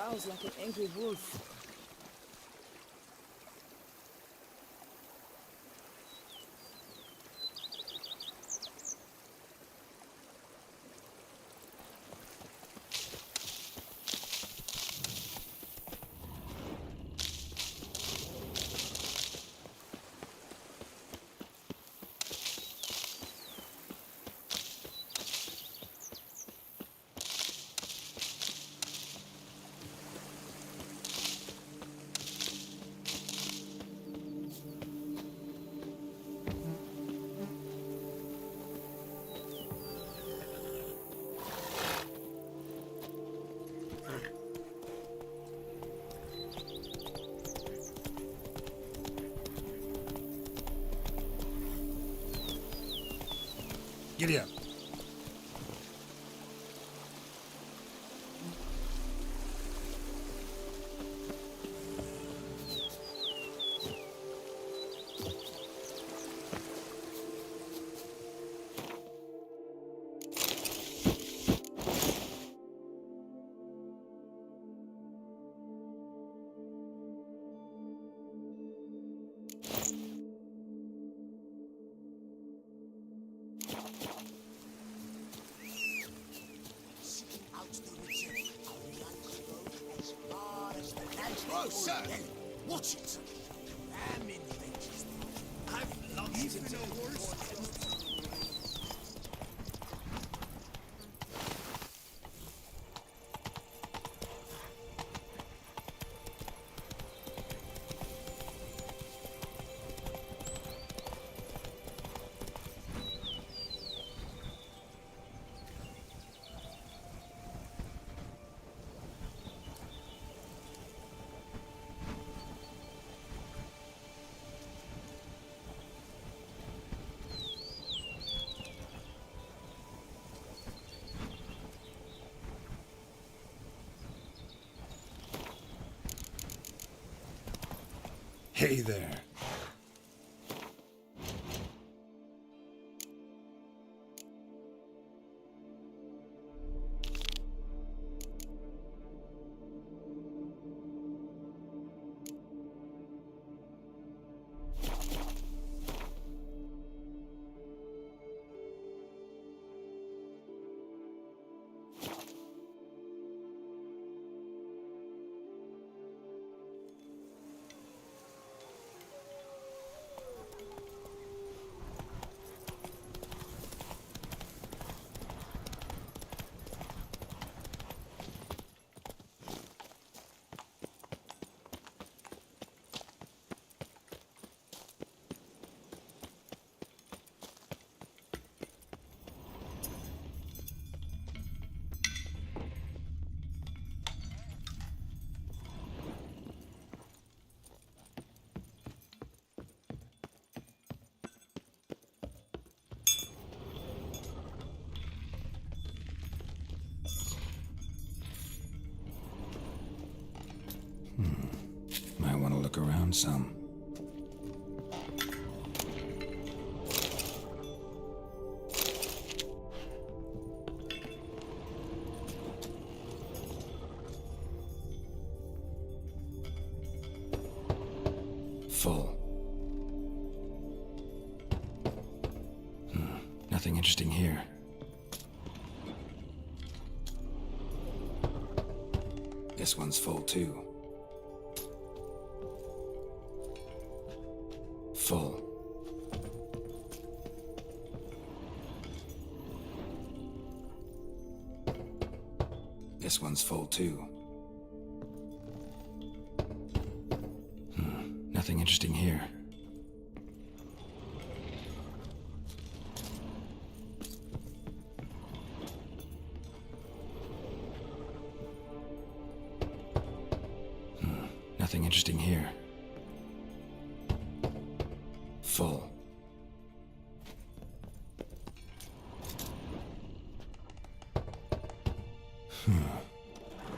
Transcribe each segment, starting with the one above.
growls like an angry wolf. Giddy up. Oh, sir! Watch it! I'm in Vengeance. I've lost it to horse. Hey there. Might want to look around some. Full. Nothing interesting here. This one's full too. Full. This one's full too. Nothing interesting here. Nothing interesting here. Full.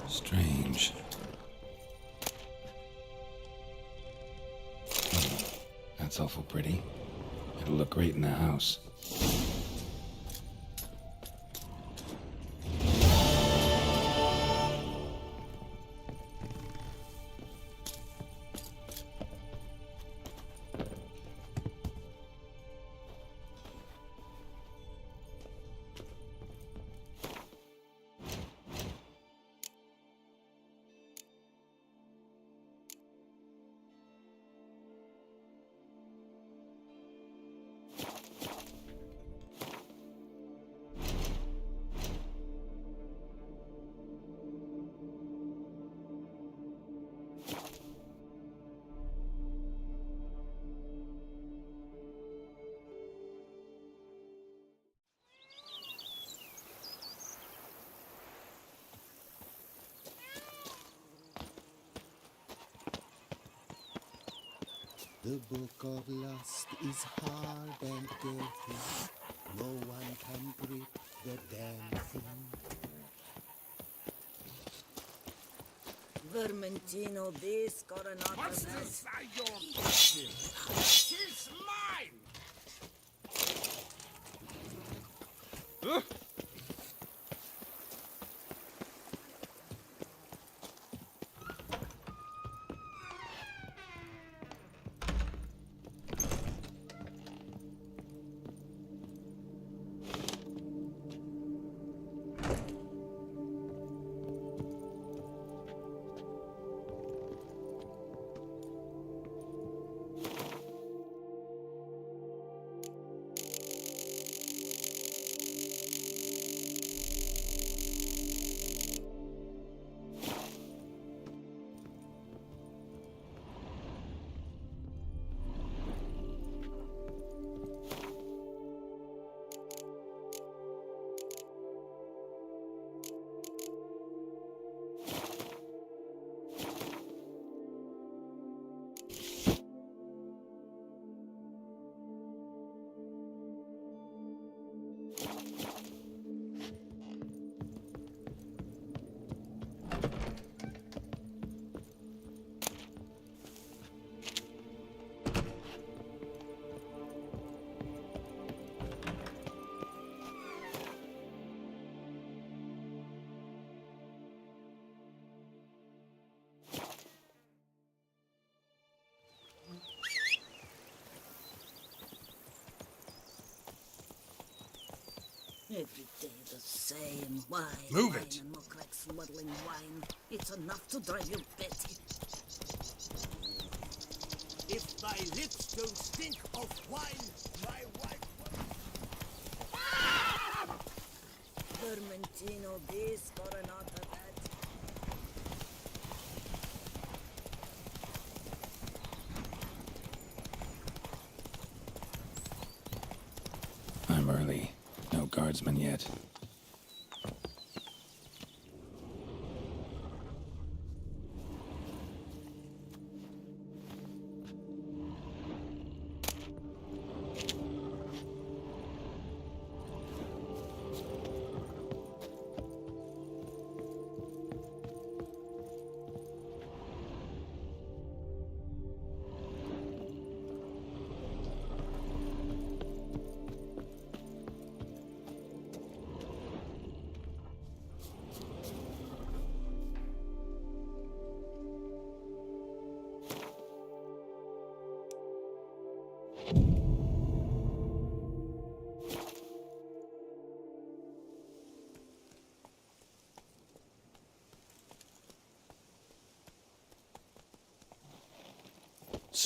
Strange. That's awful pretty. It'll look great in the house. The book of lust is hard and dirty. No one can break the damn thing. Vermentino, this Coronata. What's this your question? She's mine! Every day the same. Wine, Move wine, it. and look like smuggling wine. It's enough to drive you batty. If thy lips don't stink of wine, my wife Vermentino, this Coronata, that. I'm early. No guardsmen yet.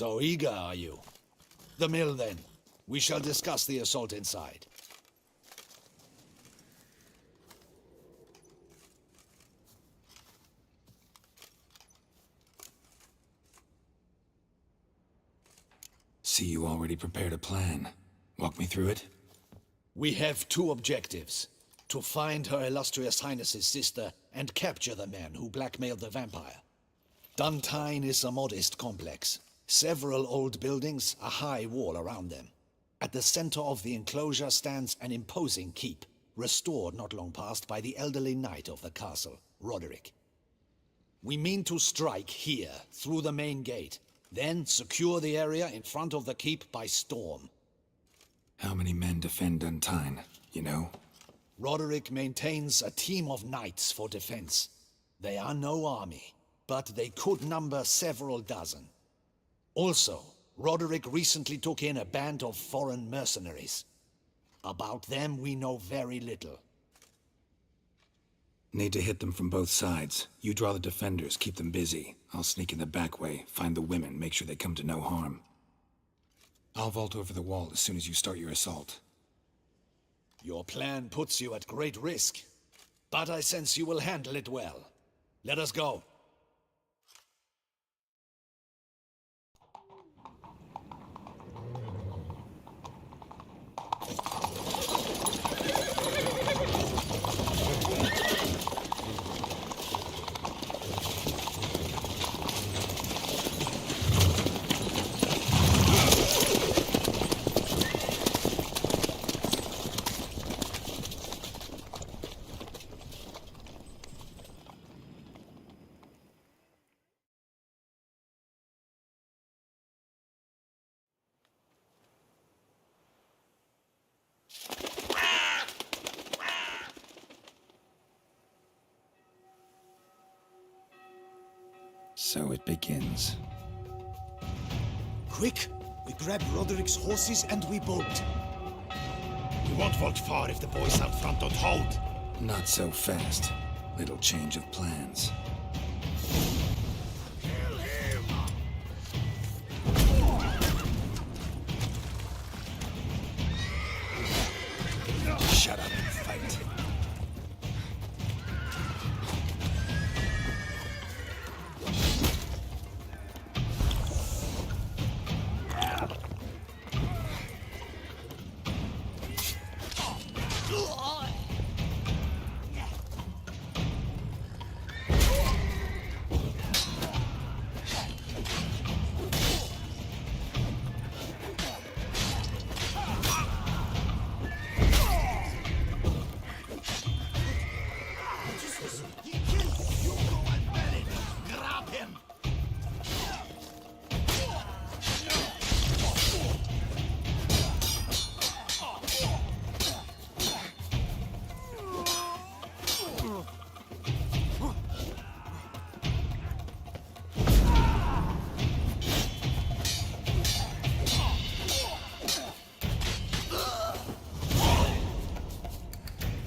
So eager are you? The mill, then. We shall discuss the assault inside. See, you already prepared a plan. Walk me through it? We have two objectives. To find Her Illustrious Highness's sister and capture the man who blackmailed the vampire. Duntine is a modest complex. Several old buildings, a high wall around them. At the center of the enclosure stands an imposing keep, restored not long past by the elderly knight of the castle, Roderick. We mean to strike here, through the main gate, then secure the area in front of the keep by storm. How many men defend Duntine, you know? Roderick maintains a team of knights for defense. They are no army, but they could number several dozen. Also, Roderick recently took in a band of foreign mercenaries. About them we know very little. Need to hit them from both sides. You draw the defenders, keep them busy. I'll sneak in the back way, find the women, make sure they come to no harm. I'll vault over the wall as soon as you start your assault. Your plan puts you at great risk, but I sense you will handle it well. Let us go. So it begins. Quick! We grab Roderick's horses and we bolt. We won't vault far if the boys out front don't hold. Not so fast. Little change of plans. Shut up and fight.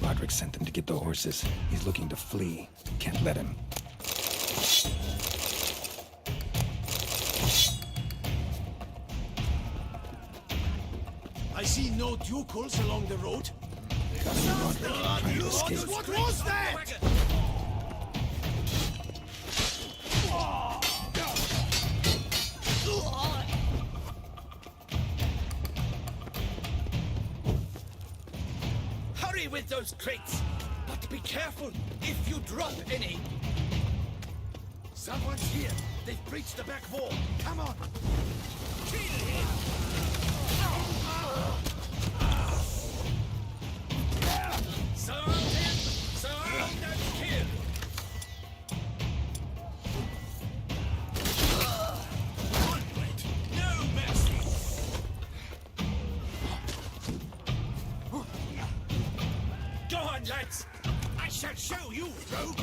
Roderick sent them to get the horses. He's looking to flee. Can't let him. I see no ducals along the road. Gotta be Roderick trying to escape. What was that? Hurry with those crates! But be careful if you drop any! Someone's here. They've breached the back wall. Come on. Kill him! Surround him! Surround and kill! Onward! No mercy! Go on, lads! I shall show you, rogue!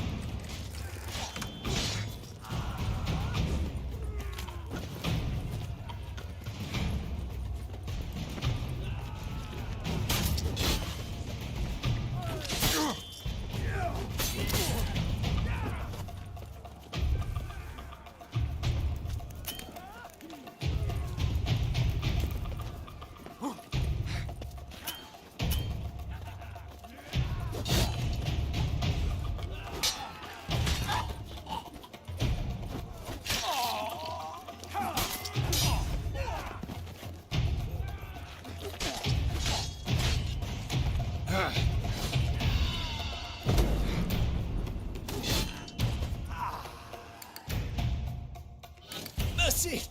Mercy!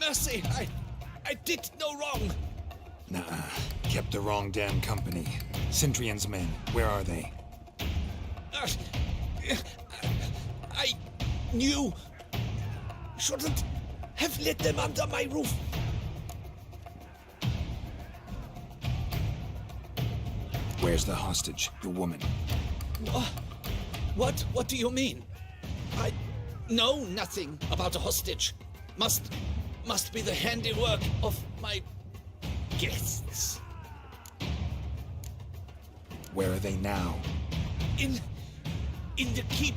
Mercy! I did no wrong! Nah, kept the wrong damn company. Centrion's men, where are they? I knew... shouldn't have let them under my roof. Where's the hostage, the woman? What do you mean? I know nothing about a hostage. Must be the handiwork of my guests. Where are they now? In the keep,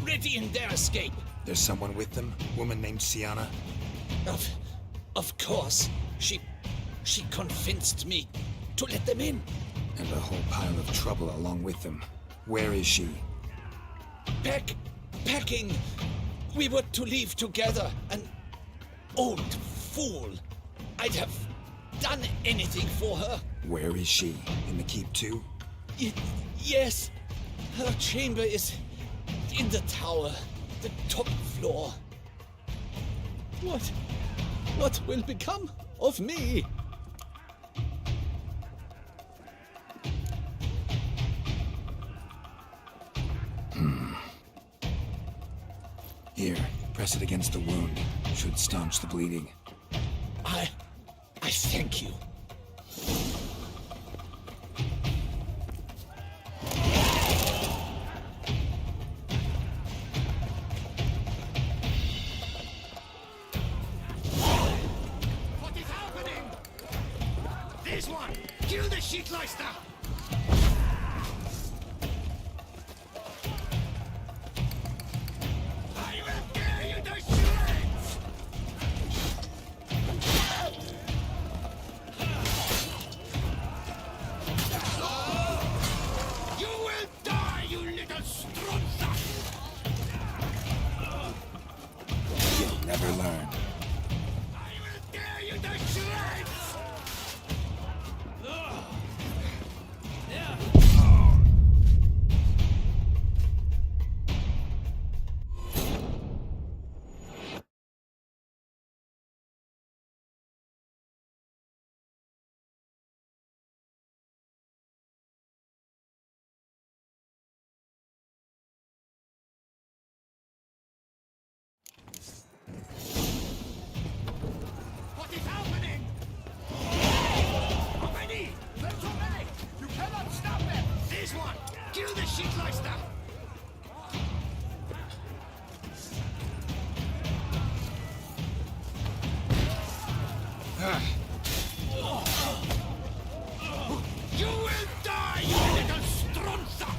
ready in their escape. There's someone with them? Woman named Sienna? Of course. She convinced me to let them in. And a whole pile of trouble along with them. Where is she? Packing. We were to leave together. An old fool. I'd have done anything for her. Where is she? In the keep too? Yes. Her chamber is in the tower, the top floor. What will become of me? Here, press it against the wound. Should staunch the bleeding. I thank you. Schiedsrichter! I will tear you to shreds! You will die, you little strunza! You'll never learn. I will tear you to shreds! What is happening? How many? There's too many! You cannot stop them! This one! Kill the Schiedsrichter! You will die, you little strunza!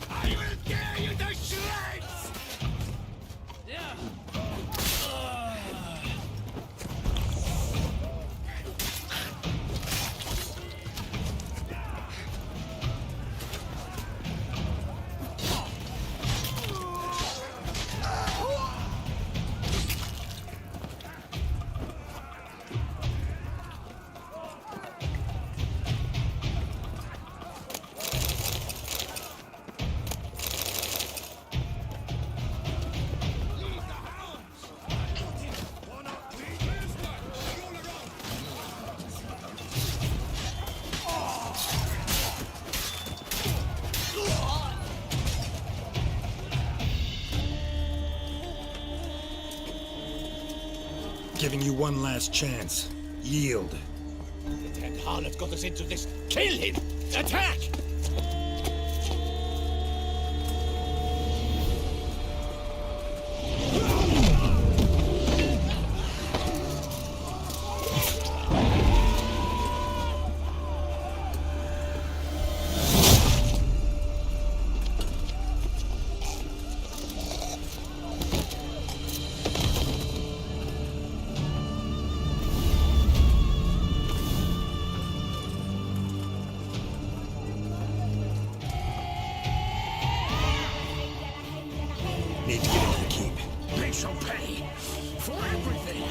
I will tear you to shreds! Leave the hounds! One up, please! Roll around! Giving you one last chance. Yield. The dead harlot got us into this. Kill him! Attack! Need to get into the keep. They shall pay for everything!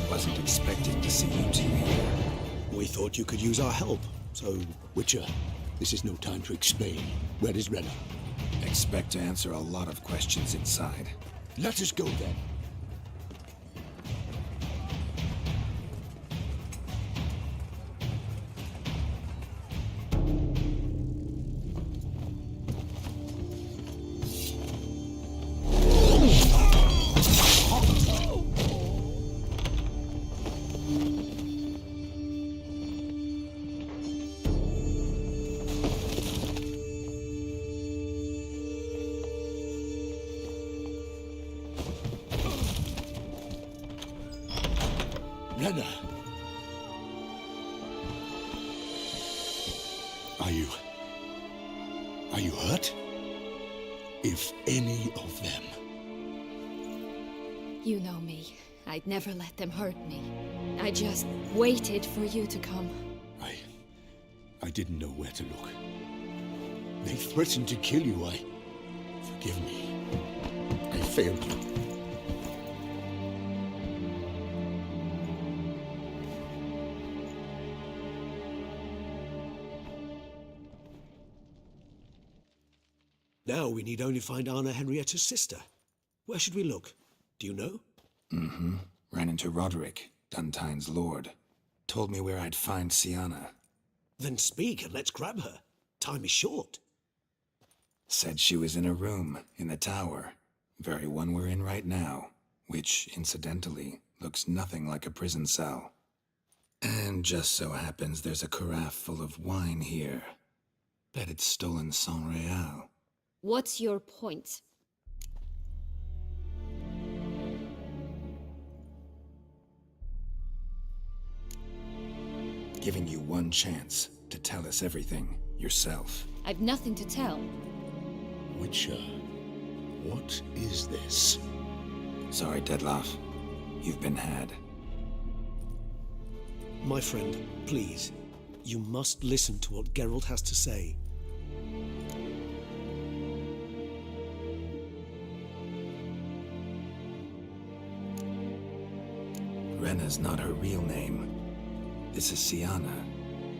Wasn't expecting to see you two here. We thought you could use our help. So, Witcher, this is no time to explain. Where is Rena? Expect to answer a lot of questions inside. Let us go then. Rena! Are you hurt? If any of them. You know me. I'd never let them hurt me. I just waited for you to come. I didn't know where to look. They threatened to kill you. Forgive me. I failed you. Now we need only find Anna Henrietta's sister. Where should we look? Do you know? Mm-hmm. Ran into Roderick, Duntine's lord. Told me where I'd find Sienna. Then speak and let's grab her. Time is short. Said she was in a room in the tower. Very one we're in right now. Which, incidentally, looks nothing like a prison cell. And just so happens there's a carafe full of wine here. Bet it's stolen San Real. What's your point? Giving you one chance to tell us everything yourself. I've nothing to tell. Witcher, what is this? Sorry, Dettlaff. You've been had. My friend, please. You must listen to what Geralt has to say. Rena's not her real name. This is Sienna.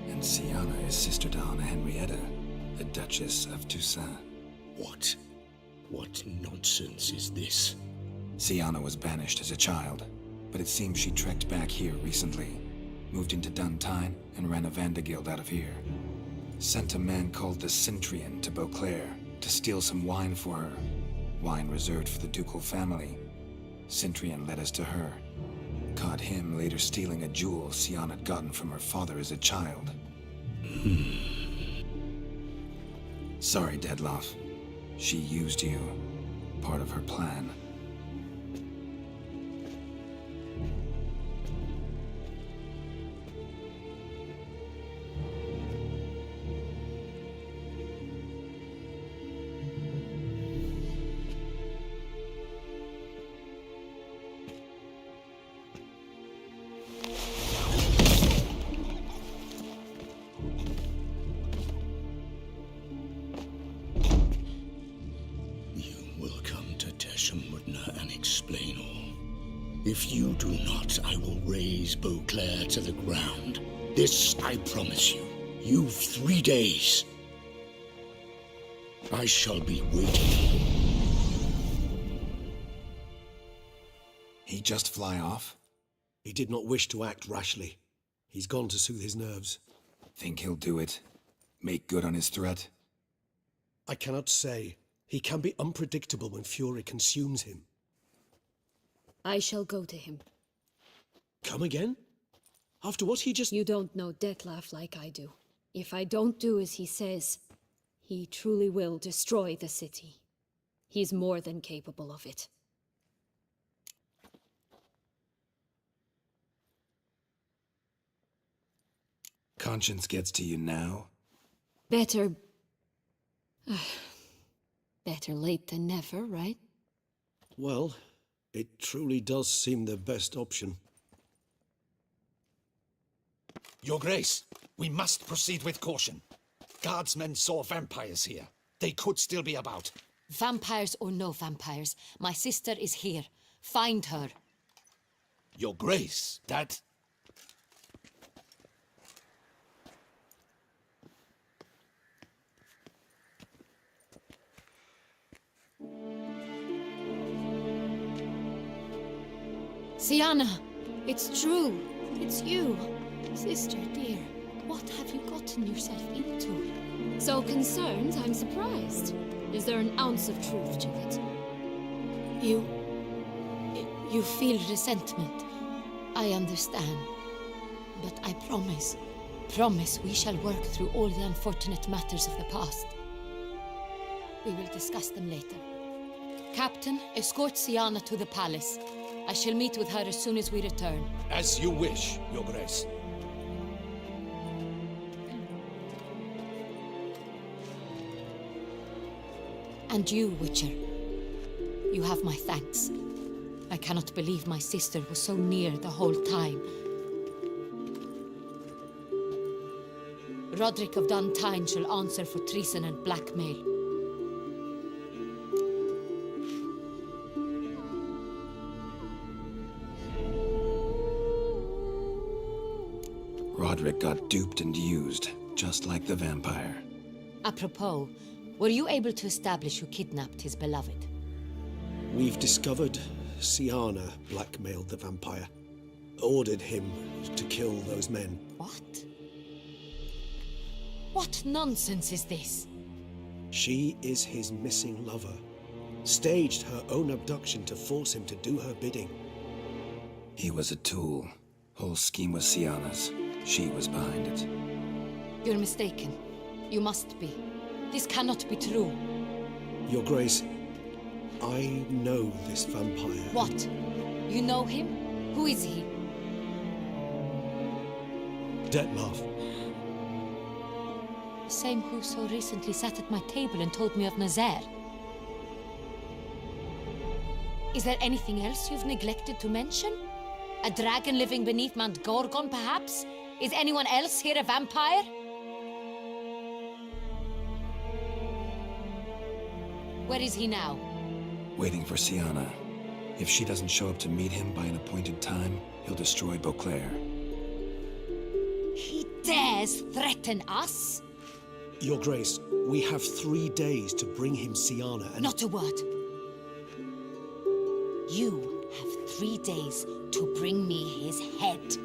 And Sienna is sister to Anna Henrietta, the Duchess of Toussaint. What? What nonsense is this? Sienna was banished as a child, but it seems she trekked back here recently. Moved into Duntine and ran a Vandergild out of here. Sent a man called the Cintrian to Beauclair to steal some wine for her. Wine reserved for the ducal family. Cintrian led us to her. Caught him later stealing a jewel Sienna had gotten from her father as a child. Sorry, Dettlaff. She used you. Part of her plan. If you do not, I will raise Beauclair to the ground. This I promise you. You've 3 days. I shall be waiting. He just fly off? He did not wish to act rashly. He's gone to soothe his nerves. Think he'll do it? Make good on his threat? I cannot say. He can be unpredictable when fury consumes him. I shall go to him. Come again? After what he just... You don't know Dettlaff like I do. If I don't do as he says, he truly will destroy the city. He's more than capable of it. Conscience gets to you now? Better... better late than never, right? Well, it truly does seem the best option. Your Grace, we must proceed with caution. Guardsmen saw vampires here. They could still be about. Vampires or no vampires, my sister is here. Find her. Your Grace, that... Sienna, it's true. It's you. Sister, dear, what have you gotten yourself into? So concerned, I'm surprised. Is there an ounce of truth to it? You feel resentment. I understand. But I promise we shall work through all the unfortunate matters of the past. We will discuss them later. Captain, escort Sienna to the palace. I shall meet with her as soon as we return. As you wish, Your Grace. And you, Witcher. You have my thanks. I cannot believe my sister was so near the whole time. Roderick of Duntine shall answer for treason and blackmail. Roderick got duped and used, just like the vampire. Apropos, were you able to establish who kidnapped his beloved? We've discovered Siana blackmailed the vampire. Ordered him to kill those men. What? What nonsense is this? She is his missing lover. Staged her own abduction to force him to do her bidding. He was a tool. Whole scheme was Siana's. She was behind it. You're mistaken. You must be. This cannot be true. Your Grace, I know this vampire. What? You know him? Who is he? Dettlaff. The same who so recently sat at my table and told me of Nazaire. Is there anything else you've neglected to mention? A dragon living beneath Mount Gorgon, perhaps? Is anyone else here a vampire? Where is he now? Waiting for Siana. If she doesn't show up to meet him by an appointed time, he'll destroy Beauclair. He dares threaten us? Your Grace, we have 3 days to bring him Siana and... Not a word. You have 3 days to bring me his head.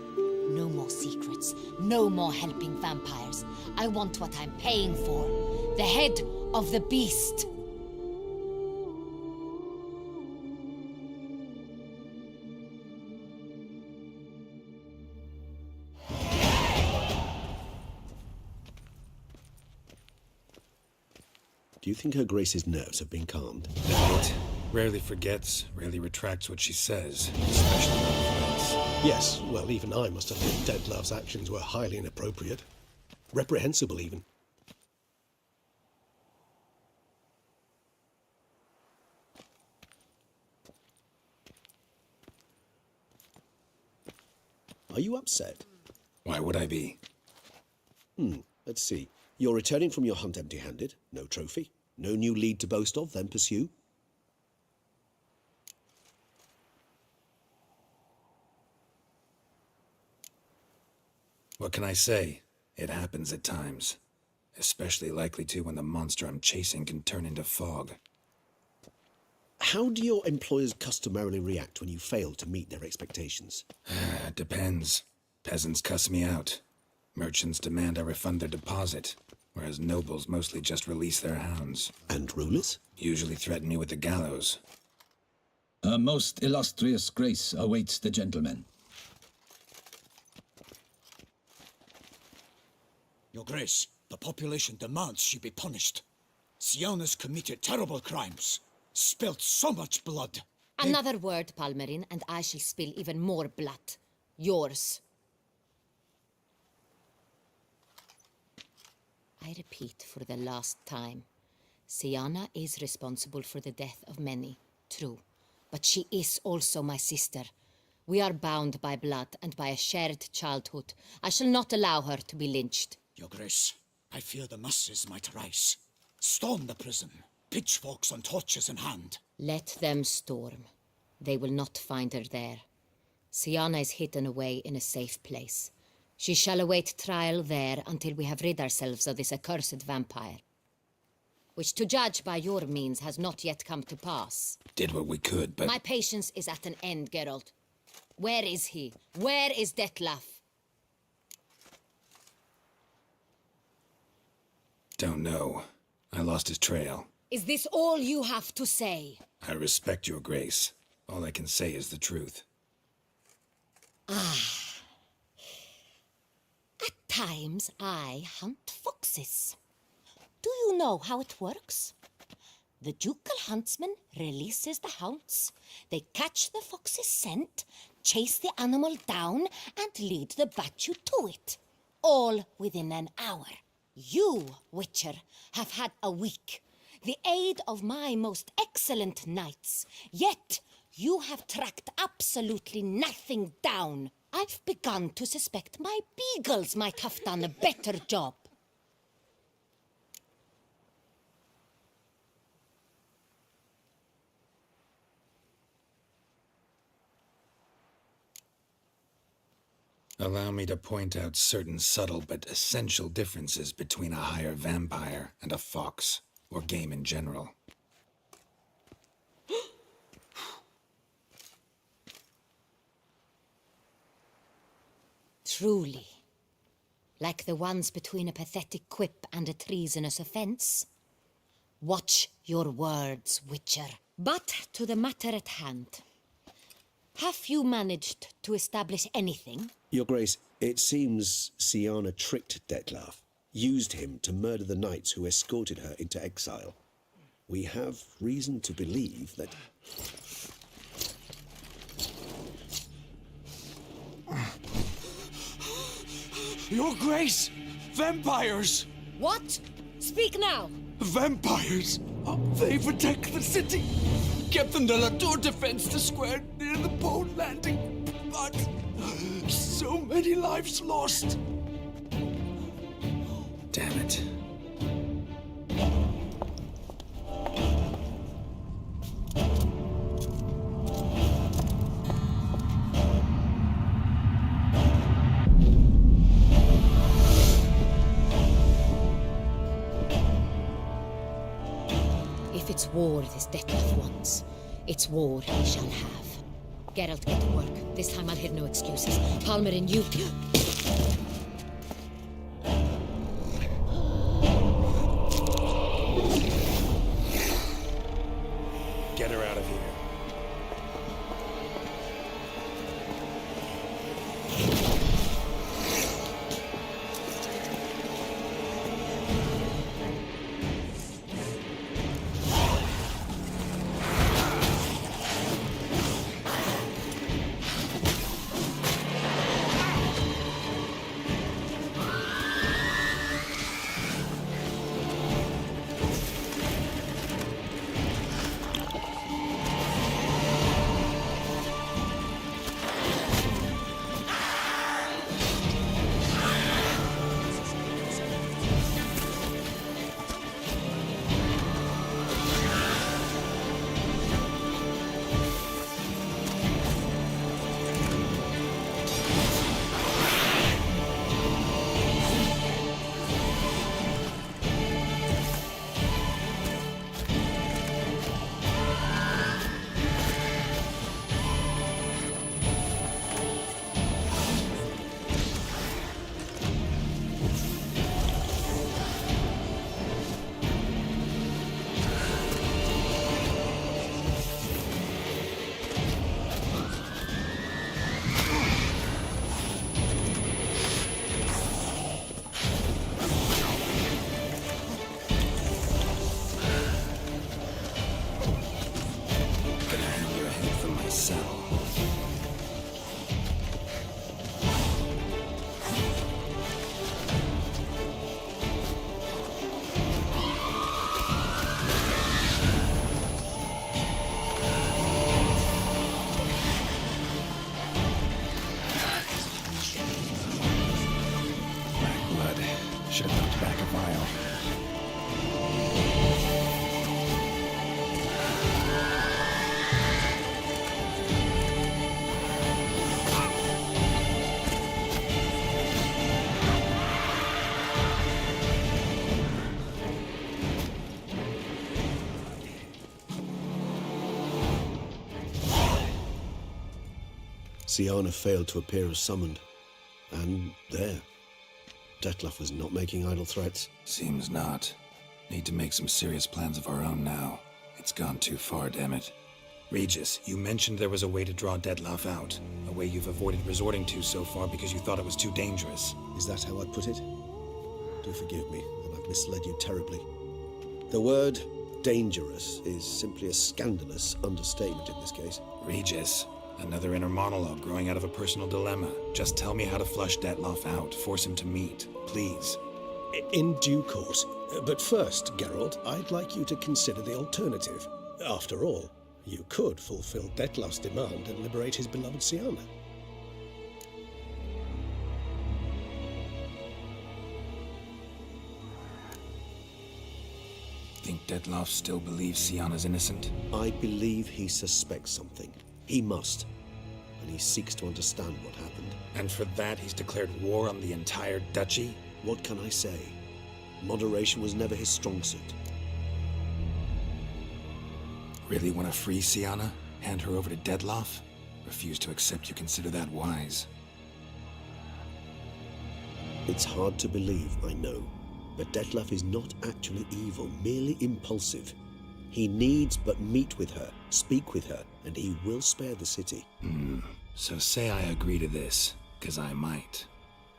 No more secrets. No more helping vampires. I want what I'm paying for. The head of the beast. Do you think Her Grace's nerves have been calmed? Right. Rarely forgets, rarely retracts what she says, especially when fights. Yes, well, even I must admit Dettlaff's actions were highly inappropriate. Reprehensible, even. Are you upset? Why would I be? Let's see. You're returning from your hunt empty-handed. No trophy. No new lead to boast of, then pursue. What can I say? It happens at times. Especially likely to when the monster I'm chasing can turn into fog. How do your employers customarily react when you fail to meet their expectations? Depends. Peasants cuss me out. Merchants demand I refund their deposit, whereas nobles mostly just release their hounds. And rulers? Usually threaten me with the gallows. A most illustrious grace awaits the gentleman. Your Grace, the population demands she be punished. Siana's committed terrible crimes. Spilt so much blood. Another word, Palmerin, and I shall spill even more blood. Yours. I repeat for the last time. Siana is responsible for the death of many, true. But she is also my sister. We are bound by blood and by a shared childhood. I shall not allow her to be lynched. Your Grace, I fear the masses might rise. Storm the prison, pitchforks and torches in hand. Let them storm. They will not find her there. Siana is hidden away in a safe place. She shall await trial there until we have rid ourselves of this accursed vampire. Which, to judge by your means, has not yet come to pass. Did what we could, but... My patience is at an end, Geralt. Where is he? Where is Dettlaff? Don't know. I lost his trail. Is this all you have to say? I respect your grace. All I can say is the truth. At times, I hunt foxes. Do you know how it works? The ducal huntsman releases the hounds. They catch the fox's scent, chase the animal down, and lead the battue to it. All within an hour. You, Witcher, have had a week. The aid of my most excellent knights. Yet, you have tracked absolutely nothing down. I've begun to suspect my beagles might have done a better job. Allow me to point out certain subtle but essential differences between a higher vampire and a fox, or game in general. Truly. Like the ones between a pathetic quip and a treasonous offense. Watch your words, Witcher. But to the matter at hand. Have you managed to establish anything? Your Grace, it seems Siana tricked Detlef, used him to murder the knights who escorted her into exile. We have reason to believe that... Your Grace! Vampires! What? Speak now! Vampires! They've attacked the city! Captain de la Tour defends the square near the boat landing, but so many lives lost! Damn it. If it's war this Detlef wants, it's war he shall have. Geralt, get to work. This time I'll hear no excuses. Palmer and you... Get her out of here. Should have knocked back a vial. Siana failed to appear as summoned. And there. Detlef was not making idle threats. Seems not. Need to make some serious plans of our own now. It's gone too far, damn it. Regis, you mentioned there was a way to draw Detlef out. A way you've avoided resorting to so far because you thought it was too dangerous. Is that how I'd put it? Do forgive me that I've misled you terribly. The word dangerous is simply a scandalous understatement in this case. Regis, another inner monologue growing out of a personal dilemma. Just tell me how to flush Detlef out. Force him to meet, please. In due course. But first, Geralt, I'd like you to consider the alternative. After all, you could fulfill Detlef's demand and liberate his beloved Siana. Think Detlef still believes Siana's innocent? I believe he suspects something. He must. and he seeks to understand what happened. And for that, he's declared war on the entire duchy? What can I say? Moderation was never his strong suit. Really want to free Sienna? Hand her over to Dettlaff? Refuse to accept you consider that wise. It's hard to believe, I know, but Dettlaff is not actually evil, merely impulsive. He needs but meet with her, speak with her, and he will spare the city. So say I agree to this, 'cause I might.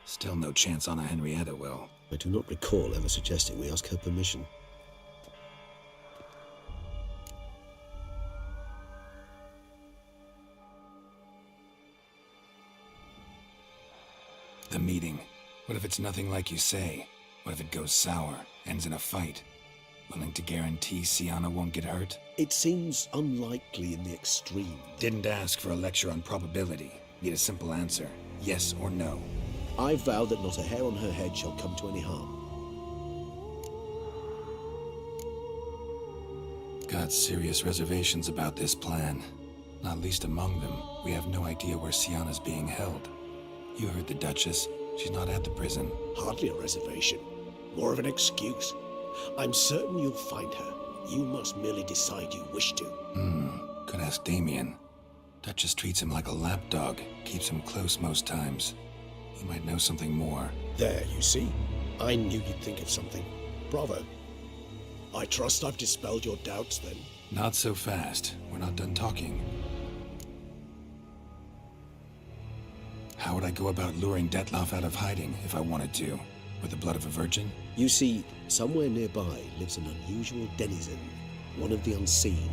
Still no chance Anna Henrietta will. I do not recall ever suggesting we ask her permission. The meeting. What if it's nothing like you say? What if it goes sour, ends in a fight? Willing to guarantee Sienna won't get hurt? It seems unlikely in the extreme. Didn't ask for a lecture on probability. Need a simple answer. Yes or no. I vow that not a hair on her head shall come to any harm. Got serious reservations about this plan. Not least among them, we have no idea where Sienna's being held. You heard the Duchess. She's not at the prison. Hardly a reservation. More of an excuse. I'm certain you'll find her. You must merely decide you wish to. Could ask Damien. Duchess treats him like a lapdog. Keeps him close most times. He might know something more. There, you see. I knew you'd think of something. Bravo. I trust I've dispelled your doubts, then. Not so fast. We're not done talking. How would I go about luring Dettlaff out of hiding if I wanted to? With the blood of a virgin? You see, somewhere nearby lives an unusual denizen, one of the unseen,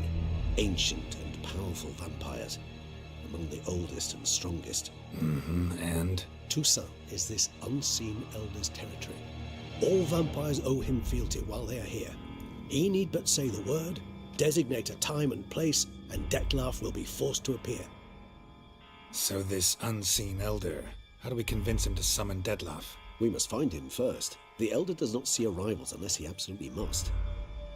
ancient and powerful vampires, among the oldest and strongest. And? Toussaint is this unseen elder's territory. All vampires owe him fealty while they are here. He need but say the word, designate a time and place, and Dettlaff will be forced to appear. So this unseen elder, how do we convince him to summon Dettlaff? We must find him first. The elder does not see arrivals unless he absolutely must.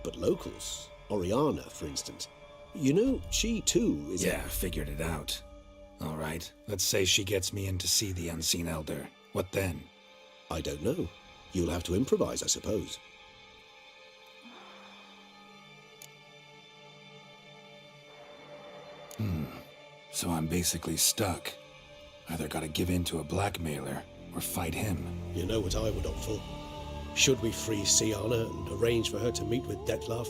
But locals, Oriana, for instance, you know, she too is... Yeah, figured it out. All right, let's say she gets me in to see the unseen elder. What then? I don't know. You'll have to improvise, I suppose. So I'm basically stuck. Either gotta give in to a blackmailer, or fight him. You know what I would opt for. Should we free Sienna and arrange for her to meet with Dettlaff,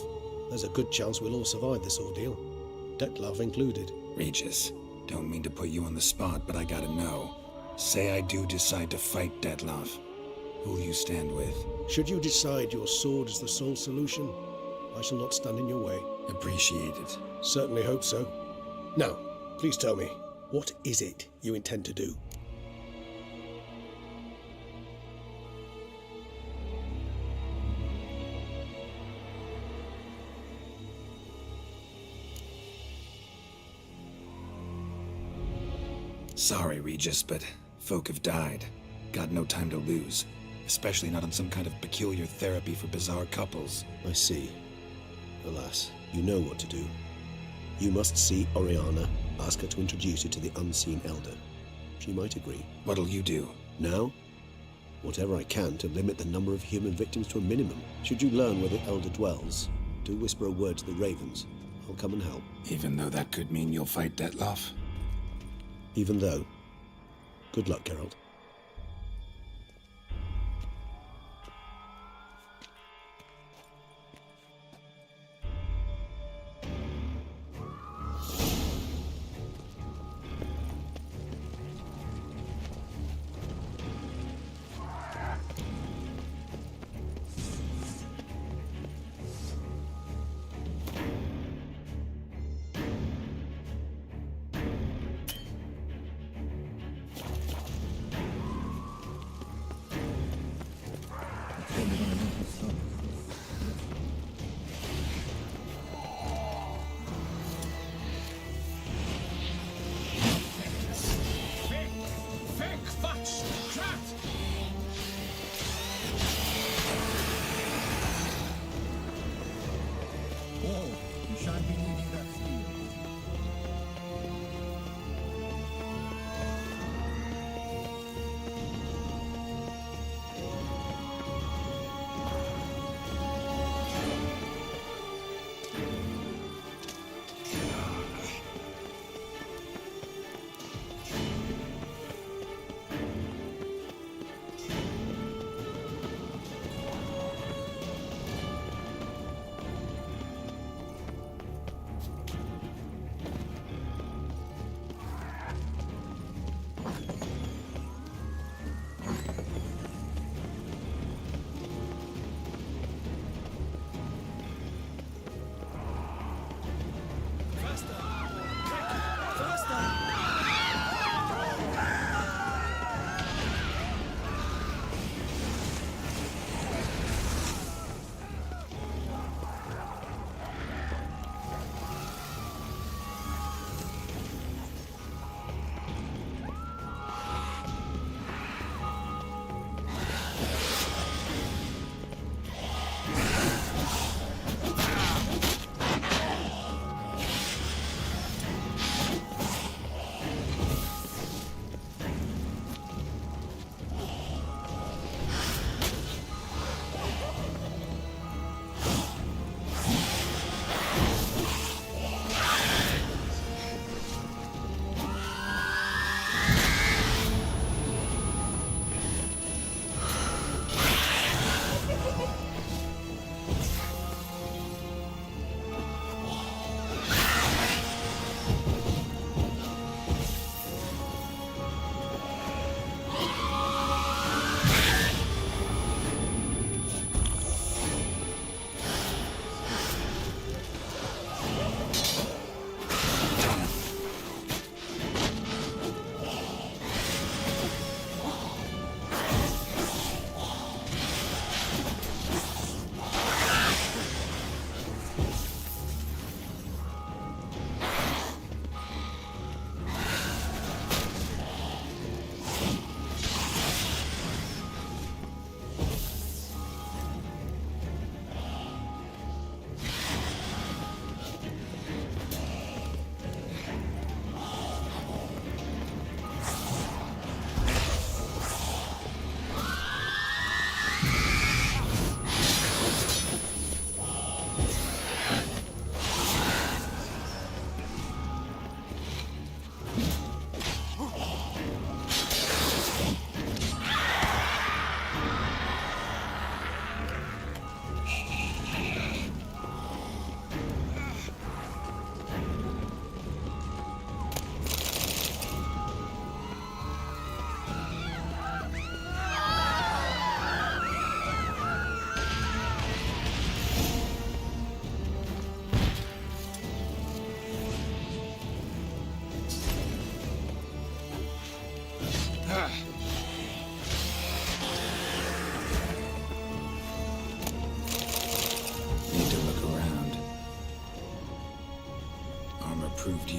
there's a good chance we'll all survive this ordeal. Dettlaff included. Regis, don't mean to put you on the spot, but I gotta know. Say I do decide to fight Dettlaff. Who'll you stand with? Should you decide your sword is the sole solution, I shall not stand in your way. Appreciate it. Certainly hope so. Now, please tell me, what is it you intend to do? Sorry, Regis, but folk have died. Got no time to lose. Especially not on some kind of peculiar therapy for bizarre couples. I see. Alas, you know what to do. You must see Oriana, ask her to introduce you to the unseen elder. She might agree. What'll you do? Now? Whatever I can to limit the number of human victims to a minimum. Should you learn where the elder dwells, do whisper a word to the ravens. I'll come and help. Even though that could mean you'll fight Dettlaff? Even though. Good luck, Geralt.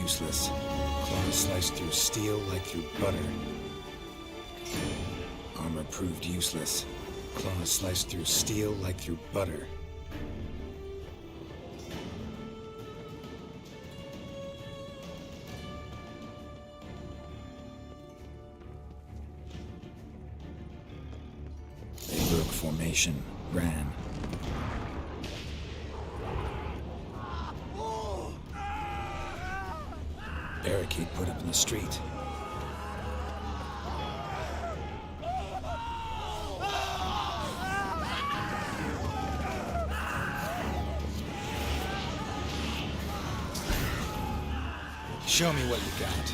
useless. Claws sliced through steel like through butter. Armor proved useless. Claws sliced through steel like through butter. They broke formation, ran. Barricade put up in the street. Show me what you got.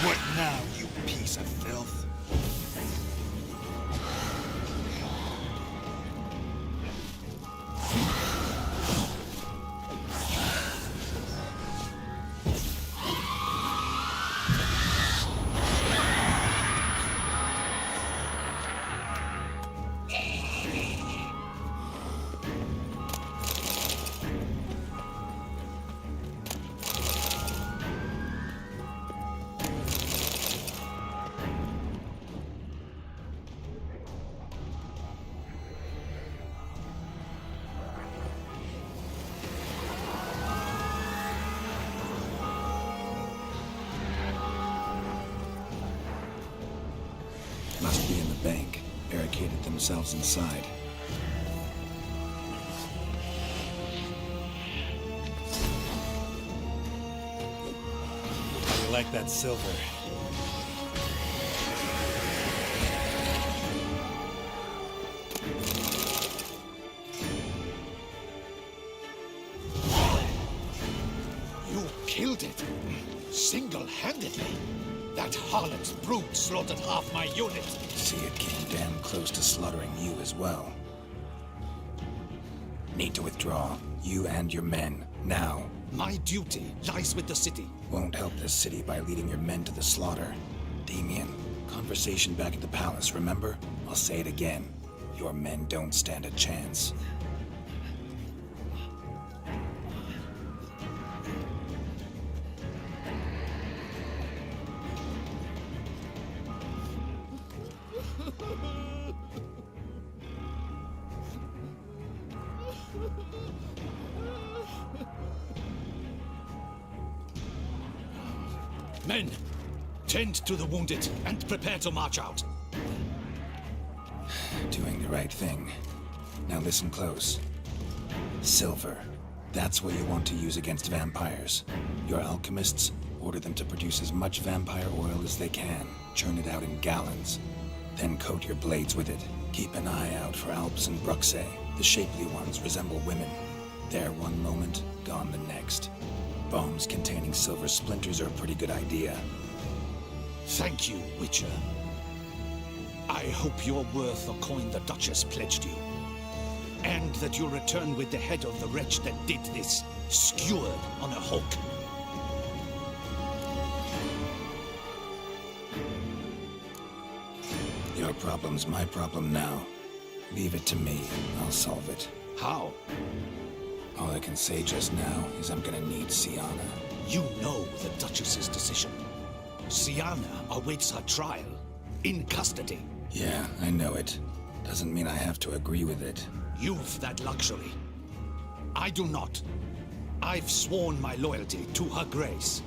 What now, you piece of filth? Must be in the bank, barricaded themselves inside. How do you like that silver? killed it. Single-handedly. That harlot's brood slaughtered half my unit. See, it came damn close to slaughtering you as well. Need to withdraw. You and your men. Now. My duty lies with the city. Won't help this city by leading your men to the slaughter. Damien, conversation back at the palace, remember? I'll say it again. Your men don't stand a chance. Men, tend to the wounded and prepare to march out. Doing the right thing. Now listen close. Silver. That's what you want to use against vampires. Your alchemists, order them to produce as much vampire oil as they can. Churn it out in gallons. Then coat your blades with it. Keep an eye out for Alps and Bruxae. The shapely ones resemble women. There one moment, gone the next. Bombs containing silver splinters are a pretty good idea. Thank you, Witcher. I hope you're worth the coin the Duchess pledged you. And that you'll return with the head of the wretch that did this, skewered on a hook. Your problem's my problem now. Leave it to me. I'll solve it. How? All I can say just now is I'm gonna need Siana. You know the Duchess's decision. Siana awaits her trial. In custody. Yeah, I know it. Doesn't mean I have to agree with it. You've that luxury. I do not. I've sworn my loyalty to her grace.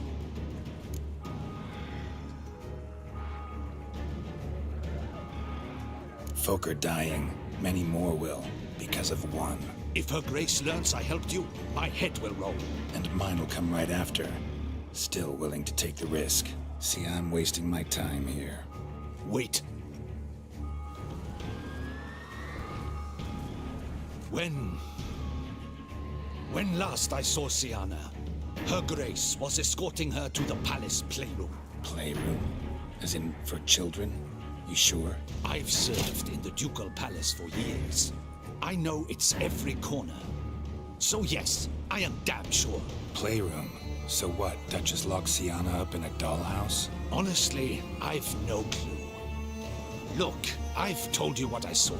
Folk are dying. Many more will, because of one. If her grace learns I helped you, my head will roll. And mine will come right after. Still willing to take the risk. See, I'm wasting my time here. Wait. When last I saw Siana, her grace was escorting her to the palace playroom. Playroom? As in, for children? You sure? I've served in the ducal palace for years. I know it's every corner. So yes, I am damn sure. Playroom? So what, Duchess locks Siana up in a dollhouse? Honestly, I've no clue. Look, I've told you what I saw.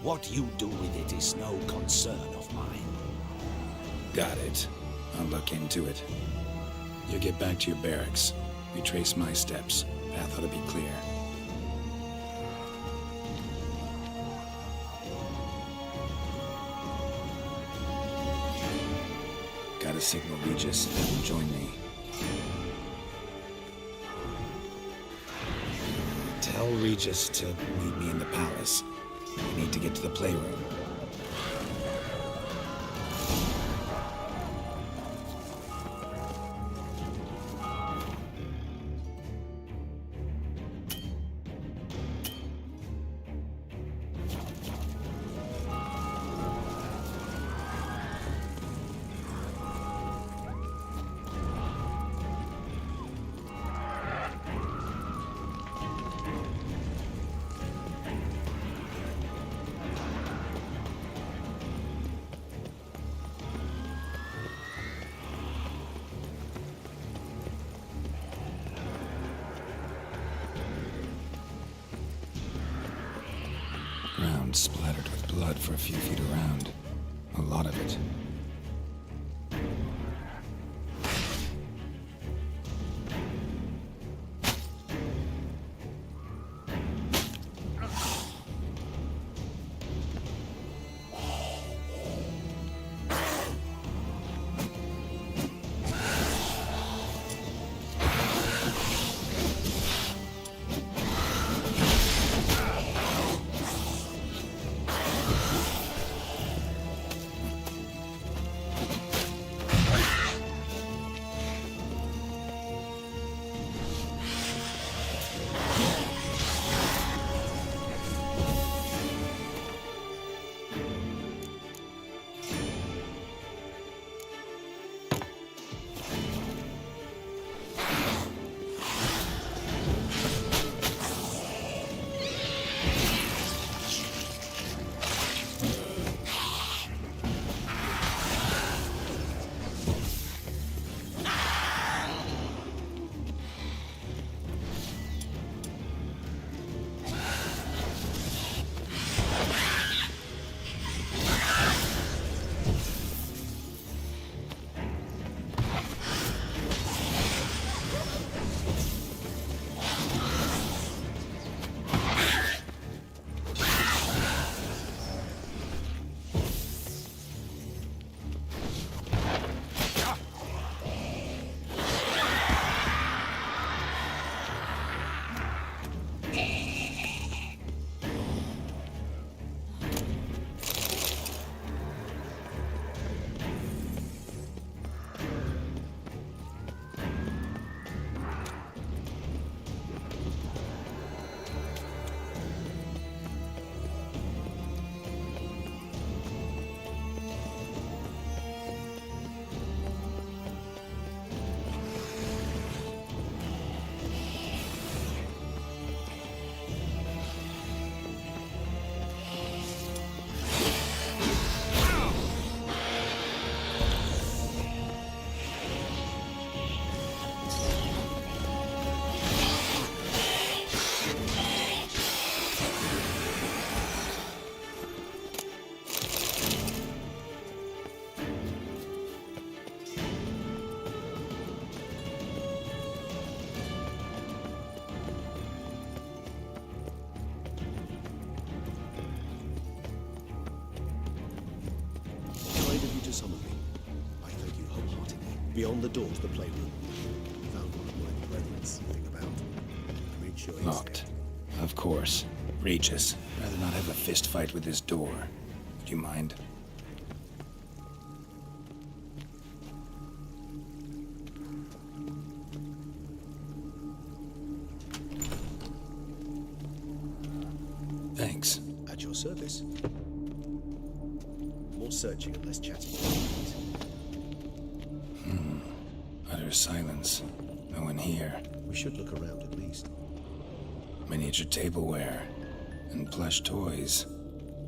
What you do with it is no concern of mine. Got it. I'll look into it. You get back to your barracks. Retrace my steps. Path ought to be clear. Gotta signal Regis. Have him join me. Tell Regis to meet me in the palace. We need to get to the playroom. Ground splattered with blood for a few feet around. A lot of it. Beyond the door's the playroom. Found one of my brethren slipping about. Made sure he's Locked. Of course. Regis. Rather not have a fist fight with this door. Do you mind? Thanks. At your service. More searching and less chatting. Utter silence. No one here. We should look around at least. Miniature tableware. And plush toys.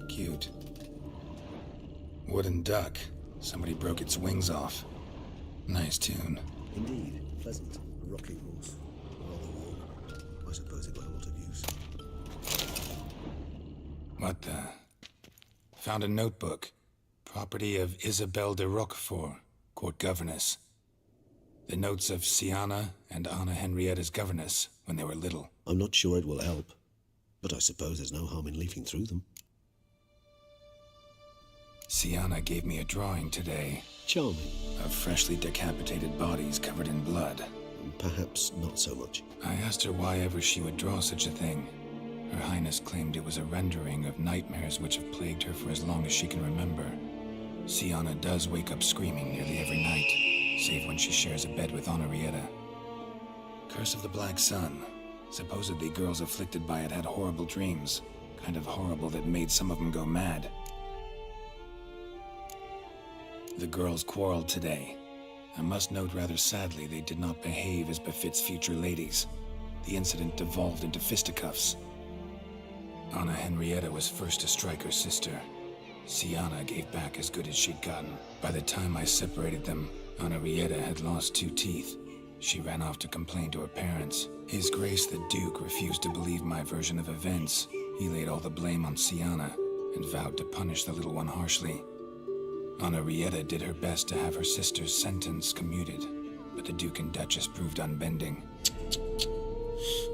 Cute. Wooden duck. Somebody broke its wings off. Nice tune. Indeed. Pleasant. A rocking horse. Rather warm. I suppose it got a lot of use. What the? Found a notebook. Property of Isabelle de Roquefort, court governess. The notes of Siana and Anna Henrietta's governess when they were little. I'm not sure it will help, but I suppose there's no harm in leafing through them. Siana gave me a drawing today. Charming. Of freshly decapitated bodies covered in blood. Perhaps not so much. I asked her why ever she would draw such a thing. Her Highness claimed it was a rendering of nightmares which have plagued her for as long as she can remember. Siana does wake up screaming nearly every night, save when she shares a bed with Henrietta. Curse of the Black Sun. Supposedly girls afflicted by it had horrible dreams. Kind of horrible that made some of them go mad. The girls quarreled today. I must note rather sadly they did not behave as befits future ladies. The incident devolved into fisticuffs. Anna Henrietta was first to strike her sister. Siana gave back as good as she'd gotten. By the time I separated them, Henrietta had lost 2 teeth. She ran off to complain to her parents. His Grace the Duke refused to believe my version of events. He laid all the blame on Siana and vowed to punish the little one harshly. Henrietta did her best to have her sister's sentence commuted, but the Duke and Duchess proved unbending.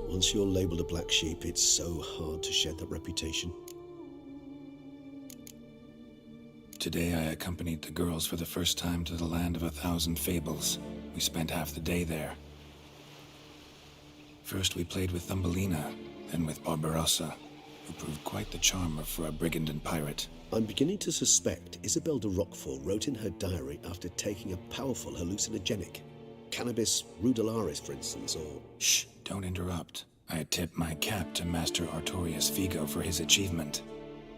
Once you're labeled a black sheep, it's so hard to shed that reputation. Today I accompanied the girls for the first time to the land of 1,000 fables. We spent half the day there. First we played with Thumbelina, then with Barbarossa, who proved quite the charmer for a brigand and pirate. I'm beginning to suspect Isabelle de Roquefort wrote in her diary after taking a powerful hallucinogenic. Cannabis rudelaris, for instance, or... Shh, don't interrupt. I tip my cap to Master Artorius Vigo for his achievement.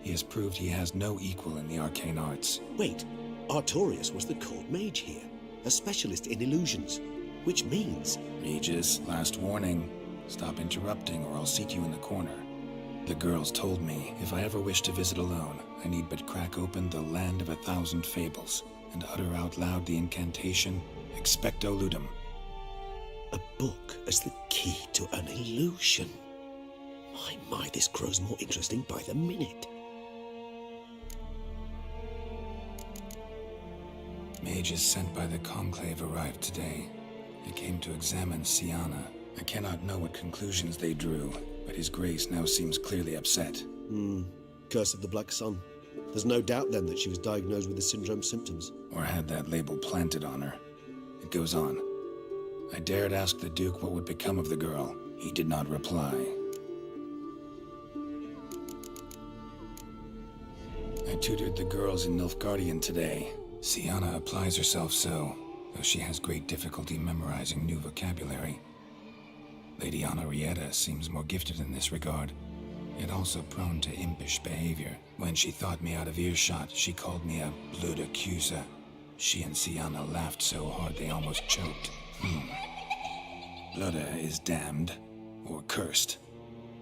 He has proved he has no equal in the arcane arts. Wait, Artorius was the court mage here, a specialist in illusions, which means... Regis, last warning. Stop interrupting or I'll seat you in the corner. The girls told me if I ever wish to visit alone, I need but crack open the land of 1,000 fables and utter out loud the incantation Expecto Ludum. A book as the key to an illusion. My, this grows more interesting by the minute. Mages sent by the Conclave arrived today. They came to examine Siana. I cannot know what conclusions they drew, but His Grace now seems clearly upset. Curse of the Black Sun. There's no doubt then that she was diagnosed with the syndrome symptoms. Or had that label planted on her. It goes on. I dared ask the Duke what would become of the girl. He did not reply. I tutored the girls in Nilfgaardian today. Siana applies herself so, though she has great difficulty memorizing new vocabulary. Lady Henrietta seems more gifted in this regard, yet also prone to impish behavior. When she thought me out of earshot, she called me a blood accuser. She and Siana laughed so hard they almost choked. Blood is damned, or cursed.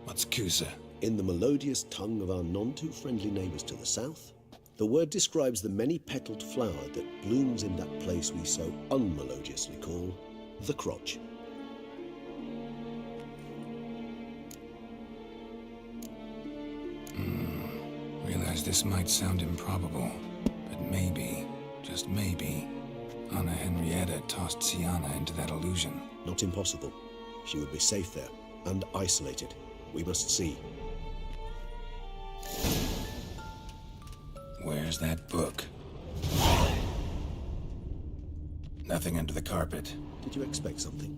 What's Cusa? In the melodious tongue of our none-too-friendly neighbors to the south, the word describes the many-petaled flower that blooms in that place we so unmelodiously call the crotch. Realize this might sound improbable, but maybe, just maybe, Anna Henrietta tossed Siana into that illusion. Not impossible. She would be safe there, and isolated. We must see. Where's that book? Nothing under the carpet. Did you expect something?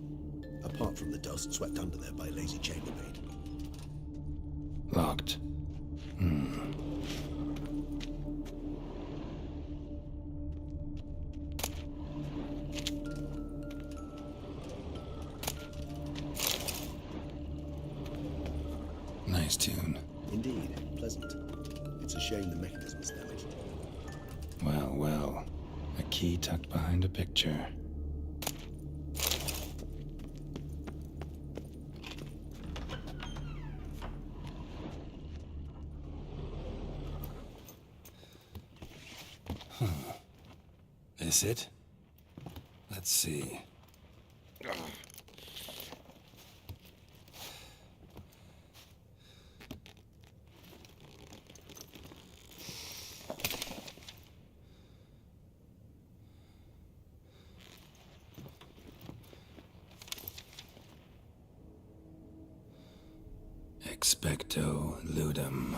Apart from the dust swept under there by a lazy chambermaid. Locked. Nice tune. Indeed, pleasant. It's a shame the mechanism's damaged. Well, well. A key tucked behind a picture. This it? Let's see. Expecto ludum.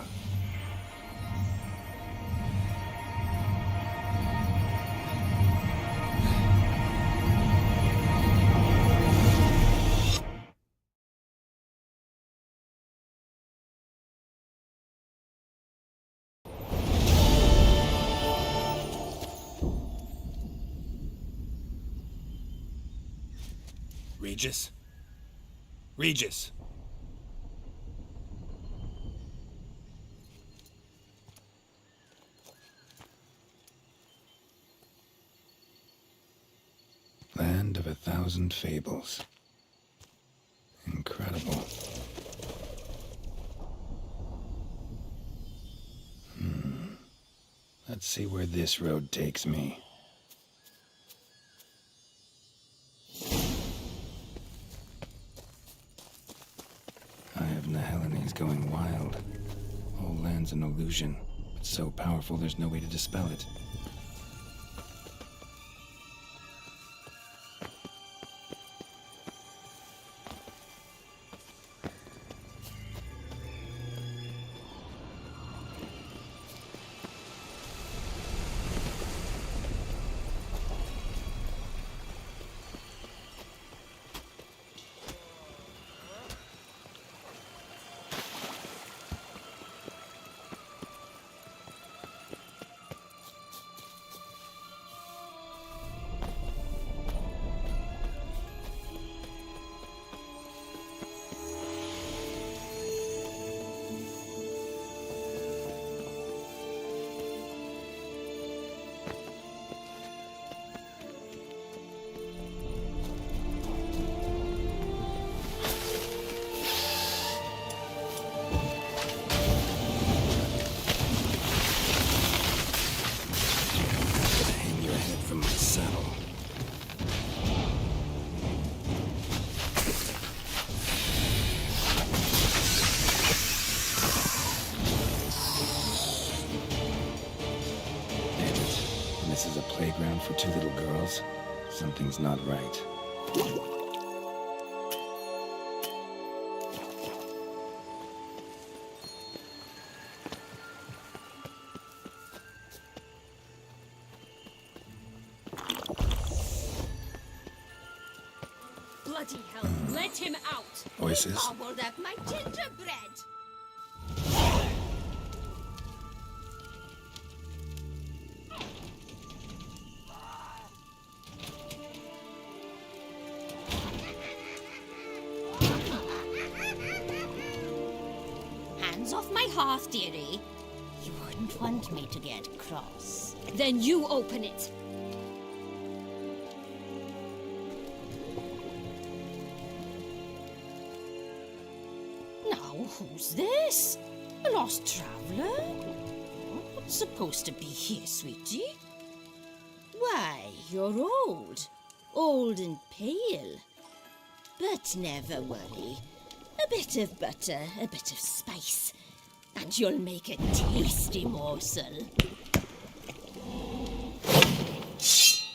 Regis? Regis! Land of 1,000 fables. Incredible. Let's see where this road takes me. Eye of Nehelene going wild. Whole land's an illusion, but so powerful there's no way to dispel it. Playground for two little girls? Something's not right. Bloody hell, let him out! Voices? Gobbled up my gingerbread! Hands off my hearth, dearie. You wouldn't want me to get cross. Then you open it. Now, who's this? A lost traveler? Not supposed to be here, sweetie. Why, you're old. Old and pale. But never worry. A bit of butter, a bit of spice, and you'll make a tasty morsel. Just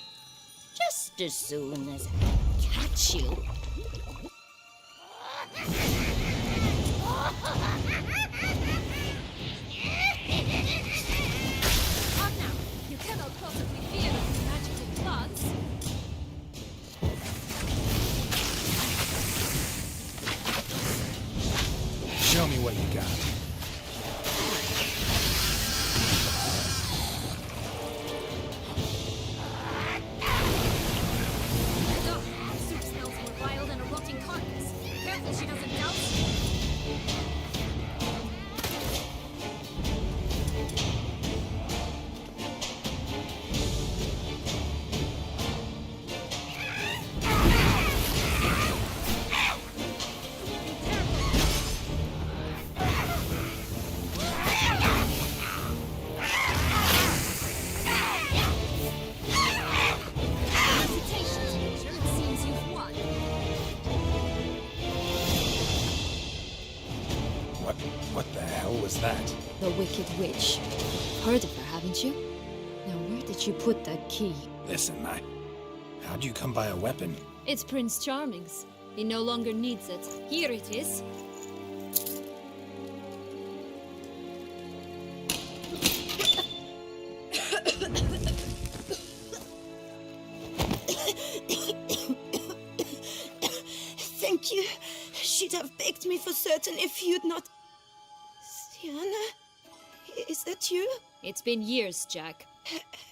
as soon as I catch you. Come now, you cannot possibly fear those magic plants. hell was that? The Wicked Witch. Heard of her, haven't you? Now, where did you put that key? Listen, how'd you come by a weapon? It's Prince Charming's. He no longer needs it. Here it is. Thank you. She'd have begged me for certain if you'd not... Sienna? Is that you? It's been years, Jack.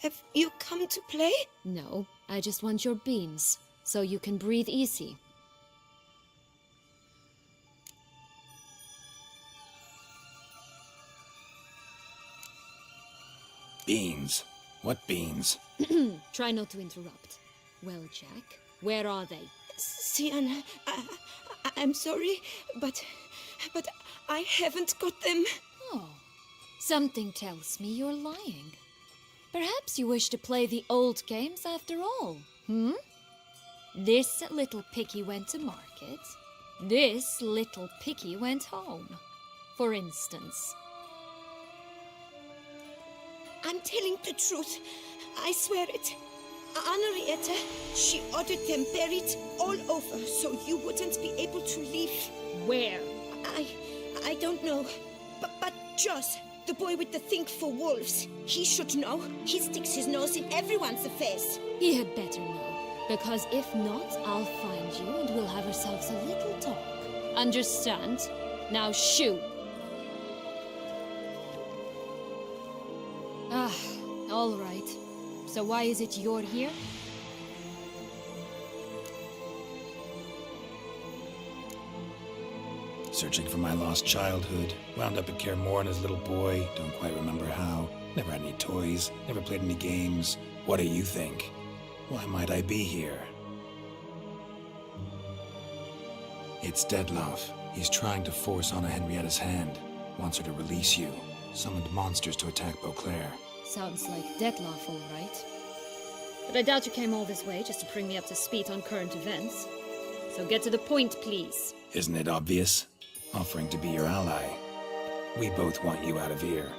Have you come to play? No, I just want your beans, so you can breathe easy. Beans? What beans? Try not to interrupt. Well, Jack, where are they? Sienna, I'm sorry, but I haven't got them. Oh, something tells me you're lying. Perhaps you wish to play the old games after all, This little piggy went to market. This little piggy went home, for instance. I'm telling the truth. I swear it. Henrietta, she ordered them buried all over so you wouldn't be able to leave. Where? I don't know. But Joss, the boy with the thing for wolves, he should know. He sticks his nose in everyone's affairs. He had better know, because if not, I'll find you and we'll have ourselves a little talk. Understand? Now shoo! Ah, all right. So why is it you're here? Searching for my lost childhood. Wound up at Kaer Morhen as a little boy. Don't quite remember how. Never had any toys. Never played any games. What do you think? Why might I be here? It's Dettlaff. He's trying to force Anna Henrietta's hand. Wants her to release you. Summoned monsters to attack Beauclair. Sounds like Dettlaff, all right. But I doubt you came all this way just to bring me up to speed on current events. So get to the point, please. Isn't it obvious? Offering to be your ally. We both want you out of here.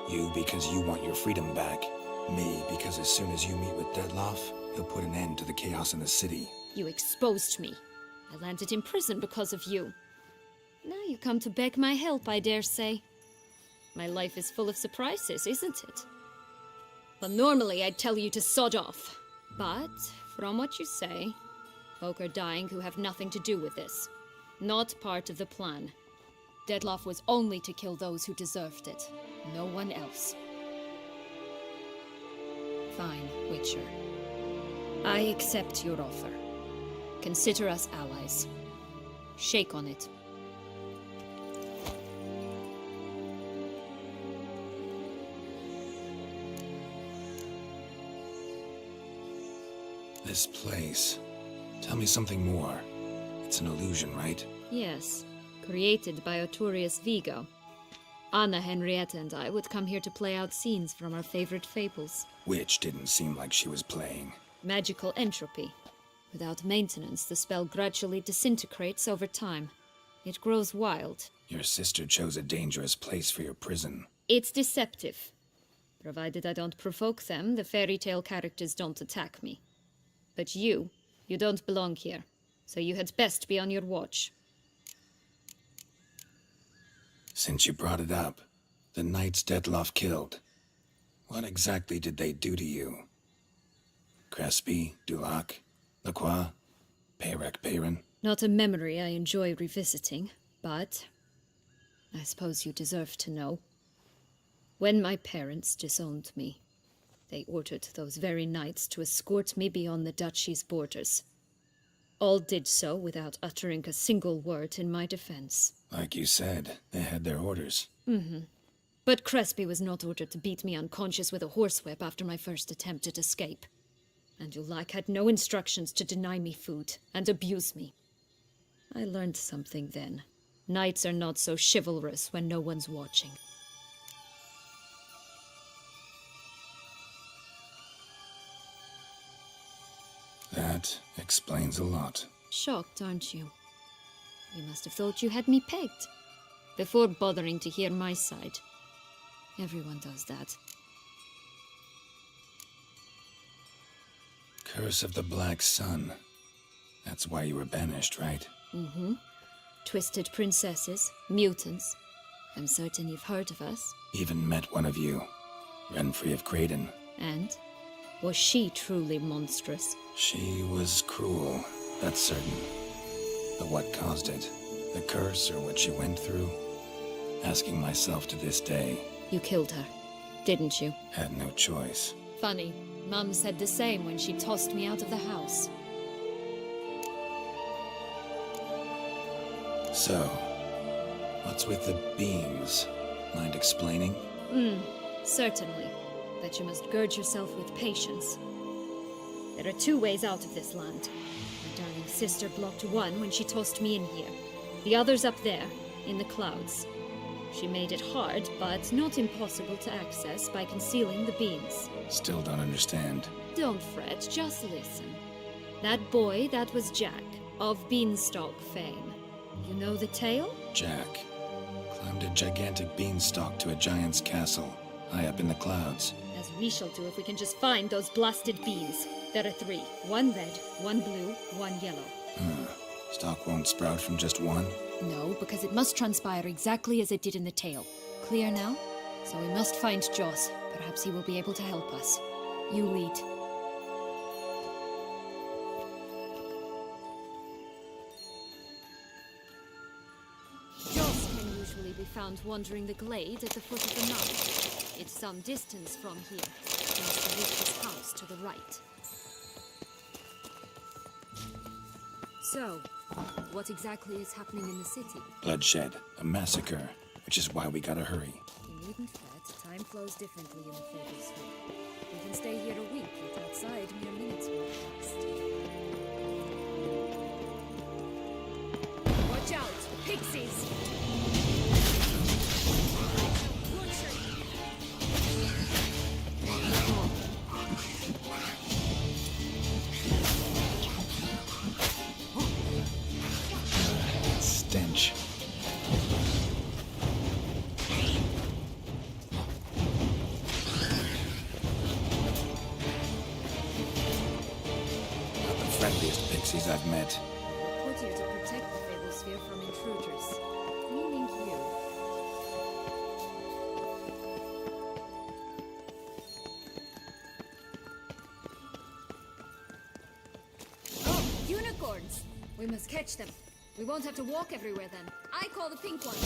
You because you want your freedom back. Me because as soon as you meet with Dettlaff, he'll put an end to the chaos in the city. You exposed me. I landed in prison because of you. Now you come to beg my help, I dare say. My life is full of surprises, isn't it? Well, normally I'd tell you to sod off. But, from what you say, folk are dying who have nothing to do with this. Not part of the plan. Dettlaff was only to kill those who deserved it. No one else. Fine, Witcher. I accept your offer. Consider us allies. Shake on it. This place. Tell me something more. It's an illusion, right? Yes. Created by Arturius Vigo. Anna Henrietta and I would come here to play out scenes from our favorite fables. Which didn't seem like she was playing. Magical entropy. Without maintenance, the spell gradually disintegrates over time. It grows wild. Your sister chose a dangerous place for your prison. It's deceptive. Provided I don't provoke them, the fairy tale characters don't attack me. But you don't belong here. So you had best be on your watch. Since you brought it up, the knights Dettlaff killed. What exactly did they do to you? Crespi, Dulac, Lacroix, Peyrac Peyran? Not a memory I enjoy revisiting, but I suppose you deserve to know. When my parents disowned me, they ordered those very knights to escort me beyond the duchy's borders. All did so without uttering a single word in my defense. Like you said, they had their orders. But Crespi was not ordered to beat me unconscious with a horsewhip after my first attempt at escape. And Dulac had no instructions to deny me food and abuse me. I learned something then. Knights are not so chivalrous when no one's watching. That explains a lot. Shocked, aren't you? You must have thought you had me pegged. before bothering to hear my side. Everyone does that. Curse of the Black Sun. That's why you were banished, right? Mm-hmm. Twisted princesses, mutants. I'm certain you've heard of us. Even met one of you. Renfrey of Craden. And? Was she truly monstrous? She was cruel, that's certain. But what caused it? The curse or what she went through? Asking myself to this day. You killed her, didn't you? Had no choice. Funny. Mum said the same when she tossed me out of the house. So, what's with the beams? Mind explaining? Certainly. But you must gird yourself with patience. There are 2 ways out of this land. My darling sister blocked one when she tossed me in here. The other's up there, in the clouds. She made it hard, but not impossible to access by concealing the beams. Still don't understand. Don't fret, just listen. That boy, that was Jack, of Beanstalk fame. You know the tale? Jack climbed a gigantic beanstalk to a giant's castle, high up in the clouds. As we shall do if we can just find those blasted beans. There are 3. 1 red, 1 blue, 1 yellow. Stalk won't sprout from just one? No, because it must transpire exactly as it did in the tale. Clear now? So we must find Joss. Perhaps he will be able to help us. You lead. Joss can usually be found wandering the glade at the foot of the mountain. It's some distance from here, past the witch's house to the right. So, what exactly is happening in the city? Bloodshed, a massacre, which is why we gotta hurry. You needn't fret. Time flows differently in the Fabled Sphere. We can stay here a week, yet outside mere minutes will have passed. Watch out! Pixies! Stench. Not the friendliest pixies I've met. We're put here to protect the Fabled Sphere from intruders. Meaning you. Oh, unicorns! We must catch them. We won't have to walk everywhere then. I call the pink one.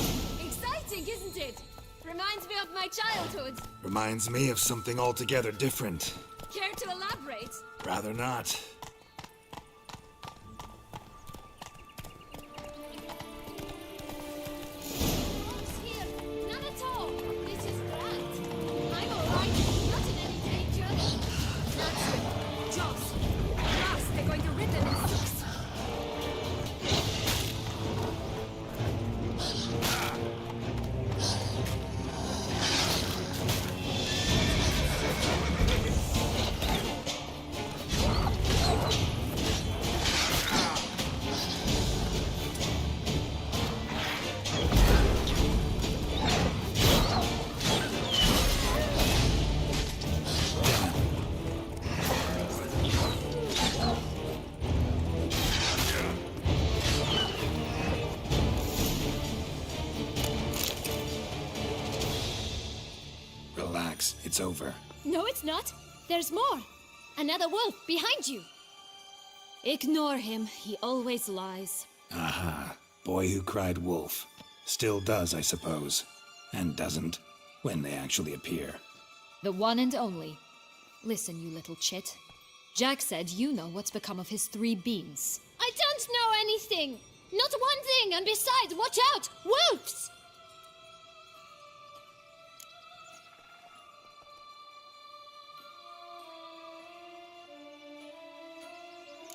Exciting, isn't it? Reminds me of my childhood. Reminds me of something altogether different. Care to elaborate? Rather not. Here, none at all. This is grand. I'm alright. Not in any danger. That's it. Joss. Fast, they're going to rip them in 6. Relax, it's over. No, it's not. There's more. Another wolf behind you. Ignore him. He always lies. Aha. Boy who cried wolf. Still does, I suppose. And doesn't, when they actually appear. The one and only. Listen, you little chit. Jack said you know what's become of his 3 beans. I don't know anything. Not one thing, and besides, watch out! Wolves!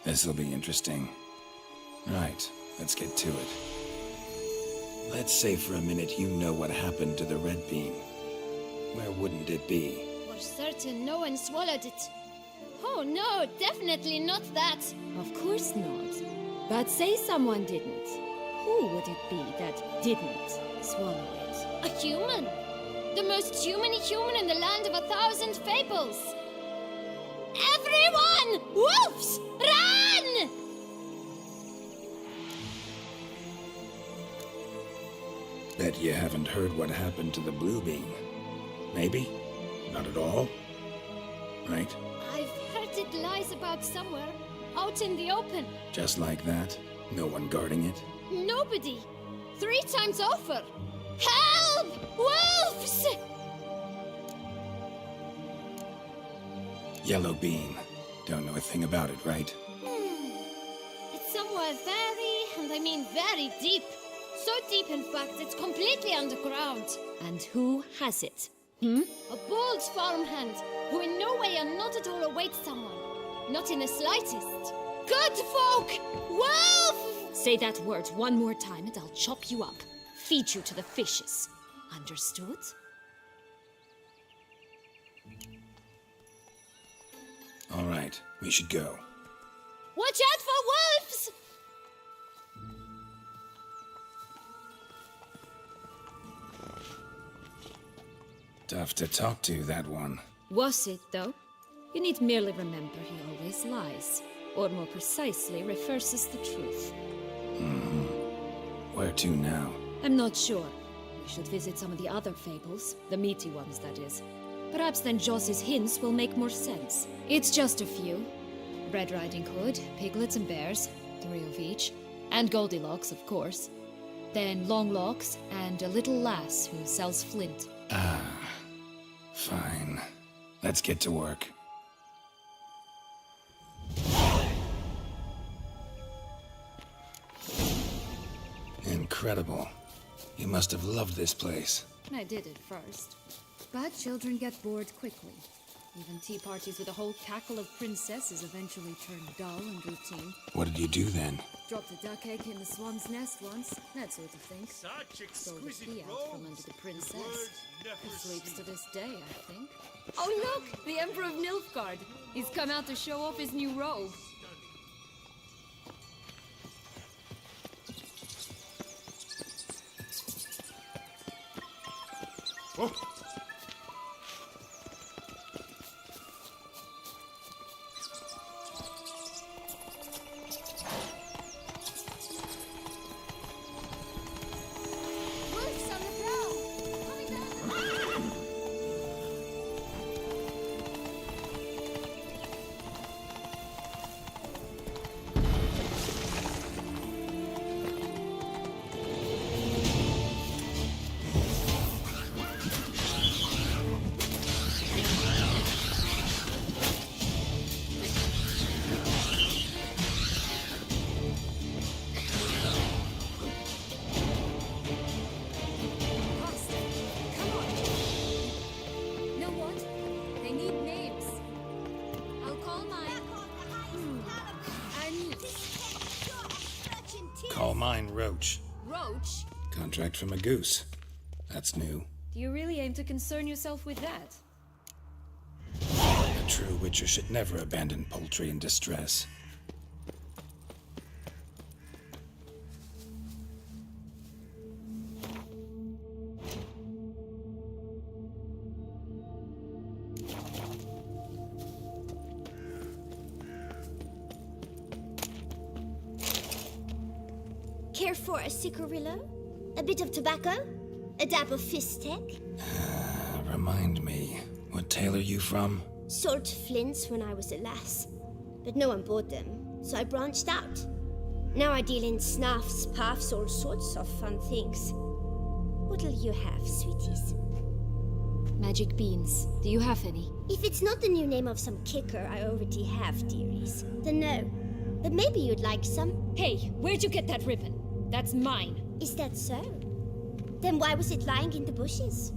This'll be interesting. Right, let's get to it. Let's say for a minute you know what happened to the red bean. Where wouldn't it be? For certain, no one swallowed it. Oh no, definitely not that. Of course not. But say someone didn't. Who would it be that didn't? Swallow it. A human! The most humany human in the land of 1,000 fables! Everyone! Wolves! Run! Bet you haven't heard what happened to the blue bean. Maybe? Not at all? Right? I've heard it lies about somewhere, out in the open. Just like that? No one guarding it? Nobody! 3 times over! Help! Wolves! Yellow bean. Don't know a thing about it, right? It's somewhere very, and I mean very deep. So deep, in fact, it's completely underground. And who has it? A bold farmhand, who in no way and not at all awaits someone. Not in the slightest. Good folk! Wolf! Say that word one more time and I'll chop you up. Feed you to the fishes. Understood? All right, we should go. Watch out for wolves! Tough to talk to, that one. Was it, though? You need merely remember he always lies. Or more precisely, reverses the truth. Where to now? I'm not sure. We should visit some of the other fables. The meaty ones, that is. Perhaps then Joss's hints will make more sense. It's just a few. Red Riding Hood, piglets and bears, 3 of each. And Goldilocks, of course. Then Longlocks, and a little lass who sells flint. Fine. Let's get to work. Incredible. You must have loved this place. I did at first. But children get bored quickly. Even tea parties with a whole cackle of princesses eventually turn dull and routine. What did you do then? Dropped a duck egg in the swan's nest once, that sort of thing. Such Stole the key out from under the princess. He sleeps to this day, I think. Oh look! The Emperor of Nilfgaard! He's come out to show off his new robe. Oh. Wolves on the prowl! Coming down! Call mine Roach. Roach? Contract from a goose. That's new. Do you really aim to concern yourself with that? A true witcher should never abandon poultry in distress. Care for a cigarillo? A bit of tobacco? A dab of fistek? Remind me, what tale are you from? Sold flints when I was a lass, but no one bought them, so I branched out. Now I deal in snuffs, puffs, all sorts of fun things. What'll you have, sweeties? Magic beans. Do you have any? If it's not the new name of some kicker I already have, dearies, then no. But maybe you'd like some. Hey, where'd you get that ribbon? That's mine. Is that so? Then why was it lying in the bushes?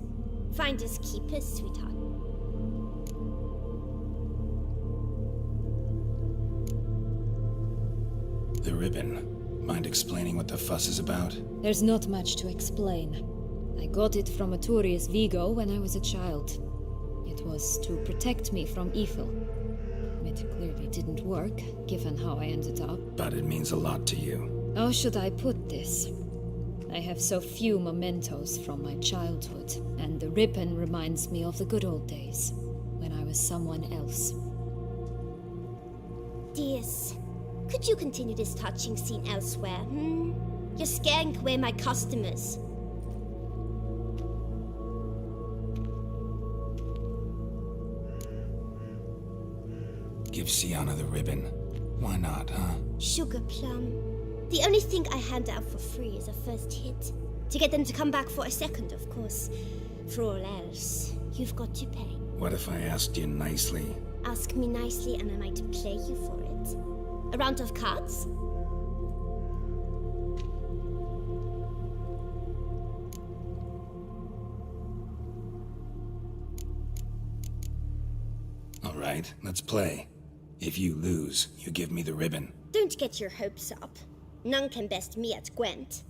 Finders keepers, sweetheart. The ribbon. Mind explaining what the fuss is about? There's not much to explain. I got it from Aturius Vigo when I was a child. It was to protect me from evil. It clearly didn't work, given how I ended up. But it means a lot to you. How should I put this? I have so few mementos from my childhood, and the ribbon reminds me of the good old days, when I was someone else. Dears, could you continue this touching scene elsewhere, hmm? You're scaring away my customers. Give Sienna the ribbon. Why not, huh? Sugar plum. The only thing I hand out for free is a first hit. To get them to come back for a second, of course. For all else, you've got to pay. What if I asked you nicely? Ask me nicely and I might play you for it. A round of cards? All right, let's play. If you lose, you give me the ribbon. Don't get your hopes up. None can best me at Gwent.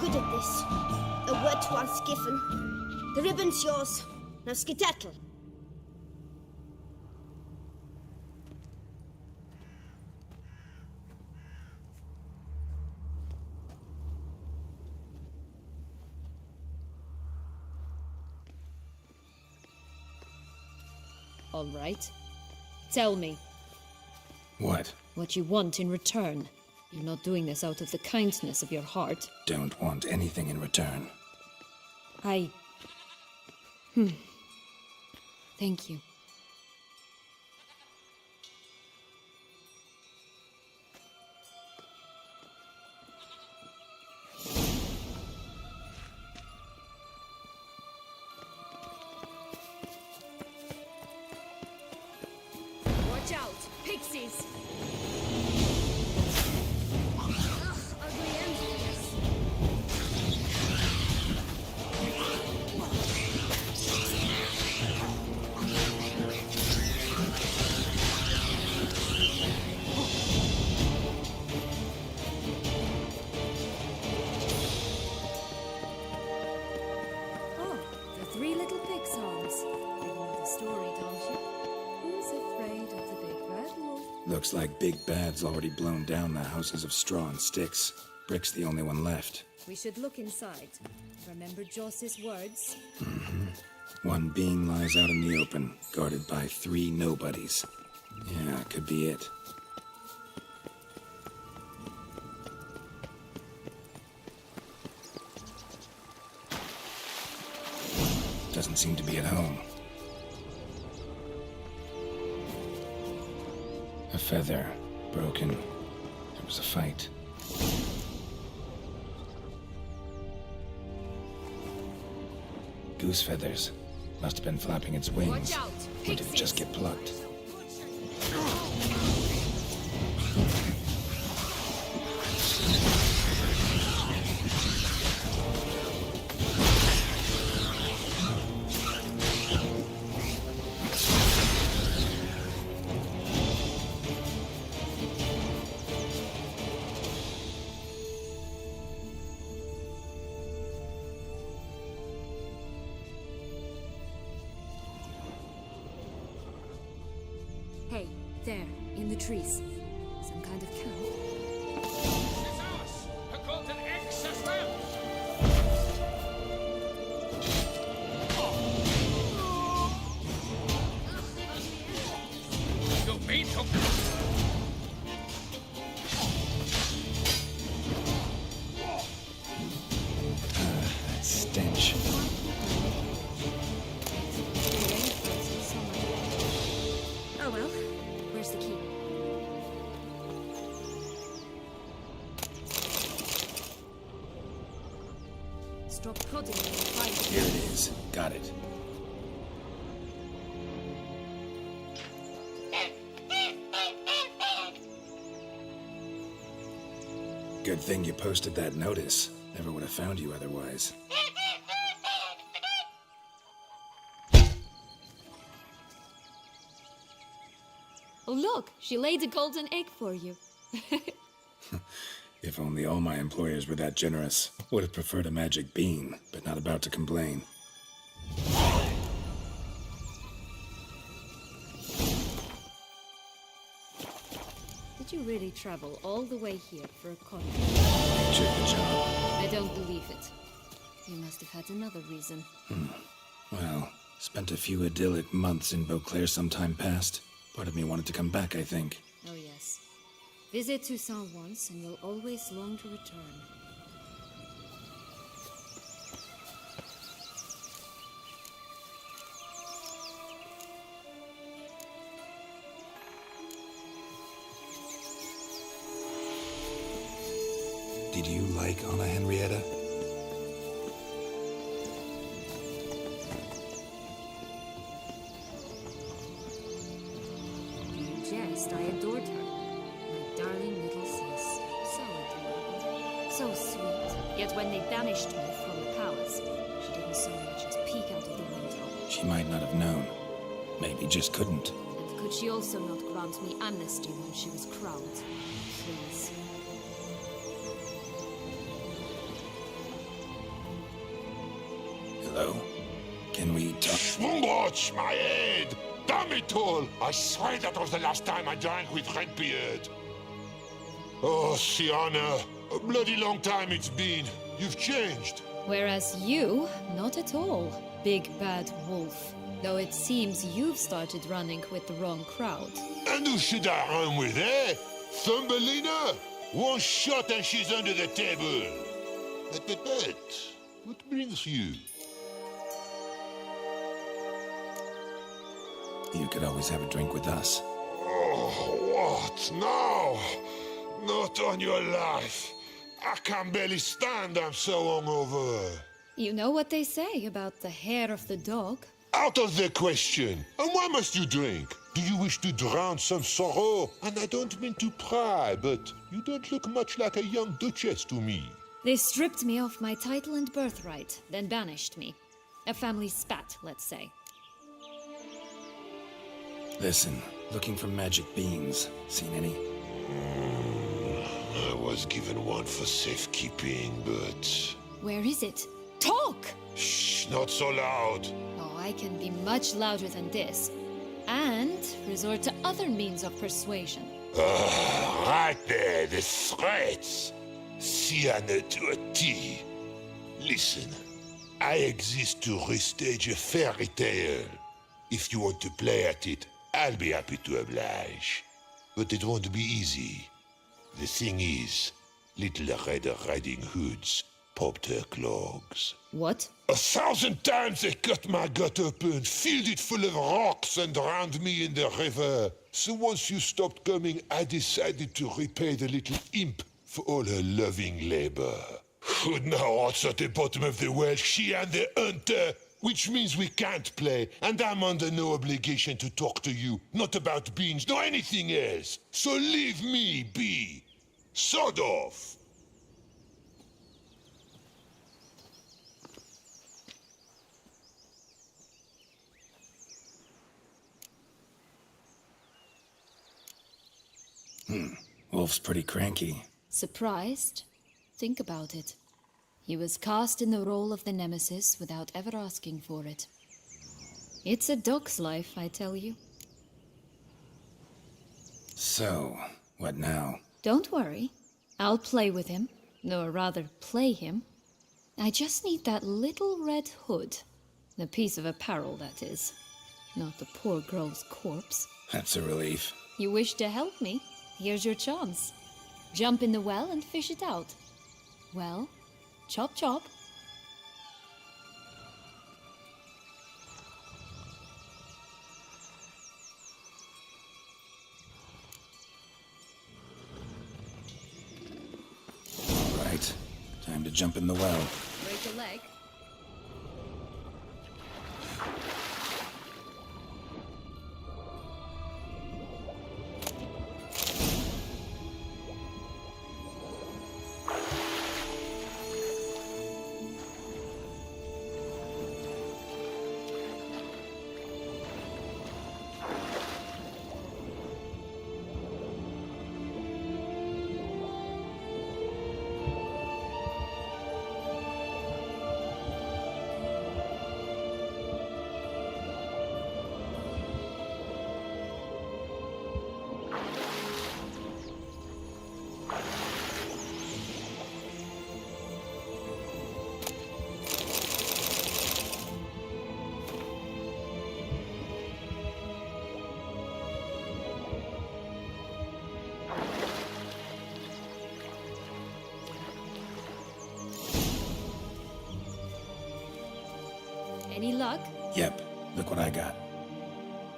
Good at this. A word to our skiffen. The ribbon's yours. Now skedaddle. All right. Tell me. What? What you want in return. You're not doing this out of the kindness of your heart. Don't want anything in return. Thank you. faces! Oh, the three little pig songs. You know the story, don't you? Who's afraid of the big bad wolf? Looks like Big Bad's already blown down the houses of straw and sticks. Brick's the only one left. We should look inside. Remember Joss's words? One being lies out in the open, guarded by 3 nobodies. Yeah, could be it. Doesn't seem to be at home. A feather, broken. There was a fight. Goose feathers. Must have been flapping its wings. Watch out! Or did it just get plucked? Hey, there, in the trees. Some kind of camp. It's us! A golden egg suspense! You mean to... That stench. Oh well, where's the key? Stop prodding me and find it. Here it is. Got it. Good thing you posted that notice. Never would have found you otherwise. Oh look, she laid a golden egg for you. If only all my employers were that generous. Would have preferred a magic bean, but not about to complain. Did you really travel all the way here for a contract? Nature of the job. I don't believe it. You must have had another reason. Well, spent a few idyllic months in Beauclair some time past. Part of me wanted to come back, I think. Oh yes. Visit Toussaint once and you'll always long to return. Did you like Anna Henrietta? You jest, I adored her. My darling little sis. So adorable. So sweet. Yet when they banished me from the palace, she didn't so much as peek out of the window. She might not have known. Maybe just couldn't. And could she also not grant me amnesty when she was crowned? Please. Hello? Can we talk? Watch my head! Damn it all! I swear that was the last time I drank with Redbeard. Oh, Sienna, a bloody long time it's been. You've changed. Whereas you, not at all, big bad wolf. Though it seems you've started running with the wrong crowd. And who should I run with, eh? Thumbelina? One shot and she's under the table. But, what brings you? You could always have a drink with us. Oh, what now? Not on your life. I can barely stand, I'm so hungover. You know what they say about the hair of the dog? Out of the question. And why must you drink? Do you wish to drown some sorrow? And I don't mean to pry, but you don't look much like a young duchess to me. They stripped me of my title and birthright, then banished me. A family spat, let's say. Listen, looking for magic beans. Seen any? I was given one for safekeeping, but... Where is it? Talk! Shh, not so loud. Oh, I can be much louder than this. And resort to other means of persuasion. Right there, the threats. Sienna to a T. Listen, I exist to restage a fairy tale. If you want to play at it, I'll be happy to oblige. But it won't be easy. The thing is, Little Red Riding Hoods popped her clogs. What? 1,000 times they cut my gut open, filled it full of rocks and drowned me in the river. So once you stopped coming, I decided to repay the little imp for all her loving labor. Who now rots at the bottom of the well, she and the hunter, which means we can't play, and I'm under no obligation to talk to you, not about beans, nor anything else. So leave me be. Sod off. Wolf's pretty cranky. Surprised? Think about it. He was cast in the role of the Nemesis without ever asking for it. It's a dog's life, I tell you. So, what now? Don't worry. I'll play with him. Or rather, play him. I just need that little red hood. The piece of apparel, that is. Not the poor girl's corpse. That's a relief. You wish to help me? Here's your chance. Jump in the well and fish it out. Well, chop chop. All right, time to jump in the well. Break a leg. Any luck? Yep, look what I got.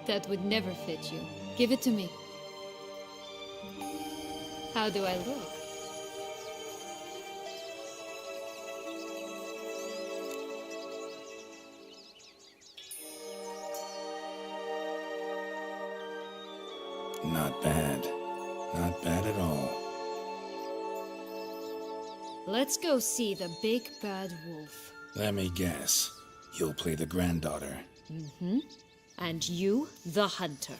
That would never fit you. Give it to me. How do I look? Not bad. Not bad at all. Let's go see the big bad wolf. Let me guess. You'll play the granddaughter. Mm-hmm. And you, the hunter.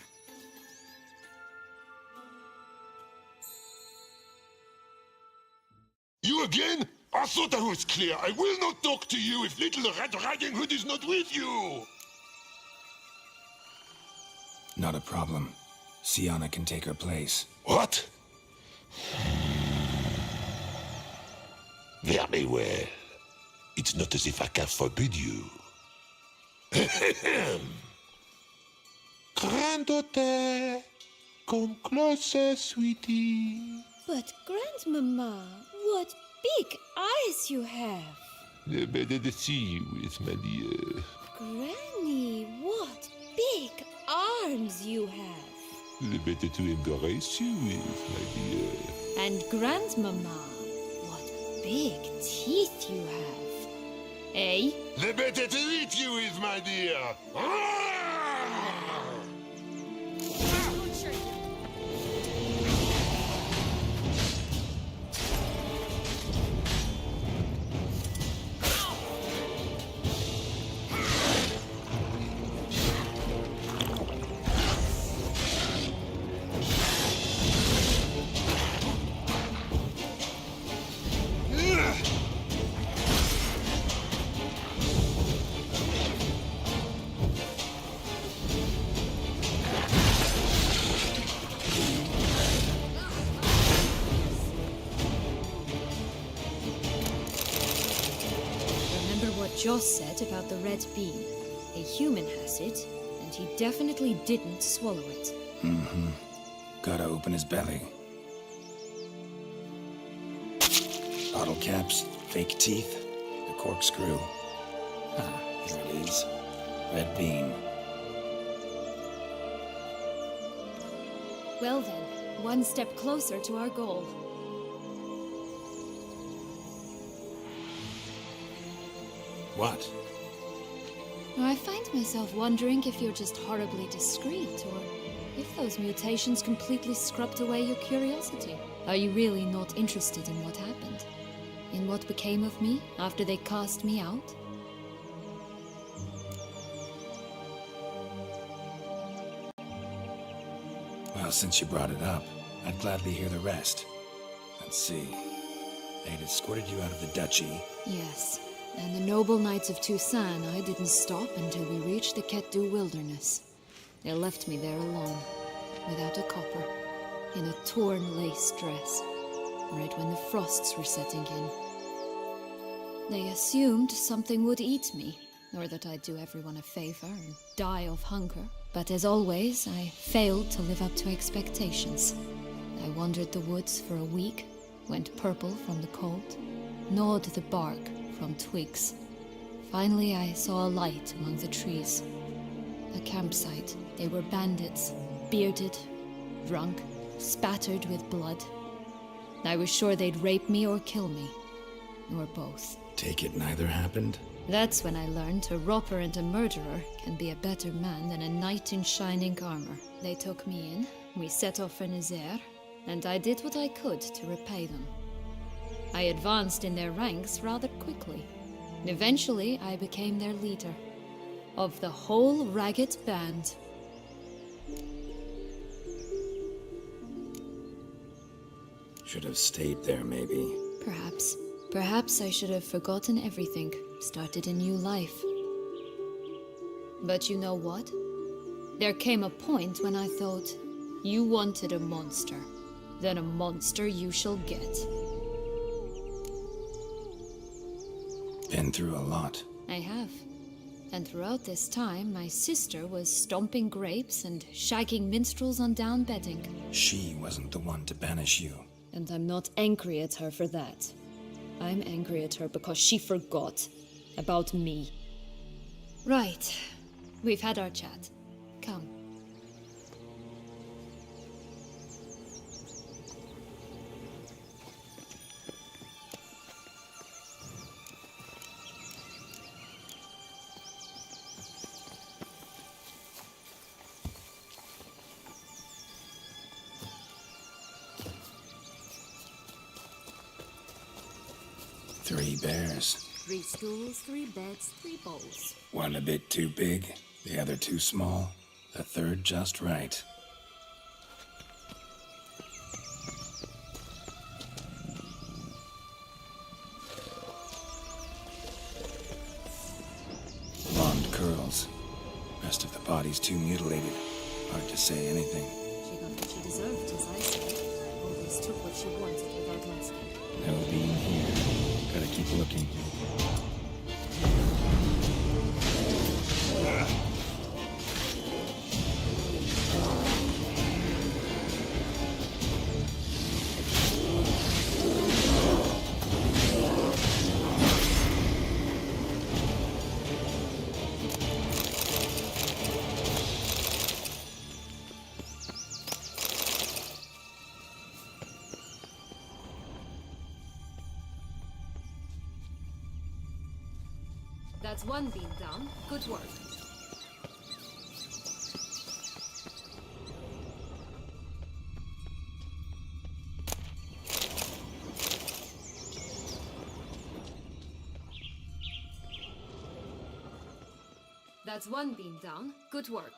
You again? I thought I was clear. I will not talk to you if Little Red Riding Hood is not with you. Not a problem. Sienna can take her place. What? Very well. It's not as if I can forbid you. Granddaughter, come closer, sweetie. But, Grandmama, what big eyes you have. The better to see you with, my dear. Granny, what big arms you have. The better to embrace you with, my dear. And Grandmama, what big teeth you have. Eh? The better to eat you with, my dear. Joss said about the red bean. A human has it, and he definitely didn't swallow it. Mm-hmm. Gotta open his belly. Bottle caps, fake teeth, the corkscrew. Ah, here it is. Red bean. Well then, one step closer to our goal. What? I find myself wondering if you're just horribly discreet, or if those mutations completely scrubbed away your curiosity. Are you really not interested in what happened? In what became of me after they cast me out? Well, since you brought it up, I'd gladly hear the rest. Let's see. They'd escorted you out of the duchy. Yes. And the noble knights of Toussaint, I didn't stop until we reached the Ketdu wilderness. They left me there alone, without a copper, in a torn lace dress, right when the frosts were setting in. They assumed something would eat me, or that I'd do everyone a favor and die of hunger. But as always, I failed to live up to expectations. I wandered the woods for a week, went purple from the cold, gnawed the bark from twigs. Finally, I saw a light among the trees. A campsite. They were bandits, bearded, drunk, spattered with blood. I was sure they'd rape me or kill me, or both. Take it neither happened? That's when I learned a robber and a murderer can be a better man than a knight in shining armor. They took me in, we set off for Nazaire, and I did what I could to repay them. I advanced in their ranks rather quickly. Eventually, I became their leader. Of the whole ragged band. Should have stayed there, maybe. Perhaps. Perhaps I should have forgotten everything, started a new life. But you know what? There came a point when I thought, you wanted a monster. Then a monster you shall get. Been through a lot. I have. And throughout this time, my sister was stomping grapes and shagging minstrels on down bedding. She wasn't the one to banish you. And I'm not angry at her for that. I'm angry at her because she forgot about me. Right. We've had our chat. Come. Three bears. 3 stools, 3 beds, 3 bowls. One a bit too big, the other too small, the third just right. Blonde curls. Rest of the body's too mutilated. Hard to say anything. She got what she deserved, as I say. Always took what she wanted without asking. No being here. Gotta keep looking. That's one beam down. Good work. That's one beam down. Good work.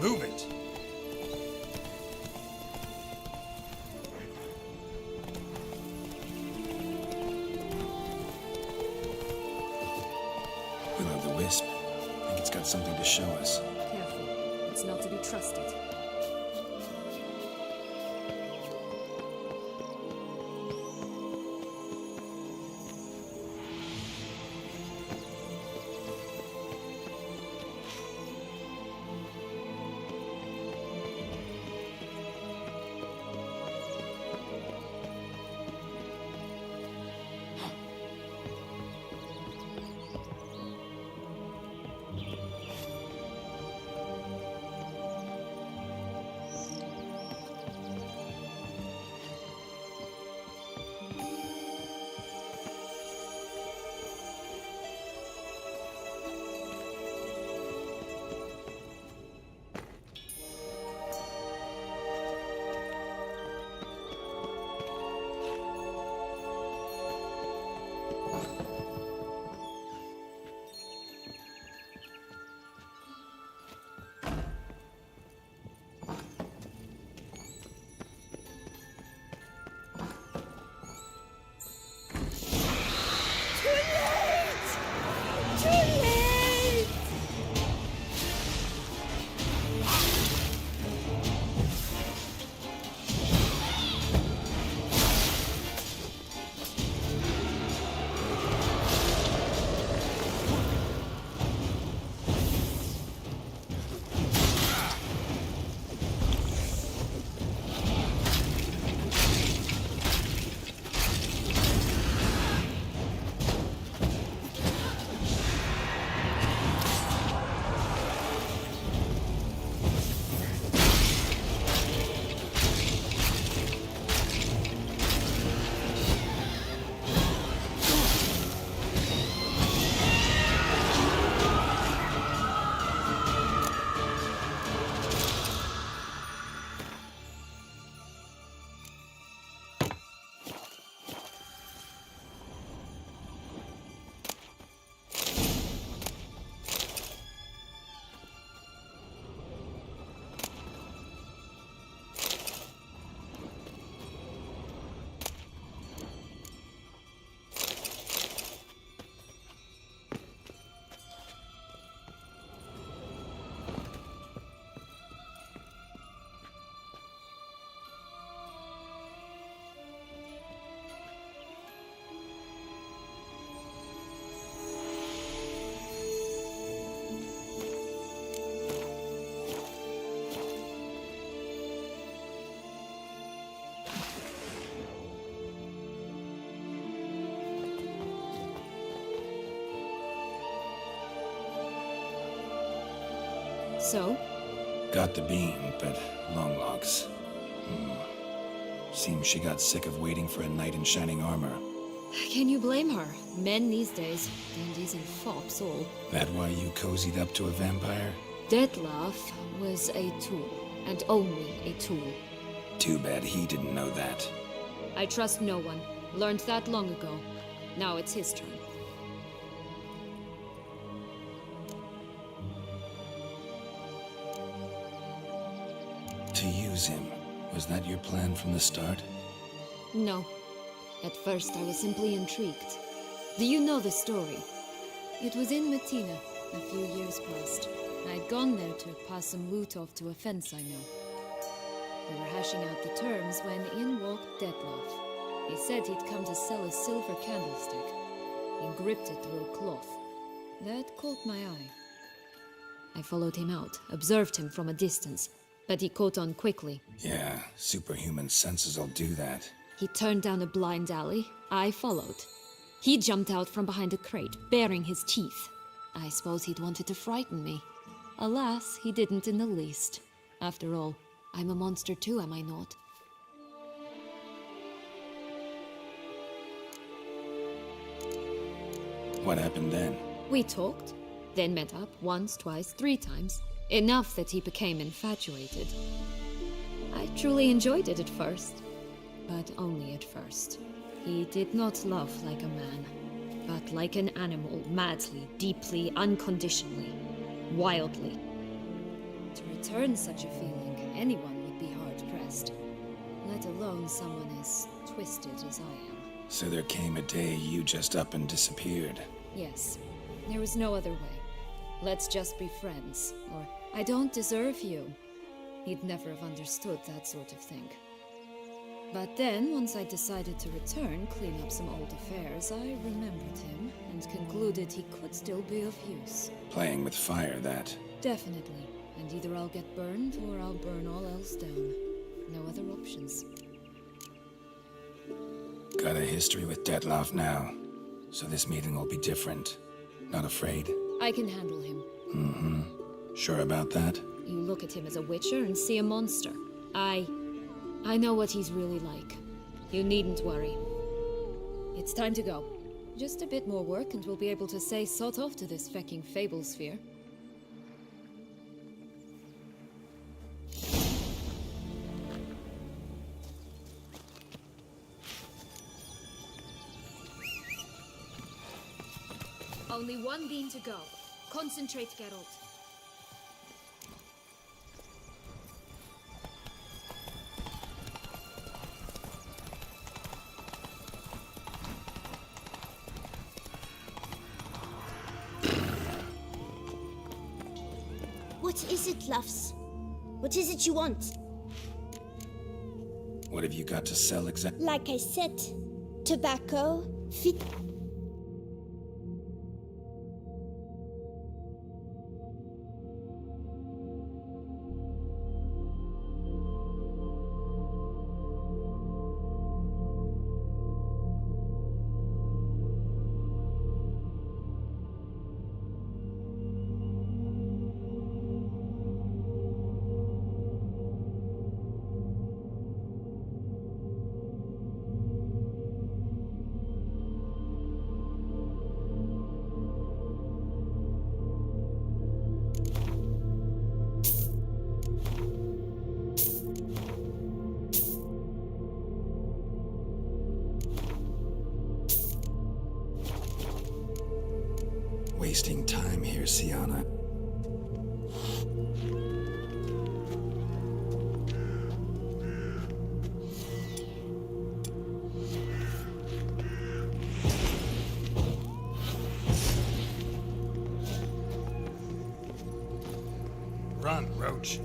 Move it! Will-o'-the-wisp. I think it's got something to show us. Careful. It's not to be trusted. So? Got the beam, but long logs. Seems she got sick of waiting for a knight in shining armor. Can you blame her? Men these days, dandies and fops all. That why you cozied up to a vampire? Detlef was a tool, and only a tool. Too bad he didn't know that. I trust no one. Learned that long ago. Now it's his turn. To use him. Was that your plan from the start? No. At first I was simply intrigued. Do you know the story? It was in Metina, a few years past. I'd gone there to pass some loot off to a fence I know. We were hashing out the terms when in walked Detlef. He said he'd come to sell a silver candlestick. He gripped it through a cloth. That caught my eye. I followed him out, observed him from a distance, but he caught on quickly. Yeah, superhuman senses will do that. He turned down a blind alley. I followed. He jumped out from behind a crate, baring his teeth. I suppose he'd wanted to frighten me. Alas, he didn't in the least. After all, I'm a monster too, am I not? What happened then? We talked, then met up once, twice, 3 times. Enough that he became infatuated. I truly enjoyed it at first, but only at first. He did not love like a man, but like an animal, madly, deeply, unconditionally, wildly. To return such a feeling, anyone would be hard-pressed, let alone someone as twisted as I am. So there came a day you just up and disappeared. Yes, there was no other way. Let's just be friends, or I don't deserve you. He'd never have understood that sort of thing. But then, once I decided to return, clean up some old affairs, I remembered him and concluded he could still be of use. Playing with fire, that. Definitely. And either I'll get burned or I'll burn all else down. No other options. Got a history with Detloff now, so this meeting will be different. Not afraid? I can handle him. Mm-hmm. Sure about that? You look at him as a witcher and see a monster. I know what he's really like. You needn't worry. It's time to go. Just a bit more work and we'll be able to say sod off to this fecking fable sphere. Only one beam to go. Concentrate, Geralt. What is it, loves? What is it you want? What have you got to sell exactly? Like I said, tobacco, fit. Wasting time here, Sienna. Run, Roach.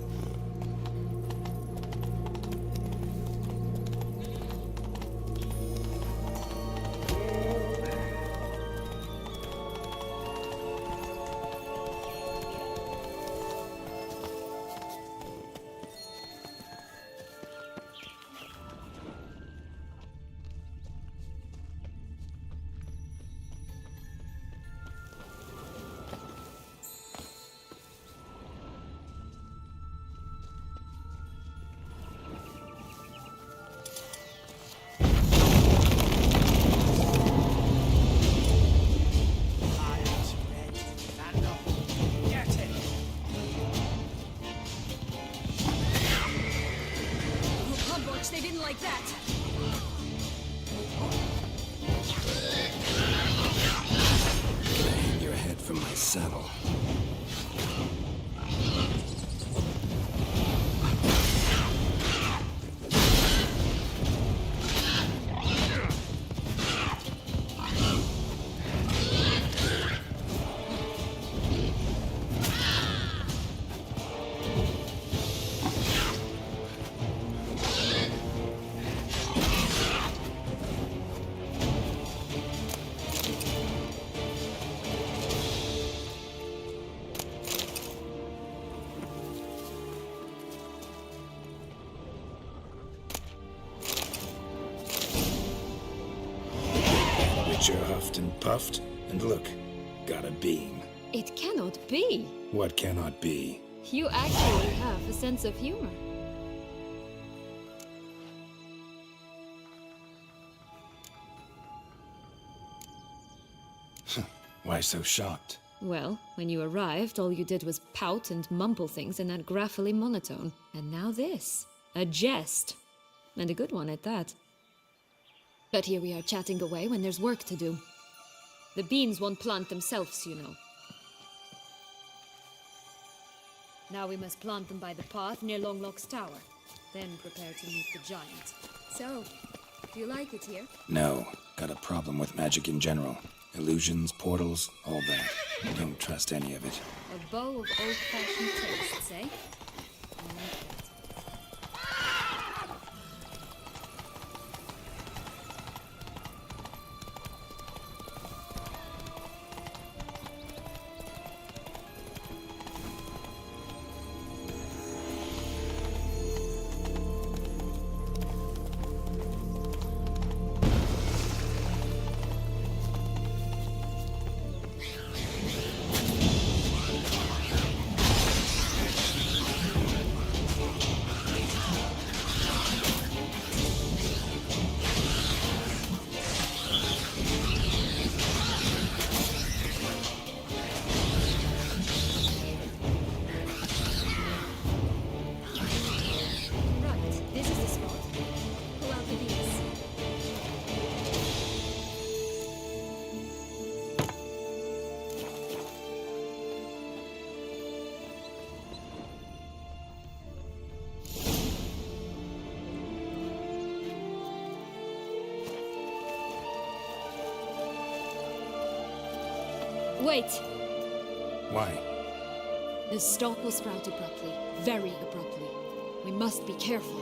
They didn't like that. Gonna hang your head from my saddle. puffed, and look, got a beam. It cannot be. What cannot be? You actually have a sense of humor. Why so shocked? Well, when you arrived, all you did was pout and mumble things in that graphically monotone. And now this. A jest. And a good one at that. But here we are chatting away when there's work to do. The beans won't plant themselves, you know. Now we must plant them by the path near Longlock's tower. Then prepare to meet the giant. So, do you like it here? No. Got a problem with magic in general. Illusions, portals, all that. I don't trust any of it. A bow of old-fashioned tastes, eh? I like it. Wait! Why? The stalk will sprout abruptly. Very abruptly. We must be careful.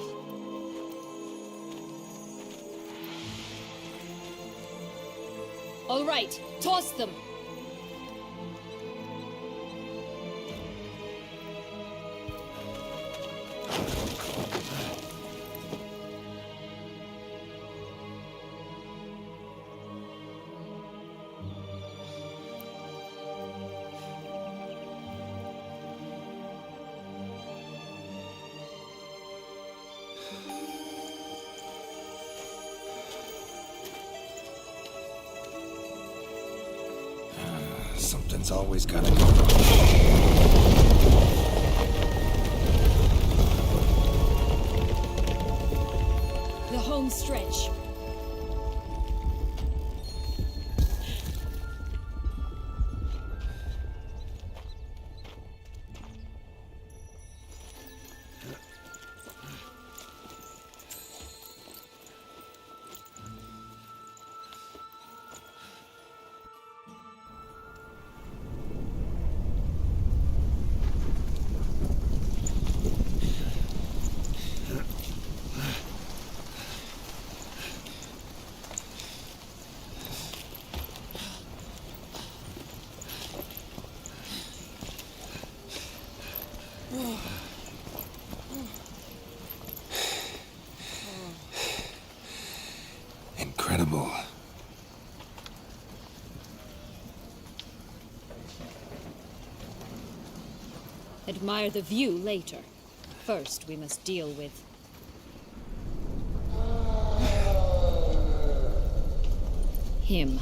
All right, toss them! Something's always gotta go wrong. The home stretch. Incredible. Admire the view later. First, we must deal with... him.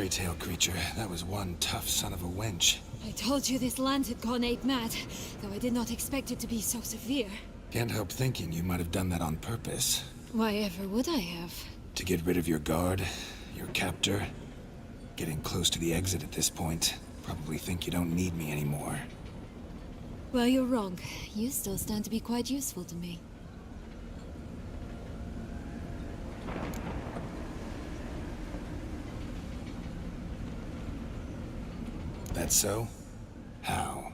fairy tale creature. That was one tough son of a wench. I told you this land had gone ape mad, though I did not expect it to be so severe. Can't help thinking you might have done that on purpose. Why ever would I have? To get rid of your guard, your captor. Getting close to the exit at this point. Probably think you don't need me anymore. Well, you're wrong. You still stand to be quite useful to me. That's so? How?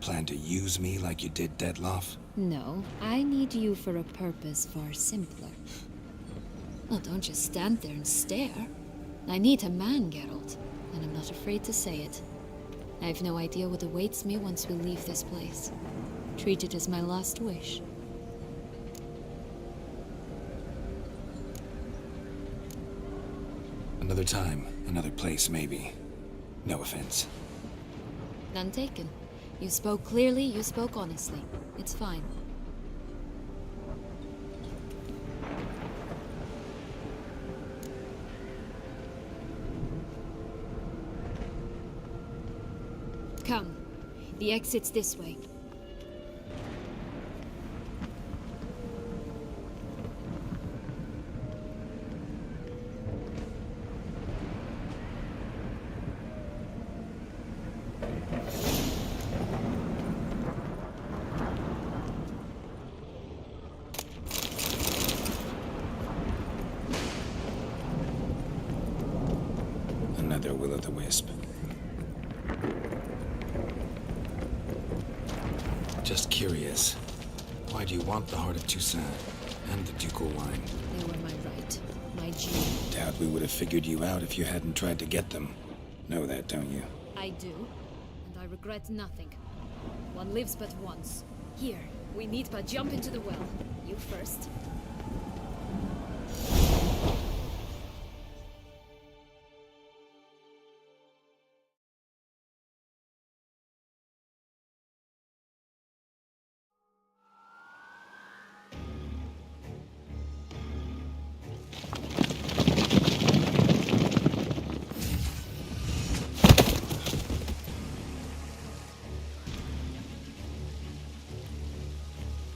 Plan to use me like you did Detloff? No, I need you for a purpose far simpler. Well, don't just stand there and stare. I need a man, Geralt, and I'm not afraid to say it. I have no idea what awaits me once we leave this place. Treat it as my last wish. Another time, another place, maybe. No offense. None taken. You spoke clearly, you spoke honestly. It's fine. Come. The exit's this way. Another will-o'-the-wisp. Just curious. Why do you want the Heart of Toussaint and the ducal wine? They were my right. My due. Doubt we would have figured you out if you hadn't tried to get them. Know that, don't you? I do, and I regret nothing. One lives but once. Here, we need but jump into the well. You first.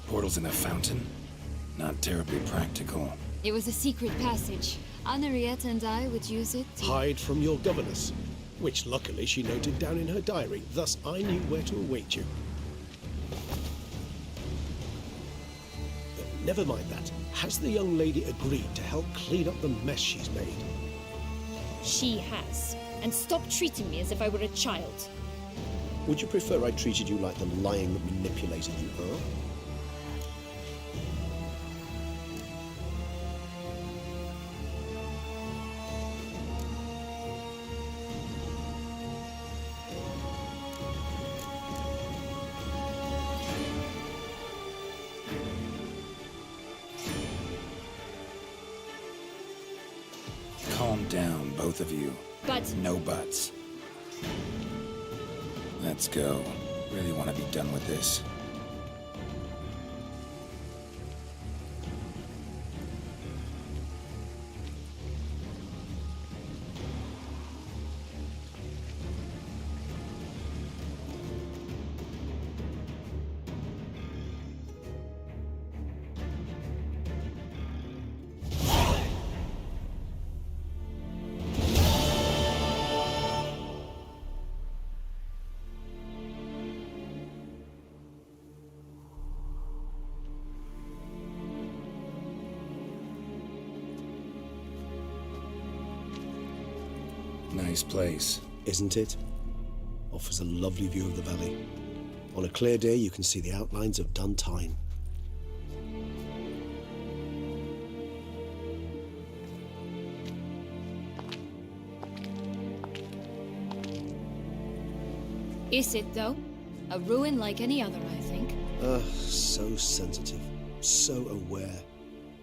Portals in a fountain? Not terribly practical. It was a secret passage. Henriette and I would use it to... Hide from your governess, which luckily she noted down in her diary, thus I knew where to await you. Never mind that. Has the young lady agreed to help clean up the mess she's made? She has. And stop treating me as if I were a child. Would you prefer I treated you like the lion that manipulated you, huh? Calm down, both of you. But... No buts. Let's go. Really want to be done with this. Nice place. Isn't it? Offers a lovely view of the valley. On a clear day, you can see the outlines of Dun Tyne. Is it, though? A ruin like any other, I think. So sensitive. So aware.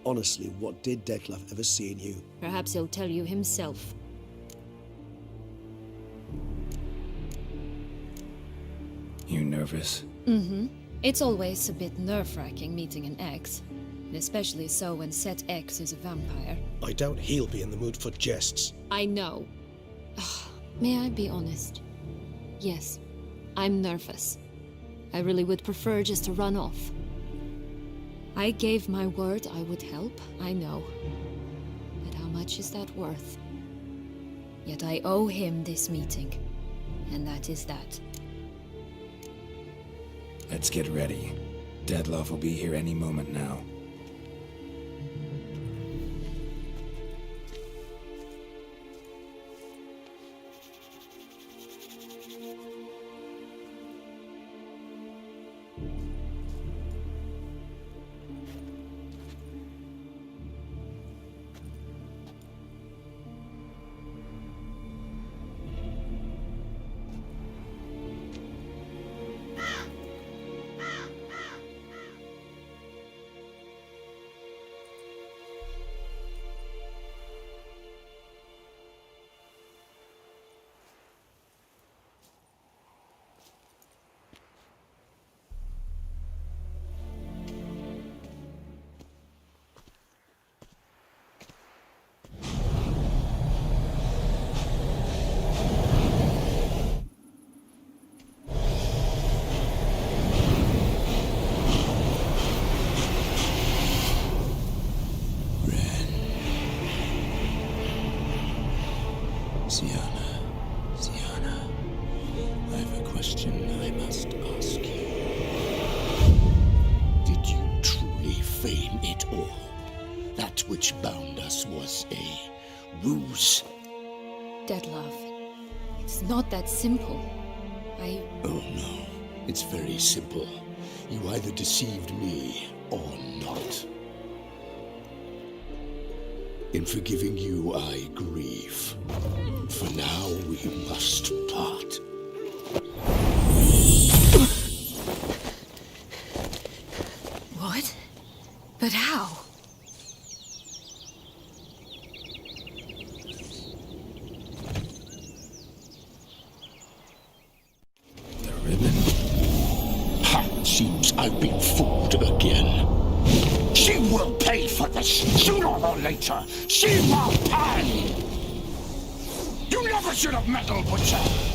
Honestly, what did Detloff ever see in you? Perhaps he'll tell you himself. You nervous? Mm-hmm. It's always a bit nerve-wracking meeting an ex. Especially so when said ex is a vampire. I doubt he'll be in the mood for jests. I know. May I be honest? Yes, I'm nervous. I really would prefer just to run off. I gave my word I would help, I know. But how much is that worth? Yet I owe him this meeting, and that is that. Let's get ready. Deadloff will be here any moment now. Sienna, I have a question I must ask you. Did you truly feign it all? That which bound us was a ruse? Deadloff, it's not that simple. Oh no, it's very simple. You either deceived me or not. In forgiving you, I grieve. For now, we must part. What? But how? The ribbon? Ha! Seems I've been fooled again. She will pay for this, sooner or later. She will pay! You never should have meddled with her!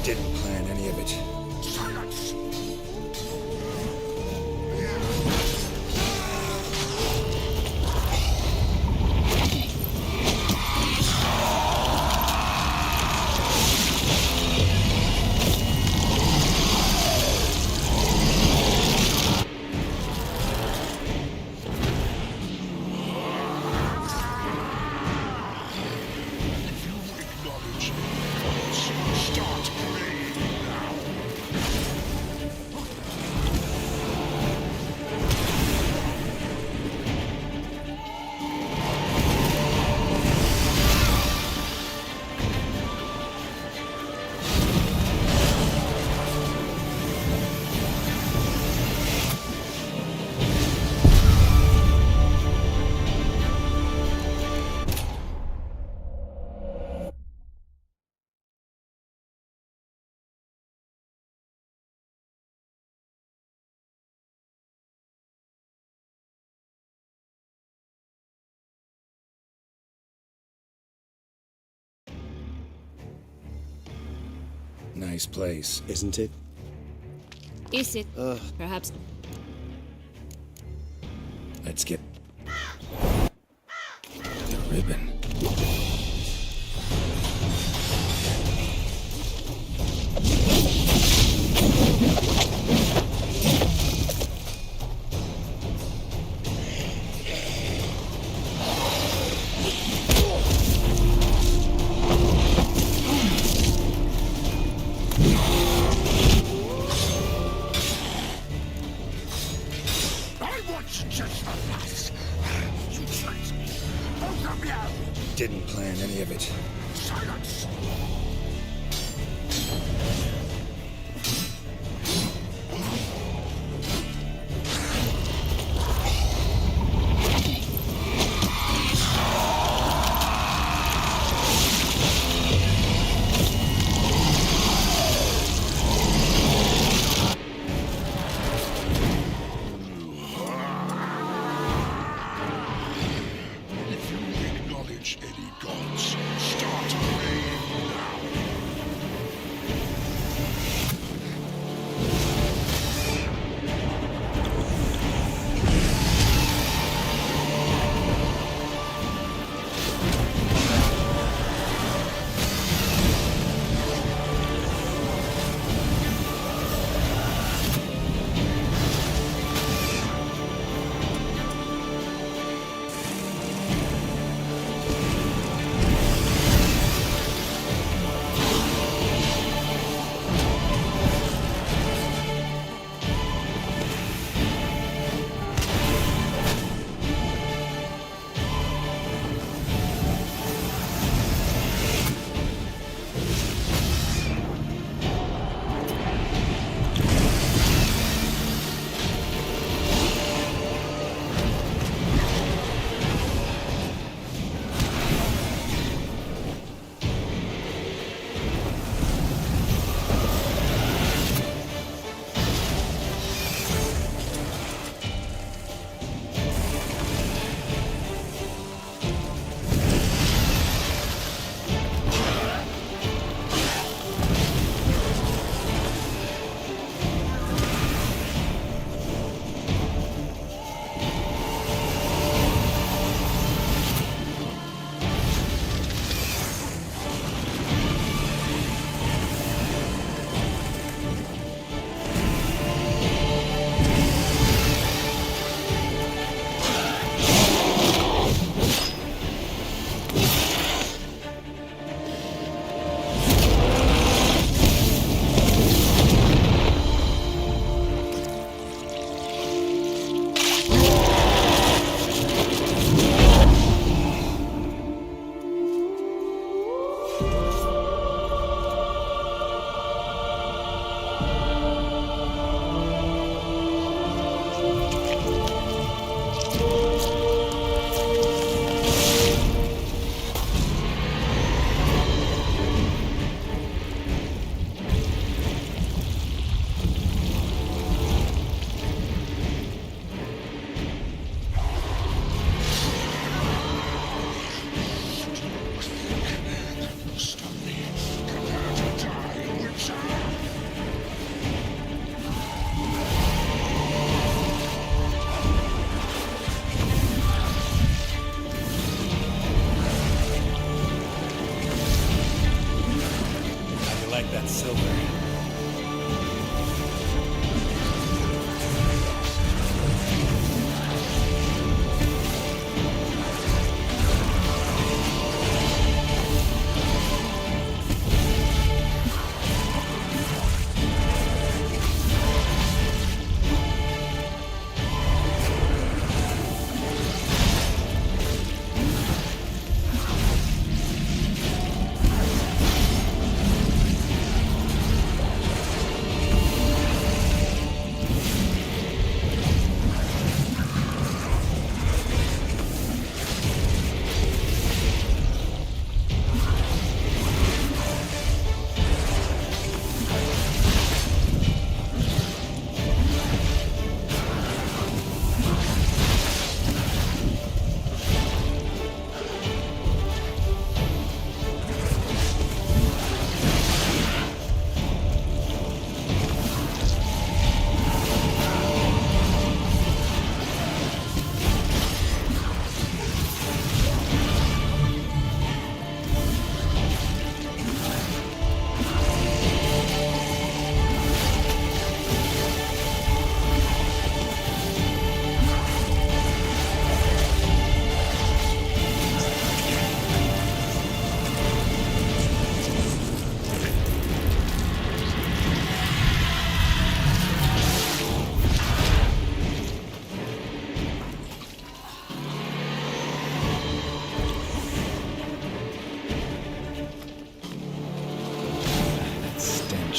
Didn't plan any of it. Silence! Start praying now. Nice place. Isn't it? Is it? Perhaps. Let's get... the ribbon. Didn't plan any of it. Silence! If you acknowledge any gods, start praying now.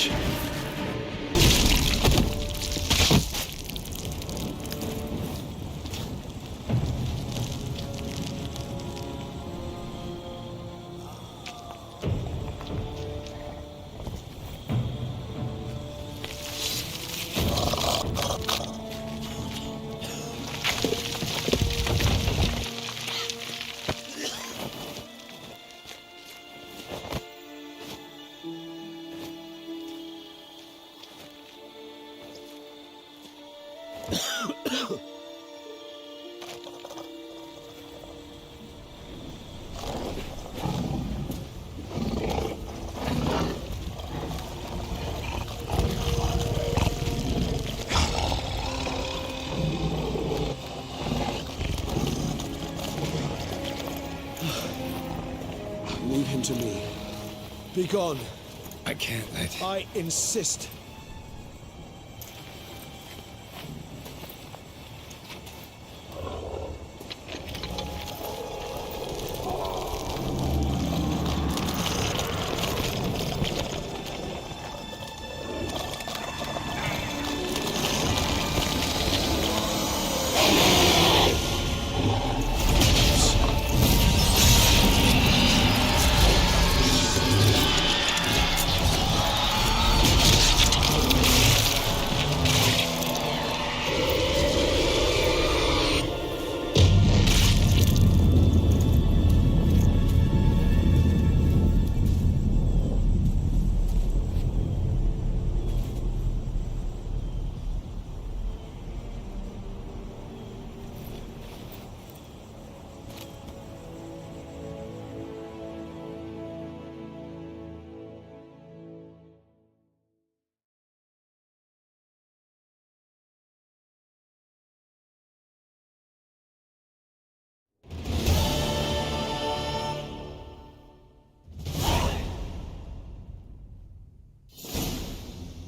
much. Leave him to me. Be gone. I can't let... I insist.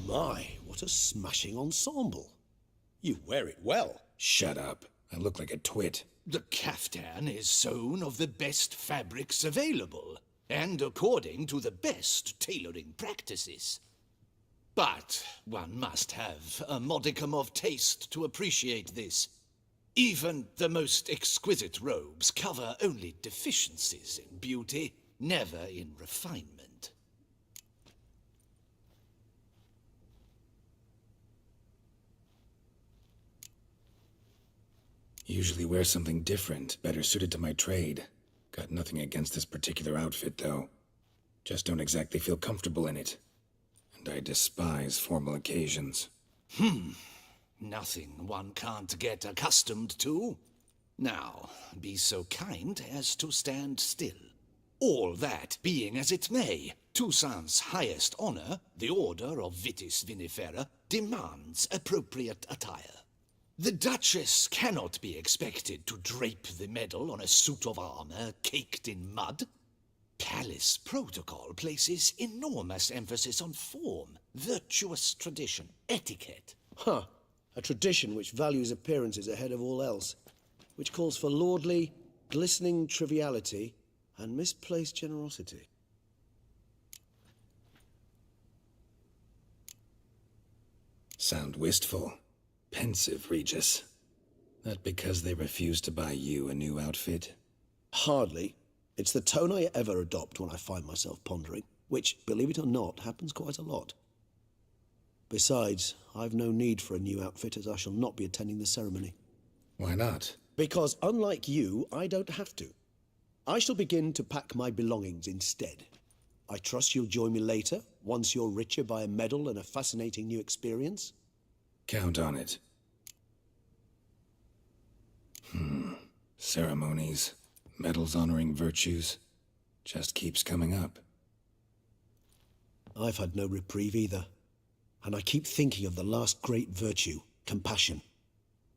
My, what a smashing ensemble. You wear it well. Shut up. I look like a twit. The caftan is sewn of the best fabrics available, and according to the best tailoring practices. But one must have a modicum of taste to appreciate this. Even the most exquisite robes cover only deficiencies in beauty, never in refinement. Usually wear something different, better suited to my trade. Got nothing against this particular outfit, though. Just don't exactly feel comfortable in it. And I despise formal occasions. Nothing one can't get accustomed to. Now, be so kind as to stand still. All that being as it may, Toussaint's highest honor, the Order of Vitis Vinifera, demands appropriate attire. The Duchess cannot be expected to drape the medal on a suit of armor caked in mud. Palace protocol places enormous emphasis on form, virtuous tradition, etiquette. Huh. A tradition which values appearances ahead of all else. Which calls for lordly, glistening triviality and misplaced generosity. Sound wistful. Pensive, Regis. That because they refuse to buy you a new outfit? Hardly. It's the tone I ever adopt when I find myself pondering, which, believe it or not, happens quite a lot. Besides, I've no need for a new outfit as I shall not be attending the ceremony. Why not? Because unlike you, I don't have to. I shall begin to pack my belongings instead. I trust you'll join me later, once you're richer by a medal and a fascinating new experience. Count on it. Ceremonies, medals honoring virtues, just keeps coming up. I've had no reprieve either. And I keep thinking of the last great virtue, compassion.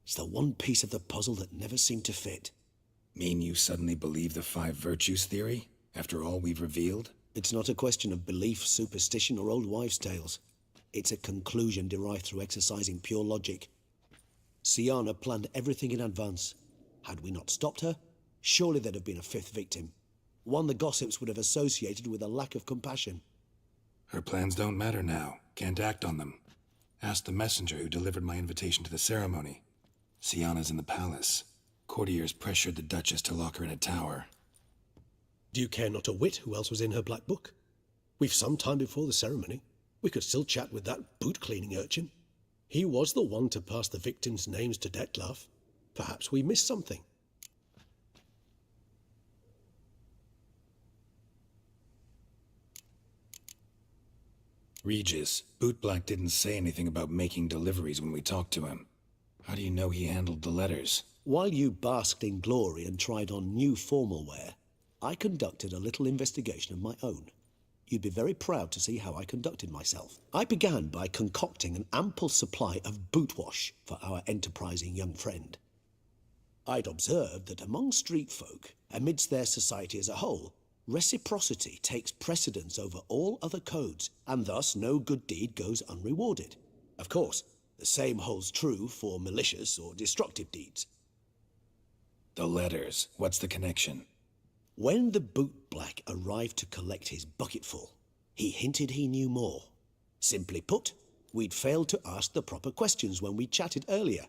It's the one piece of the puzzle that never seemed to fit. Mean you suddenly believe the 5 virtues theory, after all we've revealed? It's not a question of belief, superstition, or old wives' tales. It's a conclusion derived through exercising pure logic. Siana planned everything in advance. Had we not stopped her, surely there'd have been a 5th victim. One the gossips would have associated with a lack of compassion. Her plans don't matter now. Can't act on them. Ask the messenger who delivered my invitation to the ceremony. Sienna's in the palace. Courtiers pressured the Duchess to lock her in a tower. Do you care not a whit who else was in her black book? We've some time before the ceremony. We could still chat with that boot-cleaning urchin. He was the one to pass the victims' names to Dettlaff. Perhaps we missed something. Regis, Bootblack didn't say anything about making deliveries when we talked to him. How do you know he handled the letters? While you basked in glory and tried on new formal wear, I conducted a little investigation of my own. You'd be very proud to see how I conducted myself. I began by concocting an ample supply of boot wash for our enterprising young friend. I'd observed that among street folk, amidst their society as a whole, reciprocity takes precedence over all other codes, and thus no good deed goes unrewarded. Of course, the same holds true for malicious or destructive deeds. The letters, what's the connection? When the bootblack arrived to collect his bucketful, he hinted he knew more. Simply put, we'd failed to ask the proper questions when we chatted earlier.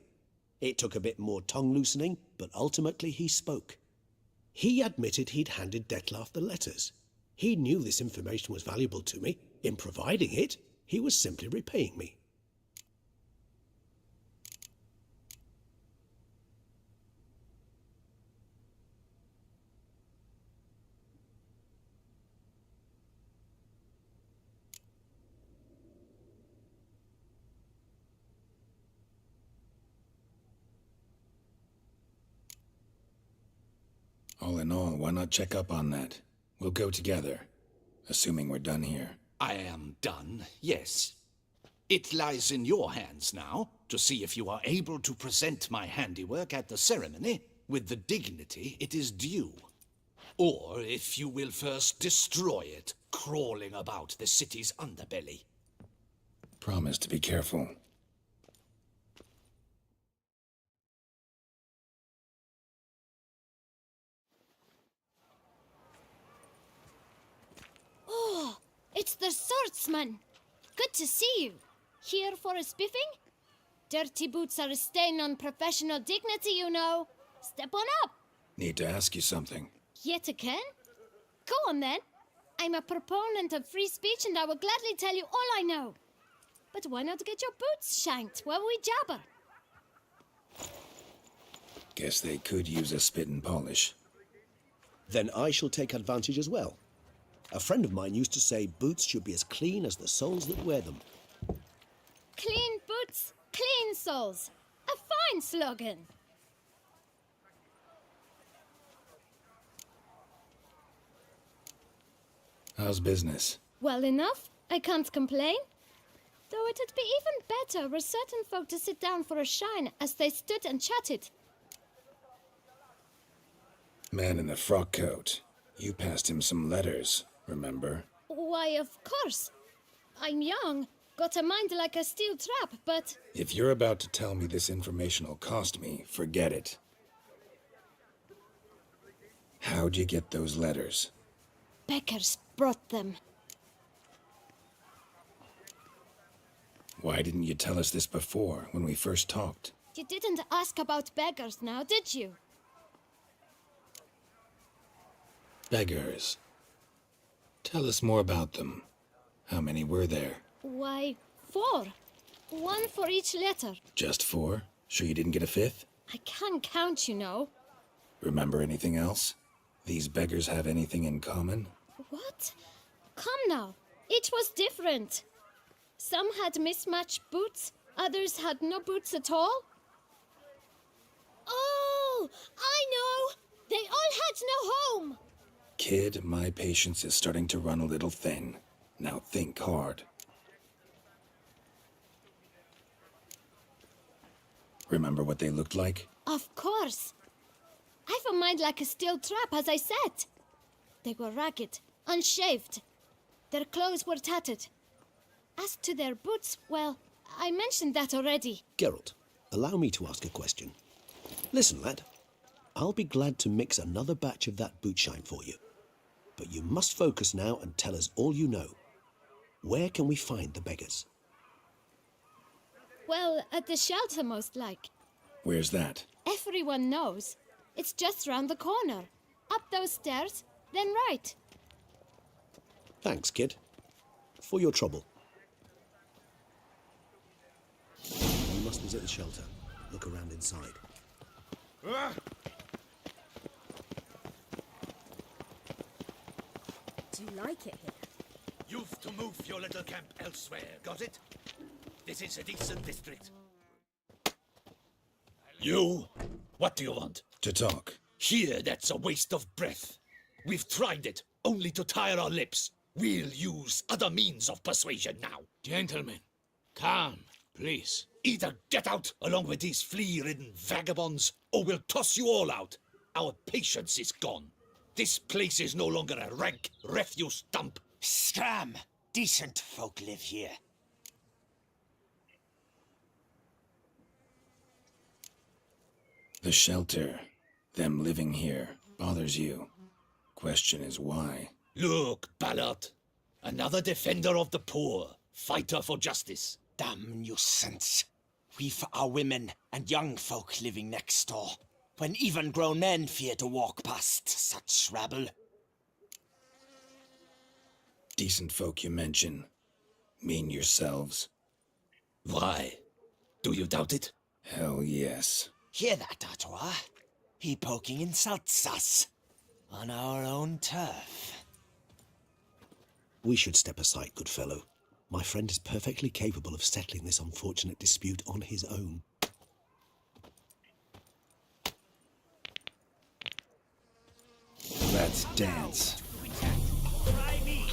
It took a bit more tongue-loosening, but ultimately he spoke. He admitted he'd handed Dettlaff the letters. He knew this information was valuable to me. In providing it, he was simply repaying me. All in all, why not check up on that? We'll go together, assuming we're done here. I am done, yes. It lies in your hands now to see if you are able to present my handiwork at the ceremony with the dignity it is due. Or if you will first destroy it, crawling about the city's underbelly. Promise to be careful. Oh, it's the swordsman. Good to see you. Here for a spiffing? Dirty boots are a stain on professional dignity, you know. Step on up. Need to ask you something. Yet again? Go on then. I'm a proponent of free speech and I will gladly tell you all I know. But why not get your boots shanked while we jabber? Guess they could use a spit and polish. Then I shall take advantage as well. A friend of mine used to say boots should be as clean as the soles that wear them. Clean boots, clean soles. A fine slogan. How's business? Well enough. I can't complain. Though it'd be even better were certain folk to sit down for a shine as they stood and chatted. Man in the frock coat. You passed him some letters, remember? Why, of course. I'm young, got a mind like a steel trap, but... If you're about to tell me this information will cost me, forget it. How'd you get those letters? Beggars brought them. Why didn't you tell us this before, when we first talked? You didn't ask about beggars now, did you? Beggars. Tell us more about them. How many were there? Why, 4. 1 for each letter. Just 4? Sure you didn't get a 5th? I can't count, you know. Remember anything else? These beggars have anything in common? What? Come now. Each was different. Some had mismatched boots, others had no boots at all. Oh, I know! They all had no home! Kid, my patience is starting to run a little thin. Now think hard. Remember what they looked like? Of course. I've a mind like a steel trap, as I said. They were ragged, unshaved. Their clothes were tattered. As to their boots, well, I mentioned that already. Geralt, allow me to ask a question. Listen, lad. I'll be glad to mix another batch of that boot shine for you. But you must focus now and tell us all you know. Where can we find the beggars? Well, at the shelter, most like. Where's that? Everyone knows. It's just round the corner. Up those stairs, then right. Thanks, kid. For your trouble. You must visit the shelter. Look around inside. Do you like it here? You've to move your little camp elsewhere, got it? This is a decent district. You? What do you want? To talk. Here, that's a waste of breath. We've tried it, only to tire our lips. We'll use other means of persuasion now. Gentlemen, calm, please. Either get out along with these flea-ridden vagabonds, or we'll toss you all out. Our patience is gone. This place is no longer a rank refuse dump. Scram! Decent folk live here. The shelter, them living here, bothers you. Question is why? Look, Ballard. Another defender of the poor. Fighter for justice. Damn nuisance. We've our women and young folk living next door, when even grown men fear to walk past such rabble. Decent folk you mention. Mean yourselves. Why? Do you doubt it? Hell yes. Hear that, Artois? He poking insults us. On our own turf. We should step aside, good fellow. My friend is perfectly capable of settling this unfortunate dispute on his own. Let's dance. Try me.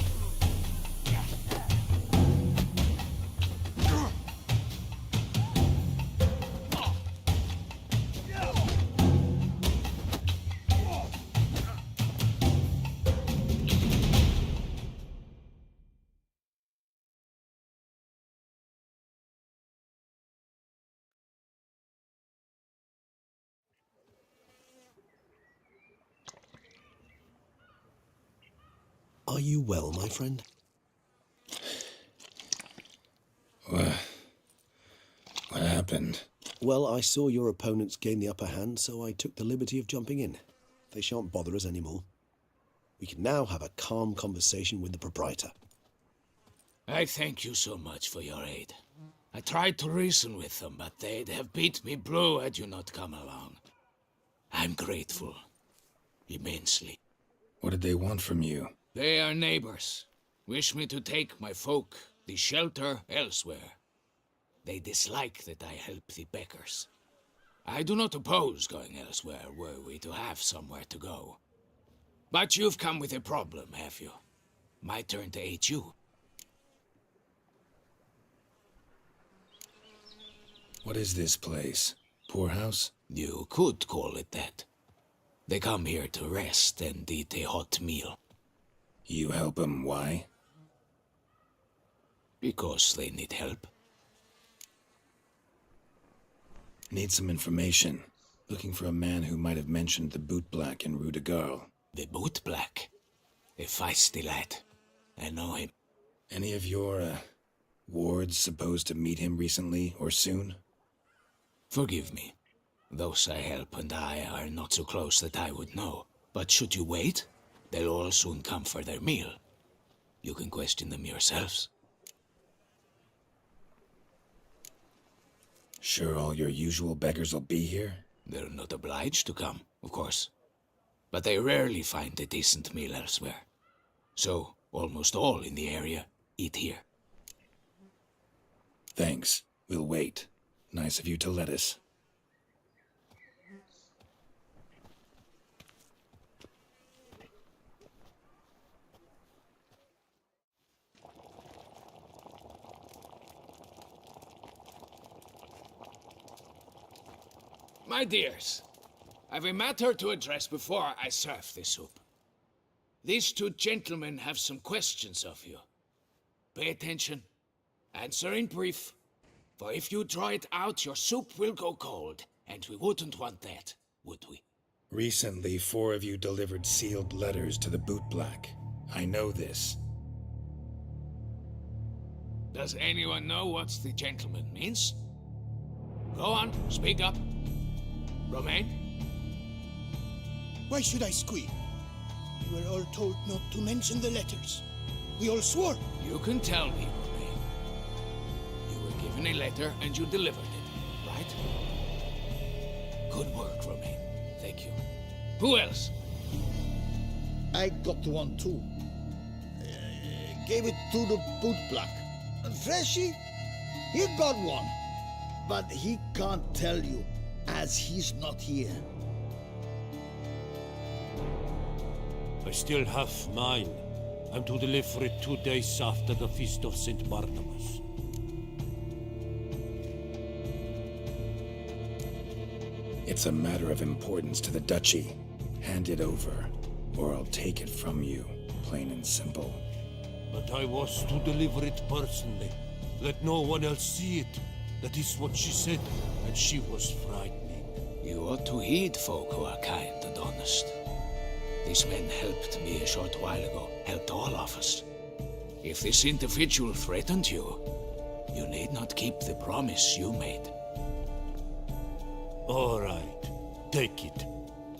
Are you well, my friend? What happened? Well, I saw your opponents gain the upper hand, so I took the liberty of jumping in. They shan't bother us anymore. We can now have a calm conversation with the proprietor. I thank you so much for your aid. I tried to reason with them, but they'd have beat me blue had you not come along. I'm grateful. Immensely. What did they want from you? They are neighbors. Wish me to take my folk, the shelter, elsewhere. They dislike that I help the beggars. I do not oppose going elsewhere were we to have somewhere to go. But you've come with a problem, have you? My turn to aid you. What is this place? Poorhouse? You could call it that. They come here to rest and eat a hot meal. You help them, why? Because they need help. Need some information. Looking for a man who might have mentioned the bootblack in Rue de Garl. The bootblack? A feisty lad. I know him. Any of your, wards supposed to meet him recently or soon? Forgive me. Those I help and I are not so close that I would know. But should you wait, they'll all soon come for their meal. You can question them yourselves. Sure all your usual beggars will be here? They're not obliged to come, of course. But they rarely find a decent meal elsewhere. So, almost all in the area eat here. Thanks. We'll wait. Nice of you to let us. My dears, I've a matter to address before I serve the soup. These two gentlemen have some questions of you. Pay attention. Answer in brief. For if you draw it out, your soup will go cold, and we wouldn't want that, would we? Recently, 4 of you delivered sealed letters to the bootblack. I know this. Does anyone know what the gentleman means? Go on, speak up. Romain? Why should I squeal? We were all told not to mention the letters. We all swore. You can tell me, Romain. You were given a letter and you delivered it, right? Good work, Romain. Thank you. Who else? I got one too. Gave it to the bootblack. Freshy, he got one. But he can't tell you, as he's not here. I still have mine. I'm to deliver it 2 days after the Feast of St. Barnabas. It's a matter of importance to the Duchy. Hand it over, or I'll take it from you, plain and simple. But I was to deliver it personally. Let no one else see it. That is what she said, and she was frightening. You ought to heed folk who are kind and honest. These men helped me a short while ago, helped all of us. If this individual threatened you, you need not keep the promise you made. All right, take it.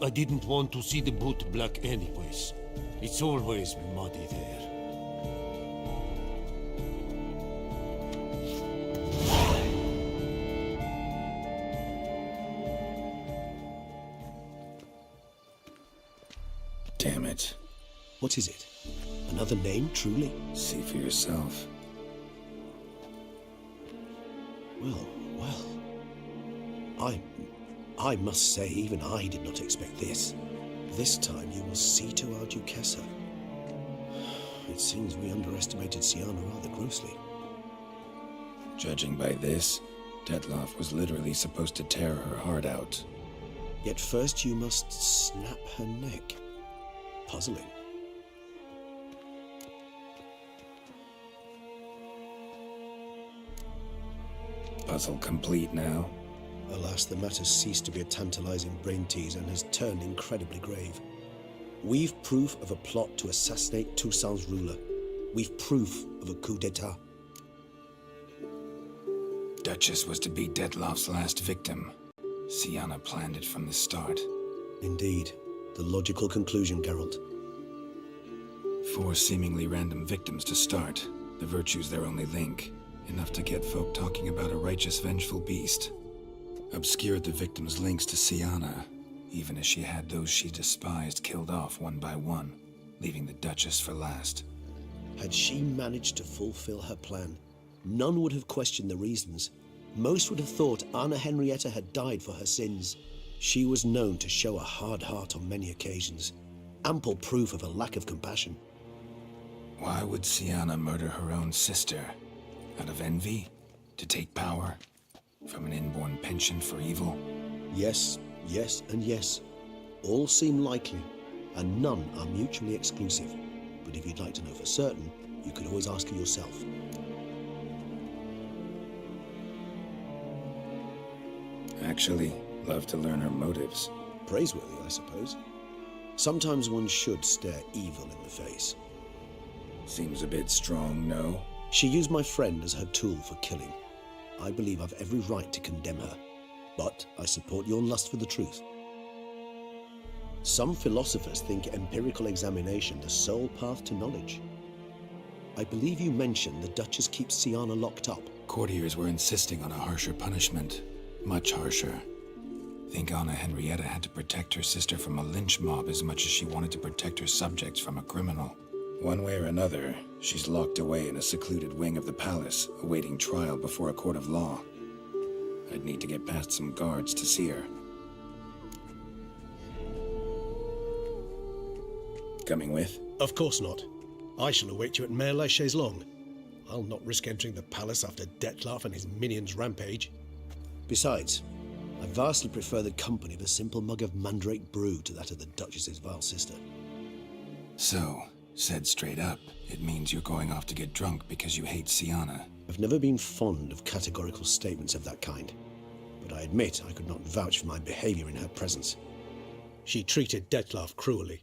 I didn't want to see the boot black anyways. It's always muddy there. Damn it. What is it? Another name, truly? See for yourself. Well. I must say, even I did not expect this. This time you will see to our Duchessa. It seems we underestimated Siana rather grossly. Judging by this, Detloff was literally supposed to tear her heart out. Yet first you must snap her neck. Puzzling. Puzzle complete now. Alas, the matter ceased to be a tantalizing brain tease and has turned incredibly grave. We've proof of a plot to assassinate Toussaint's ruler. We've proof of a coup d'etat. Duchess was to be Detloff's last victim. Siana planned it from the start. Indeed. The logical conclusion, Geralt. 4 seemingly random victims to start. The virtue's their only link. Enough to get folk talking about a righteous, vengeful beast. Obscured the victims' links to Siana, even as she had those she despised killed off one by one, leaving the Duchess for last. Had she managed to fulfill her plan, none would have questioned the reasons. Most would have thought Anna Henrietta had died for her sins. She was known to show a hard heart on many occasions. Ample proof of a lack of compassion. Why would Siana murder her own sister? Out of envy? To take power? From an inborn penchant for evil? Yes, yes, and yes. All seem likely, and none are mutually exclusive. But if you'd like to know for certain, you could always ask her yourself. Actually, love to learn her motives. Praiseworthy, I suppose. Sometimes one should stare evil in the face. Seems a bit strong, no? She used my friend as her tool for killing. I believe I've every right to condemn her, but I support your lust for the truth. Some philosophers think empirical examination the sole path to knowledge. I believe you mentioned the Duchess keeps Siana locked up. Courtiers were insisting on a harsher punishment. Much harsher. Think Anna Henrietta had to protect her sister from a lynch mob as much as she wanted to protect her subjects from a criminal. One way or another, she's locked away in a secluded wing of the palace, awaiting trial before a court of law. I'd need to get past some guards to see her. Coming with? Of course not. I shall await you at Mare la Chaise-Longue. I'll not risk entering the palace after Detloff and his minions rampage. Besides, I vastly prefer the company of a simple mug of mandrake brew to that of the Duchess's vile sister. So, said straight up, it means you're going off to get drunk because you hate Siana. I've never been fond of categorical statements of that kind, but I admit I could not vouch for my behavior in her presence. She treated Detloff cruelly,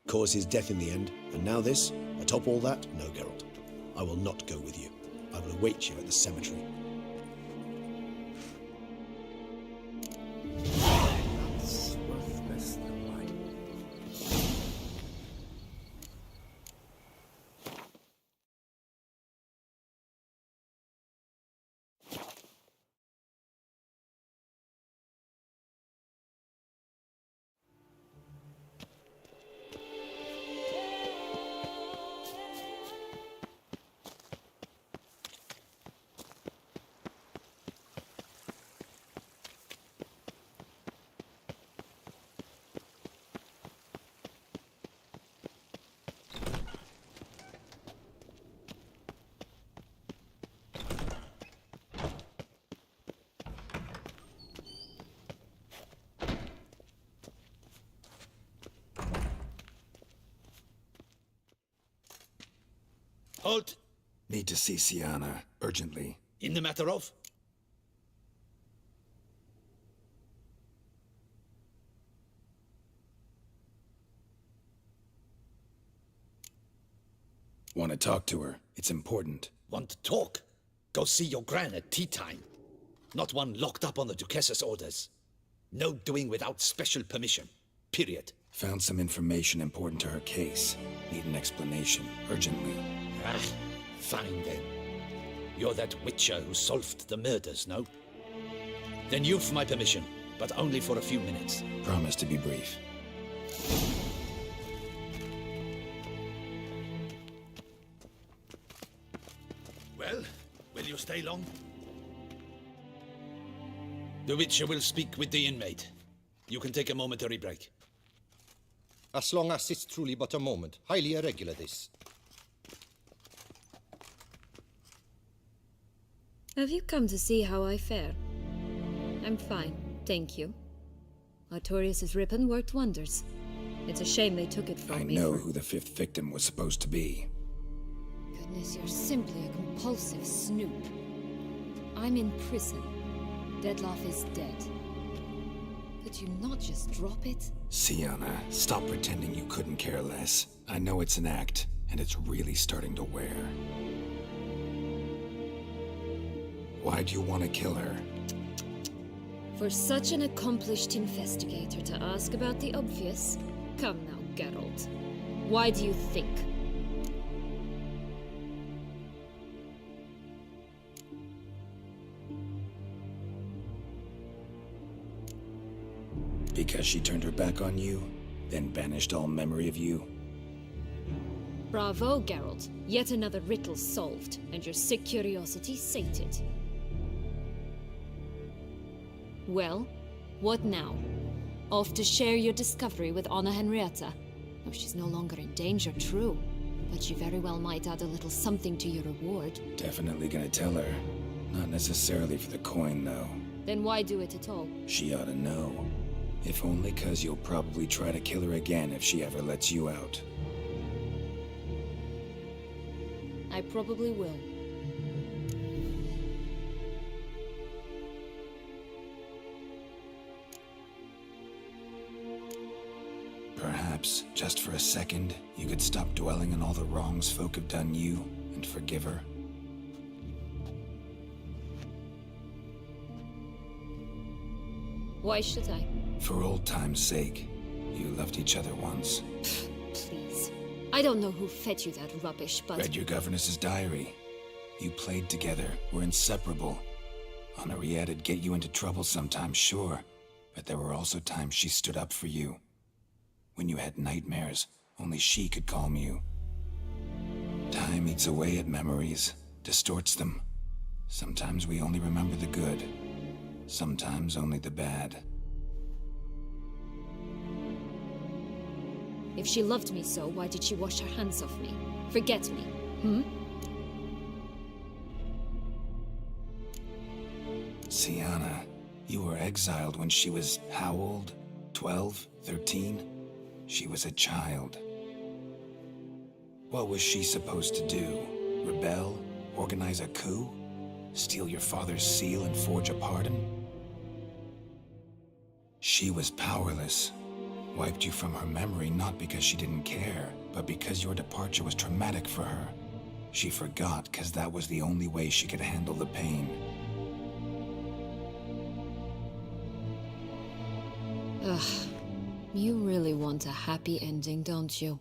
caused his death in the end, and now this? Atop all that? No, Geralt. I will not go with you. I will await you at the cemetery. Halt! Need to see Sienna, urgently. In the matter of? Want to talk to her. It's important. Want to talk? Go see your gran at tea time. Not one locked up on the Duchess's orders. No doing without special permission. Period. Found some information important to her case. Need an explanation, urgently. Ah, fine then. You're that witcher who solved the murders, no? Then you've my permission, but only for a few minutes. Promise to be brief. Well, will you stay long? The Witcher will speak with the inmate. You can take a momentary break. As long as it's truly but a moment. Highly irregular, this. Have you come to see how I fare? I'm fine, thank you. Artorius' ribbon worked wonders. It's a shame they took it from me. I know who the fifth victim was supposed to be. Goodness, you're simply a compulsive snoop. I'm in prison. Dettlaff is dead. Could you not just drop it? Sienna, stop pretending you couldn't care less. I know it's an act, and it's really starting to wear. Why do you want to kill her? For such an accomplished investigator to ask about the obvious? Come now, Geralt. Why do you think? Because she turned her back on you, then banished all memory of you? Bravo, Geralt. Yet another riddle solved, and your sick curiosity sated. Well, what now? Off to share your discovery with Anna Henrietta? Oh, she's no longer in danger, true. But she very well might add a little something to your reward. Definitely gonna tell her. Not necessarily for the coin, though. Then why do it at all? She ought to know. If only 'cause you'll probably try to kill her again if she ever lets you out. I probably will. Perhaps, just for a second, you could stop dwelling on all the wrongs folk have done you and forgive her. Why should I? For old time's sake. You loved each other once. Please. I don't know who fed you that rubbish, but... Read your governess's diary. You played together, were inseparable. Henriette'd get you into trouble sometimes, sure. But there were also times she stood up for you. When you had nightmares, only she could calm you. Time eats away at memories, distorts them. Sometimes we only remember the good. Sometimes only the bad. If she loved me so, why did she wash her hands off me? Forget me, hmm? Sienna, you were exiled when she was how old? 12? 13? She was a child. What was she supposed to do? Rebel? Organize a coup? Steal your father's seal and forge a pardon? She was powerless. Wiped you from her memory not because she didn't care, but because your departure was traumatic for her. She forgot because that was the only way she could handle the pain. Ugh. You really want a happy ending, don't you?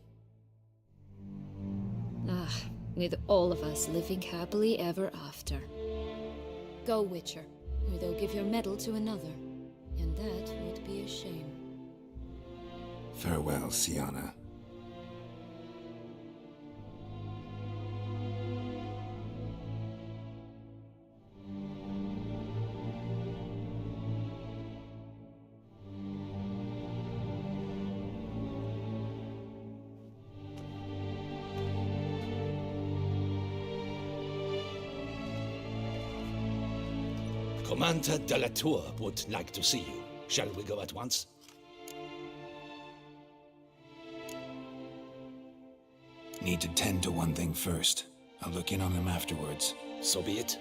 Ah, with all of us living happily ever after. Go, Witcher, or they'll give your medal to another. And that would be a shame. Farewell, Sienna. Commander de la Tour would like to see you. Shall we go at once? Need to tend to one thing first. I'll look in on him afterwards. So be it.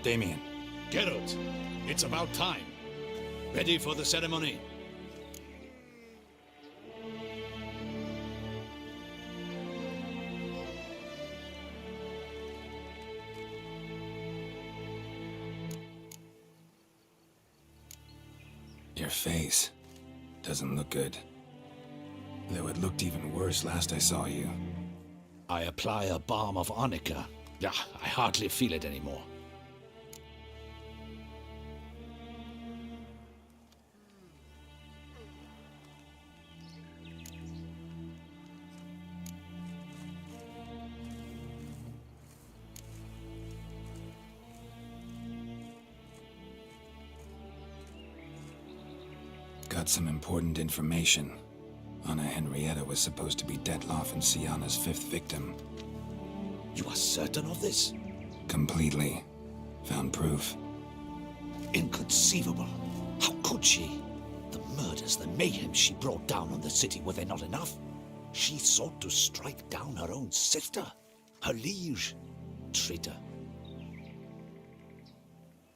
Damien. Geralt, it's about time. Ready for the ceremony? Your face doesn't look good. Though it looked even worse last I saw you. I apply a balm of arnica. Yeah, I hardly feel it anymore. Got some important information. Anna Henrietta was supposed to be Detloff and Sienna's 5th victim. You are certain of this? Completely. Found proof. Inconceivable. How could she? The murders, the mayhem she brought down on the city, were they not enough? She sought to strike down her own sister, her liege. Traitor.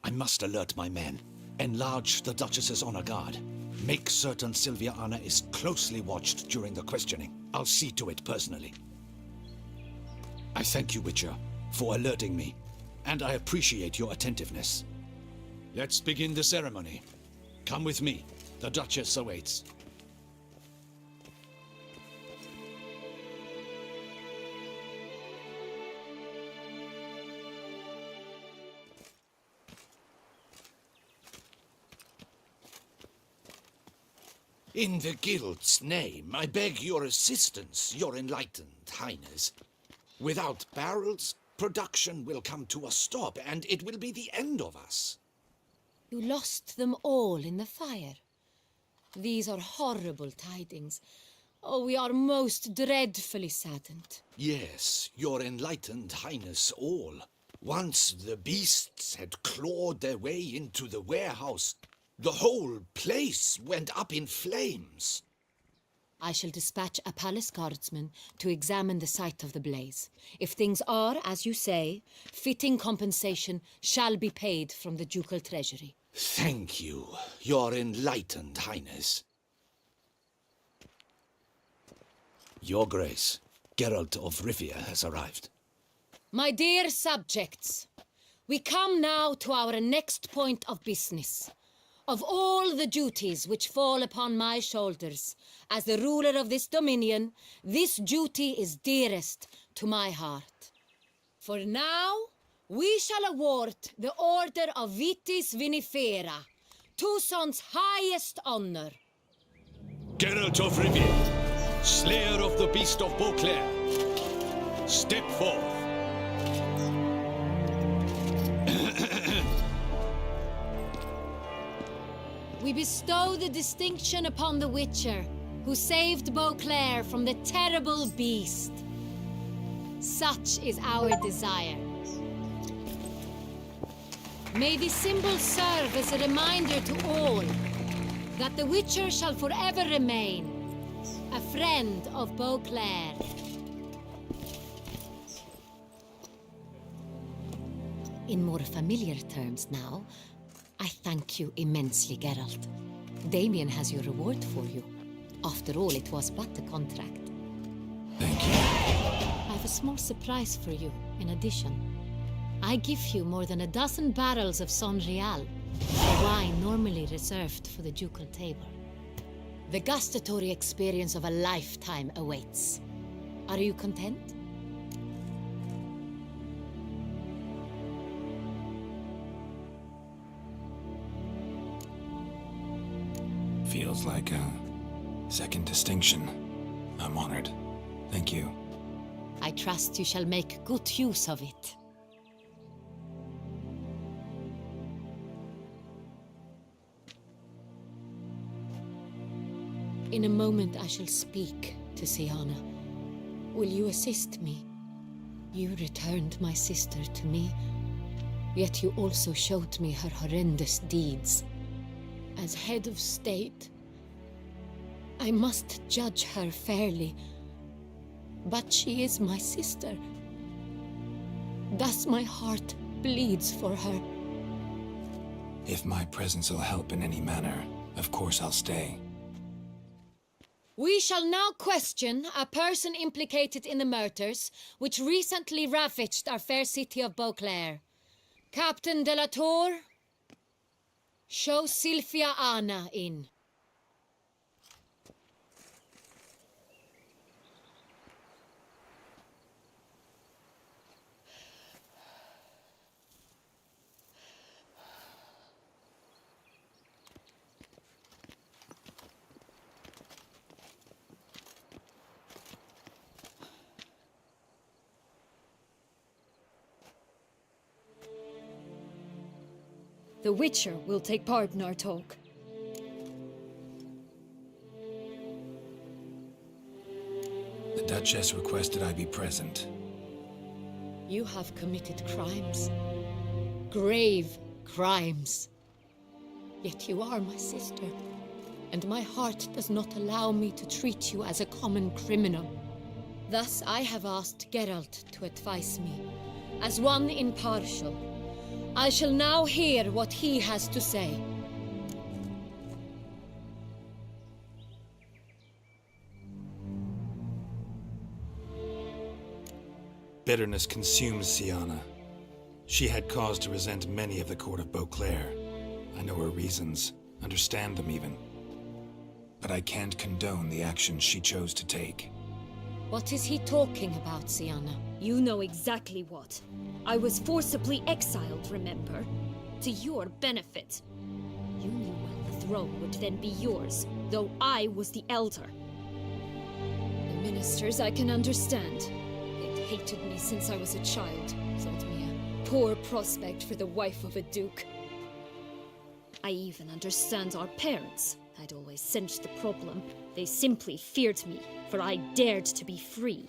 I must alert my men. Enlarge the Duchess's honor guard. Make certain Sylvia Anna is closely watched during the questioning. I'll see to it personally. I thank you, Witcher, for alerting me, and I appreciate your attentiveness. Let's begin the ceremony. Come with me. The Duchess awaits. In the Guild's name, I beg your assistance, your enlightened highness. Without barrels, production will come to a stop, and it will be the end of us. You lost them all in the fire. These are horrible tidings. Oh, we are most dreadfully saddened. Yes, your enlightened highness all. Once the beasts had clawed their way into the warehouse, the whole place went up in flames. I shall dispatch a palace guardsman to examine the site of the blaze. If things are, as you say, fitting compensation shall be paid from the ducal treasury. Thank you, your enlightened highness. Your Grace, Geralt of Rivia has arrived. My dear subjects, we come now to our next point of business. Of all the duties which fall upon my shoulders, as the ruler of this dominion, this duty is dearest to my heart. For now, we shall award the Order of Vitis Vinifera, Tucson's highest honor. Geralt of Rivia, slayer of the beast of Beauclair, step forth. We bestow the distinction upon the Witcher, who saved Beauclair from the terrible beast. Such is our desire. May this symbol serve as a reminder to all that the Witcher shall forever remain a friend of Beauclair. In more familiar terms now, I thank you immensely, Geralt. Damien has your reward for you. After all, it was but a contract. Thank you. I have a small surprise for you, in addition. I give you more than a dozen barrels of Son Real, a wine normally reserved for the ducal table. The gustatory experience of a lifetime awaits. Are you content? Feels like a second distinction. I'm honored. Thank you. I trust you shall make good use of it. In a moment I shall speak to Siana. Will you assist me? You returned my sister to me, yet you also showed me her horrendous deeds. As head of state, I must judge her fairly, but she is my sister. Thus my heart bleeds for her. If my presence will help in any manner, of course I'll stay. We shall now question a person implicated in the murders which recently ravaged our fair city of Beauclair. Captain de la Tour, show Sylvia Anna in. The Witcher will take part in our talk. The Duchess requested I be present. You have committed crimes. Grave crimes. Yet you are my sister, and my heart does not allow me to treat you as a common criminal. Thus I have asked Geralt to advise me, as one impartial. I shall now hear what he has to say. Bitterness consumes Siana. She had cause to resent many of the court of Beauclair. I know her reasons, understand them even. But I can't condone the actions she chose to take. What is he talking about, Siana? You know exactly what. I was forcibly exiled, remember? To your benefit. You knew well the throne would then be yours, though I was the elder. The ministers I can understand. They'd hated me since I was a child. Thought me a poor prospect for the wife of a duke. I even understand our parents. I'd always sensed the problem. They simply feared me, for I dared to be free.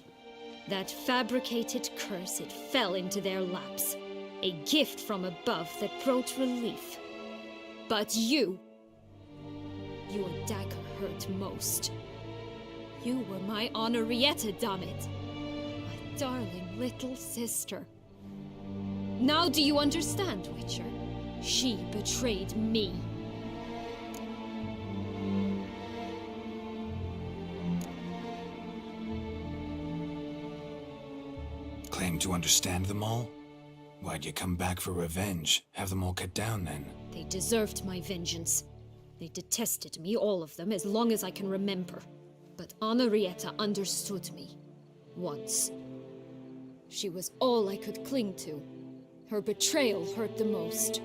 That fabricated curse, it fell into their laps. A gift from above that brought relief. But you... Your dagger hurt most. You were my Henrietta, dammit. My darling little sister. Now do you understand, Witcher? She betrayed me. Claim to understand them all? Why'd you come back for revenge? Have them all cut down then? They deserved my vengeance. They detested me, all of them, as long as I can remember. But Henrietta understood me. Once. She was all I could cling to. Her betrayal hurt the most.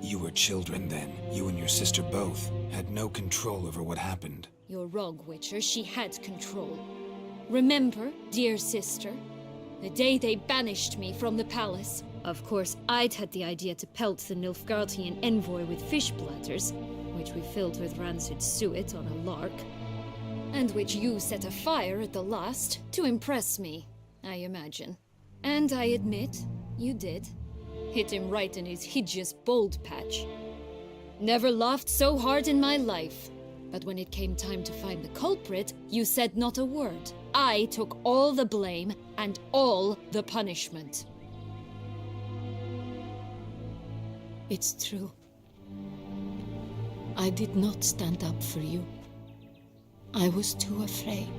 You were children then. You and your sister both had no control over what happened. You're wrong, Witcher. She had control. Remember, dear sister, the day they banished me from the palace? Of course, I'd had the idea to pelt the Nilfgaardian envoy with fish bladders, which we filled with rancid suet on a lark, and which you set afire at the last to impress me, I imagine. And I admit, you did. Hit him right in his hideous bald patch. Never laughed so hard in my life. But when it came time to find the culprit, you said not a word. I took all the blame and all the punishment. It's true. I did not stand up for you. I was too afraid.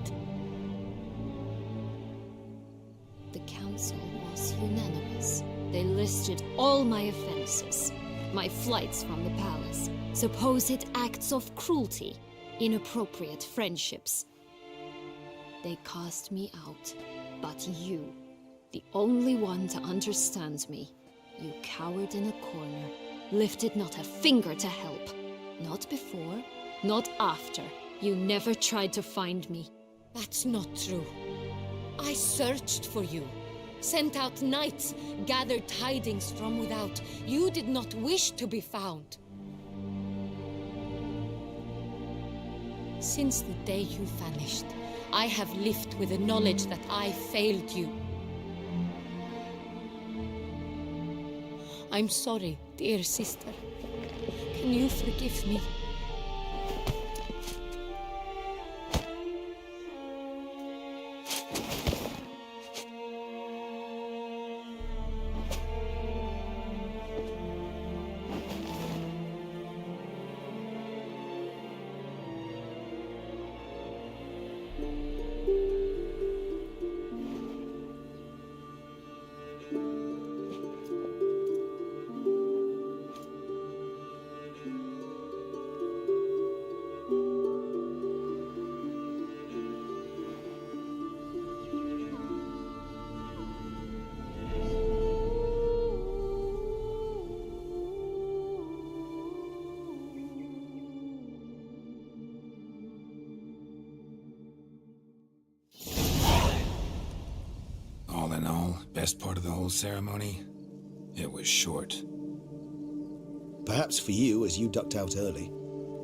The council was unanimous. They listed all my offenses. My flights from the palace, supposed acts of cruelty, inappropriate friendships. They cast me out. But you, the only one to understand me, you cowered in a corner, lifted not a finger to help. Not before, not after. You never tried to find me. That's not true. I searched for you, sent out knights, gathered tidings from without. You did not wish to be found. Since the day you vanished, I have lived with the knowledge that I failed you. I'm sorry, dear sister. Can you forgive me? All in all, best part of the whole ceremony? It was short. Perhaps for you, as you ducked out early.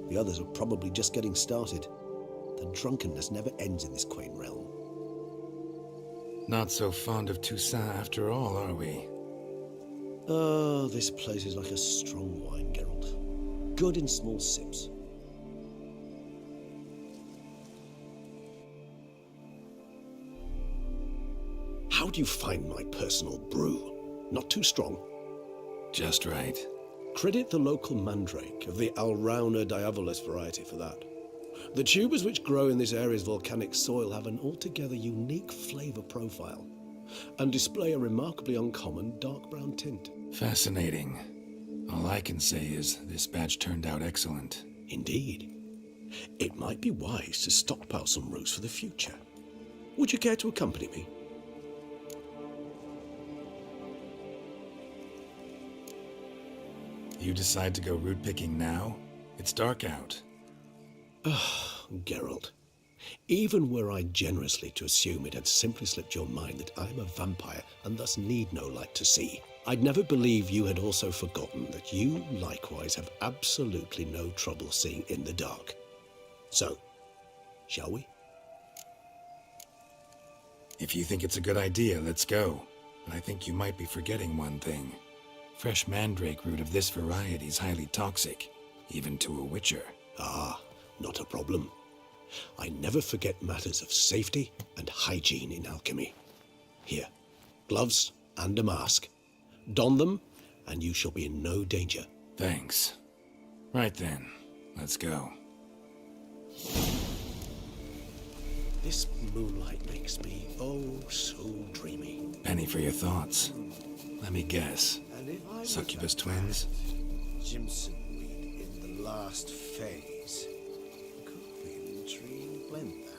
The others are probably just getting started. The drunkenness never ends in this quaint realm. Not so fond of Toussaint after all, are we? Oh, this place is like a strong wine, Geralt. Good in small sips. How do you find my personal brew? Not too strong? Just right. Credit the local mandrake of the Alrauna diavolis variety for that. The tubers which grow in this area's volcanic soil have an altogether unique flavor profile and display a remarkably uncommon dark brown tint. Fascinating. All I can say is this batch turned out excellent. Indeed. It might be wise to stockpile some roots for the future. Would you care to accompany me? You decide to go root picking now? It's dark out. Geralt, even were I generously to assume it had simply slipped your mind that I am a vampire and thus need no light to see, I'd never believe you had also forgotten that you likewise have absolutely no trouble seeing in the dark. So, shall we? If you think it's a good idea, let's go. But I think you might be forgetting one thing. Fresh mandrake root of this variety is highly toxic, even to a witcher. Ah, not a problem. I never forget matters of safety and hygiene in alchemy. Here, gloves and a mask. Don them, and you shall be in no danger. Thanks. Right then, let's go. This moonlight makes me, oh, so dreamy. Penny for your thoughts. Let me guess. Succubus twins? Jimson weed in the last phase. Could be an intriguing blend, that.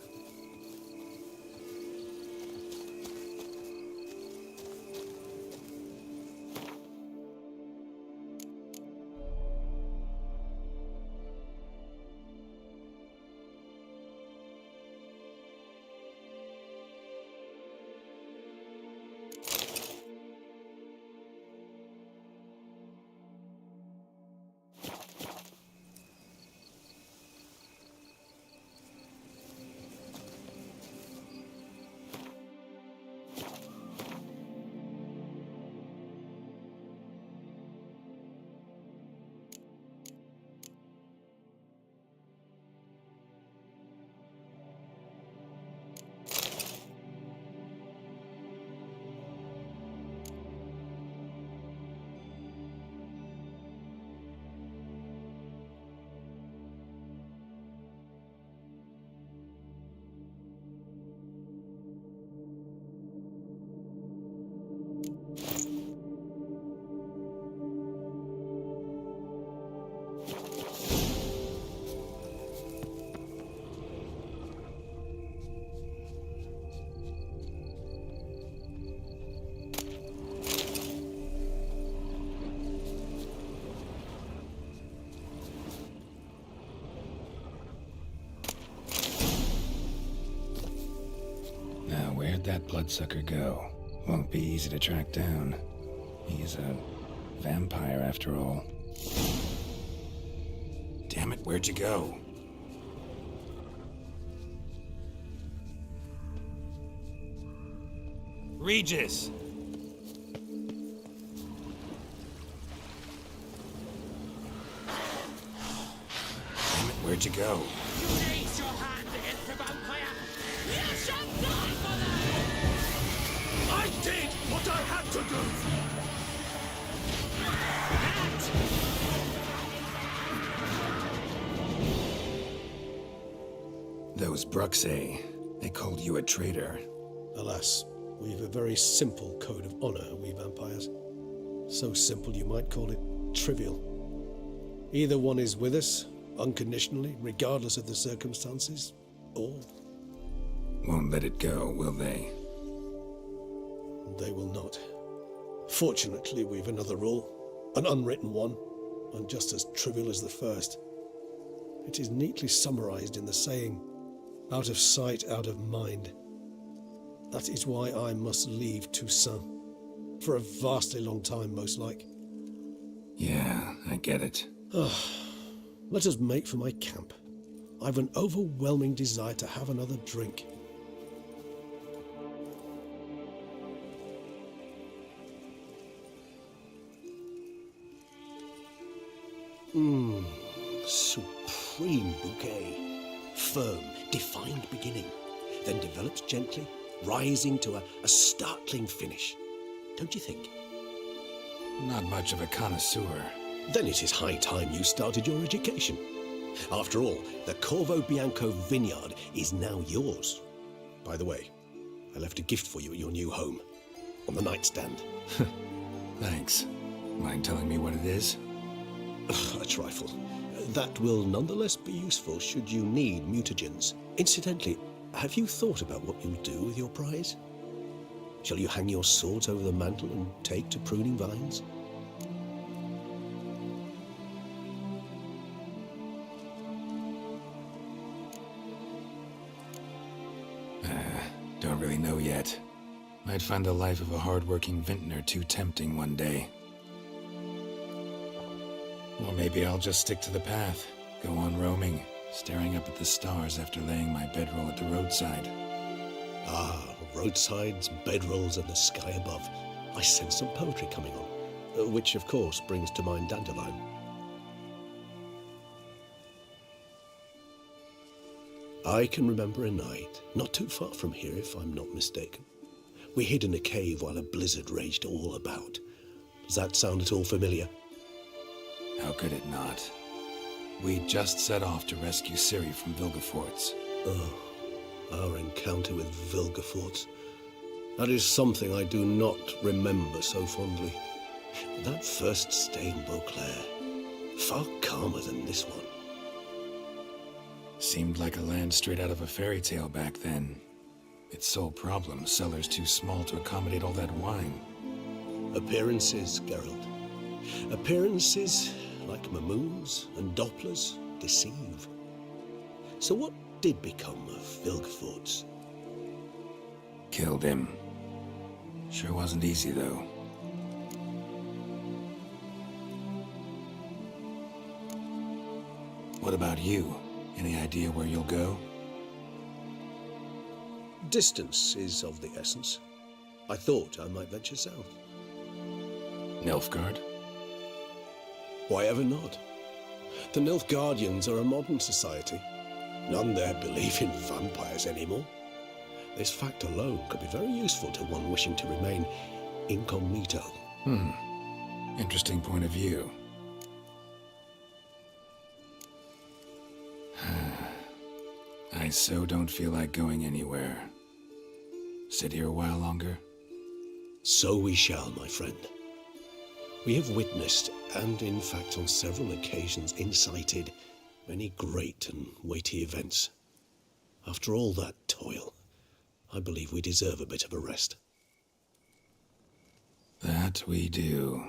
Now, where'd that bloodsucker go? Won't be easy to track down. He's a vampire, after all. Damn it, where'd you go? Regis! Damn it, where'd you go? You raise your hand against the vampire! You shall die for that! I did what I had to do! Those Bruxay, they called you a traitor. Alas, we've a very simple code of honor, we vampires. So simple you might call it trivial. Either one is with us, unconditionally, regardless of the circumstances, or... Won't let it go, will they? They will not. Fortunately, we've another rule, an unwritten one, and just as trivial as the first. It is neatly summarized in the saying, out of sight, out of mind. That is why I must leave Toussaint. For a vastly long time, most like. Yeah, I get it. Let us make for my camp. I've an overwhelming desire to have another drink. Supreme bouquet. Firm, defined beginning, then develops gently, rising to a startling finish. Don't you think? Not much of a connoisseur. Then it is high time you started your education. After all, the Corvo Bianco vineyard is now yours. By the way, I left a gift for you at your new home. On the nightstand. Thanks. Mind telling me what it is? A trifle. That will nonetheless be useful should you need mutagens. Incidentally, have you thought about what you'll do with your prize? Shall you hang your swords over the mantle and take to pruning vines? Don't really know yet. Might find the life of a hard-working vintner too tempting one day. Or maybe I'll just stick to the path, go on roaming, staring up at the stars after laying my bedroll at the roadside. Ah, roadsides, bedrolls, and the sky above. I sense some poetry coming on, which of course brings to mind Dandelion. I can remember a night, not too far from here if I'm not mistaken. We hid in a cave while a blizzard raged all about. Does that sound at all familiar? How could it not? We just set off to rescue Ciri from Vilgefortz. Oh, our encounter with Vilgefortz. That is something I do not remember so fondly. That first stay in Beauclair, far calmer than this one. Seemed like a land straight out of a fairy tale back then. Its sole problem, cellars too small to accommodate all that wine. Appearances, Geralt. Appearances, like Mamoons and Dopplers, deceive. So what did become of Vilgefortz? Killed him. Sure wasn't easy, though. What about you? Any idea where you'll go? Distance is of the essence. I thought I might venture south. Nilfgaard? Why ever not? The Nilfgaardians are a modern society. None there believe in vampires anymore. This fact alone could be very useful to one wishing to remain incognito. Interesting point of view. I so don't feel like going anywhere. Sit here a while longer? So we shall, my friend. We have witnessed, and in fact on several occasions incited, many great and weighty events. After all that toil, I believe we deserve a bit of a rest. That we do.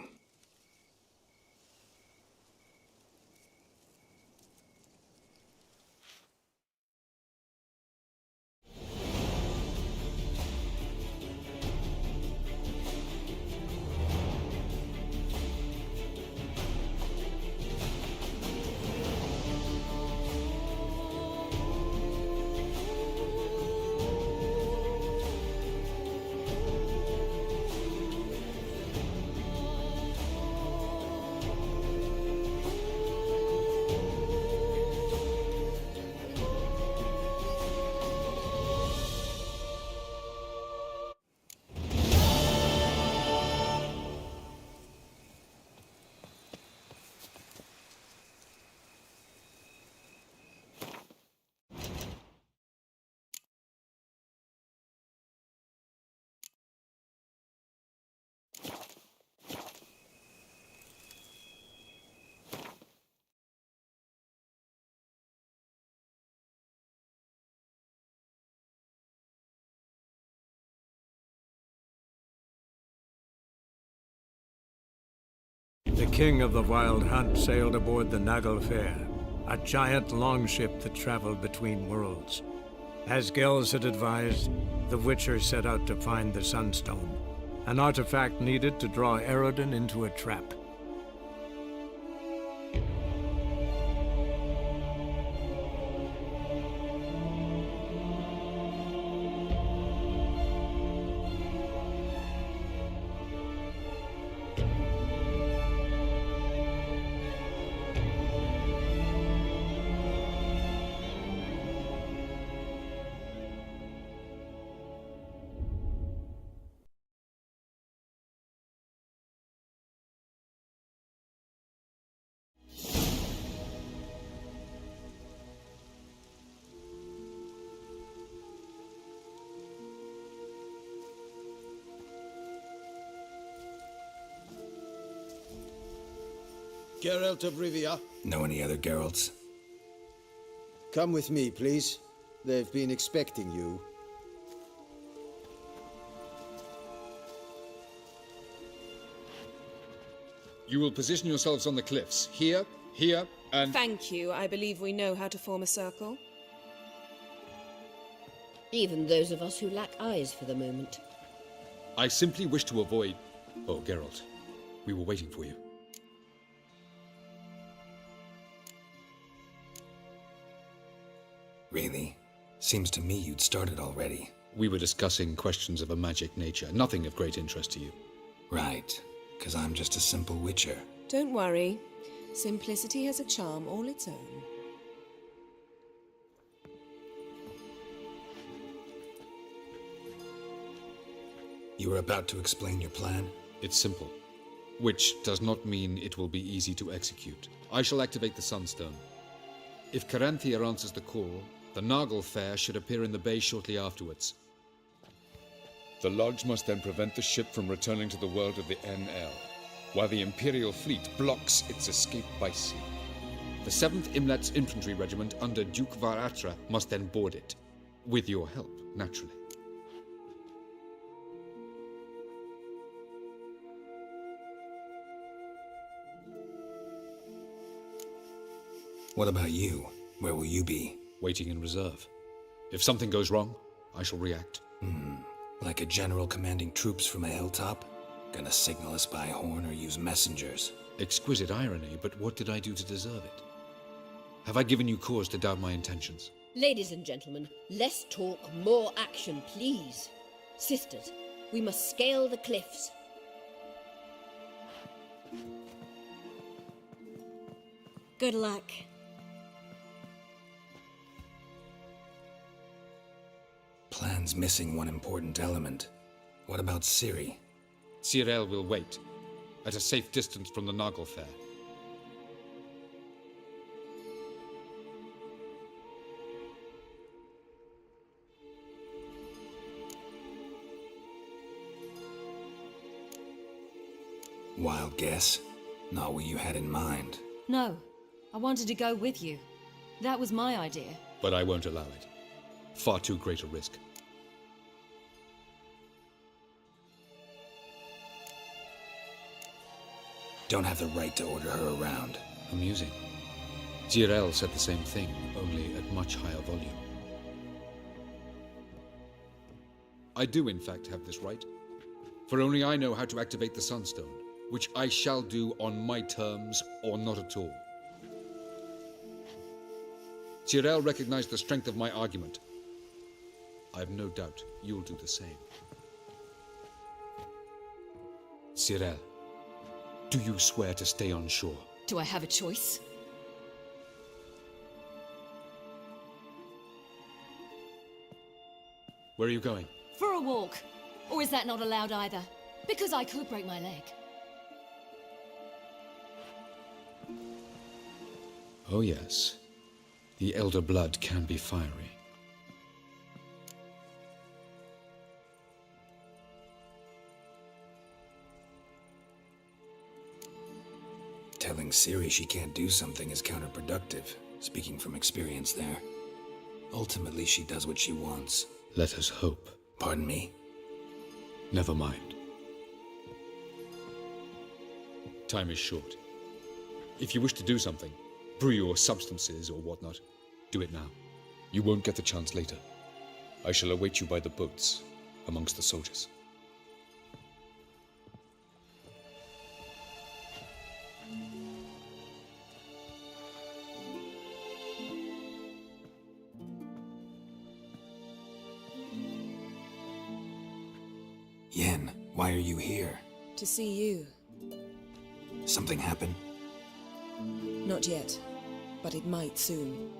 The king of the Wild Hunt sailed aboard the Naglfar, a giant longship that traveled between worlds. As Gels had advised, the Witcher set out to find the Sunstone, an artifact needed to draw Eredin into a trap. Geralt of Rivia. Know any other Geralts? Come with me, please. They've been expecting you. You will position yourselves on the cliffs. Here, here, and... Thank you. I believe we know how to form a circle. Even those of us who lack eyes for the moment. I simply wish to avoid... Oh, Geralt. We were waiting for you. Really? Seems to me you'd started already. We were discussing questions of a magic nature, nothing of great interest to you. Right, because I'm just a simple witcher. Don't worry. Simplicity has a charm all its own. You were about to explain your plan? It's simple. Which does not mean it will be easy to execute. I shall activate the Sunstone. If Caranthia answers the call, the Naglfar should appear in the bay shortly afterwards. The Lodge must then prevent the ship from returning to the world of the NL, while the Imperial fleet blocks its escape by sea. The 7th Imlet's Infantry Regiment under Duke Varatra must then board it. With your help, naturally. What about you? Where will you be? Waiting in reserve. If something goes wrong, I shall react. Like a general commanding troops from a hilltop? Gonna signal us by horn or use messengers? Exquisite irony, but what did I do to deserve it? Have I given you cause to doubt my intentions? Ladies and gentlemen, less talk, more action, please. Sisters, we must scale the cliffs. Good luck. Plan's missing one important element. What about Ciri? Cyril will wait, at a safe distance from the Naglfar. Wild guess? Not what you had in mind. No, I wanted to go with you. That was my idea. But I won't allow it. Far too great a risk. Don't have the right to order her around. Amusing. Geralt said the same thing, only at much higher volume. I do, in fact, have this right. For only I know how to activate the Sunstone, which I shall do on my terms or not at all. Geralt recognized the strength of my argument. I have no doubt you'll do the same. Cyril, do you swear to stay on shore? Do I have a choice? Where are you going? For a walk. Or is that not allowed either? Because I could break my leg. Oh yes. The elder blood can be fiery. Telling Ciri she can't do something is counterproductive, speaking from experience there. Ultimately, she does what she wants. Let us hope. Pardon me? Never mind. Time is short. If you wish to do something, brew your substances or whatnot, do it now. You won't get the chance later. I shall await you by the boats, amongst the soldiers. Yen, why are you here? To see you. Something happened? Not yet, but it might soon.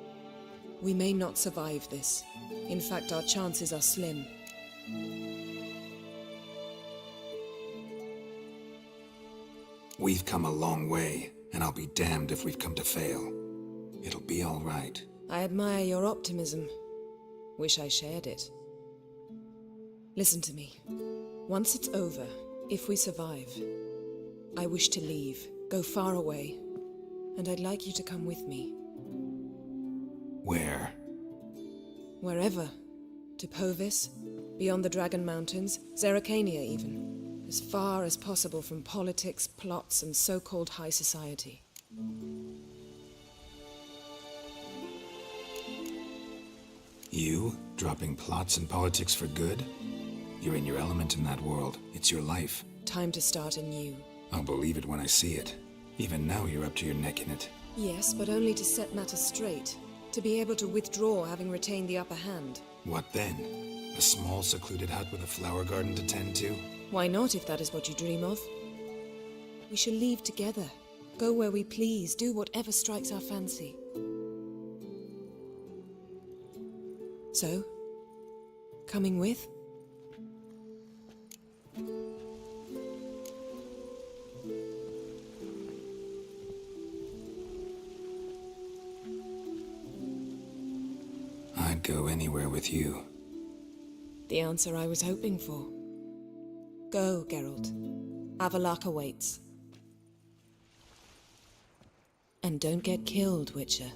We may not survive this. In fact, our chances are slim. We've come a long way, and I'll be damned if we've come to fail. It'll be all right. I admire your optimism. Wish I shared it. Listen to me. Once it's over, if we survive, I wish to leave, go far away, and I'd like you to come with me. Where? Wherever. To Povis, beyond the Dragon Mountains, Zerrikania even. As far as possible from politics, plots, and so-called high society. You? Dropping plots and politics for good? You're in your element in that world. It's your life. Time to start anew. I'll believe it when I see it. Even now you're up to your neck in it. Yes, but only to set matters straight. To be able to withdraw, having retained the upper hand. What then? A small secluded hut with a flower garden to tend to? Why not, if that is what you dream of? We shall leave together. Go where we please, do whatever strikes our fancy. So, coming with? I'd go anywhere with you. The answer I was hoping for. Go, Geralt. Avalak awaits. And don't get killed, Witcher.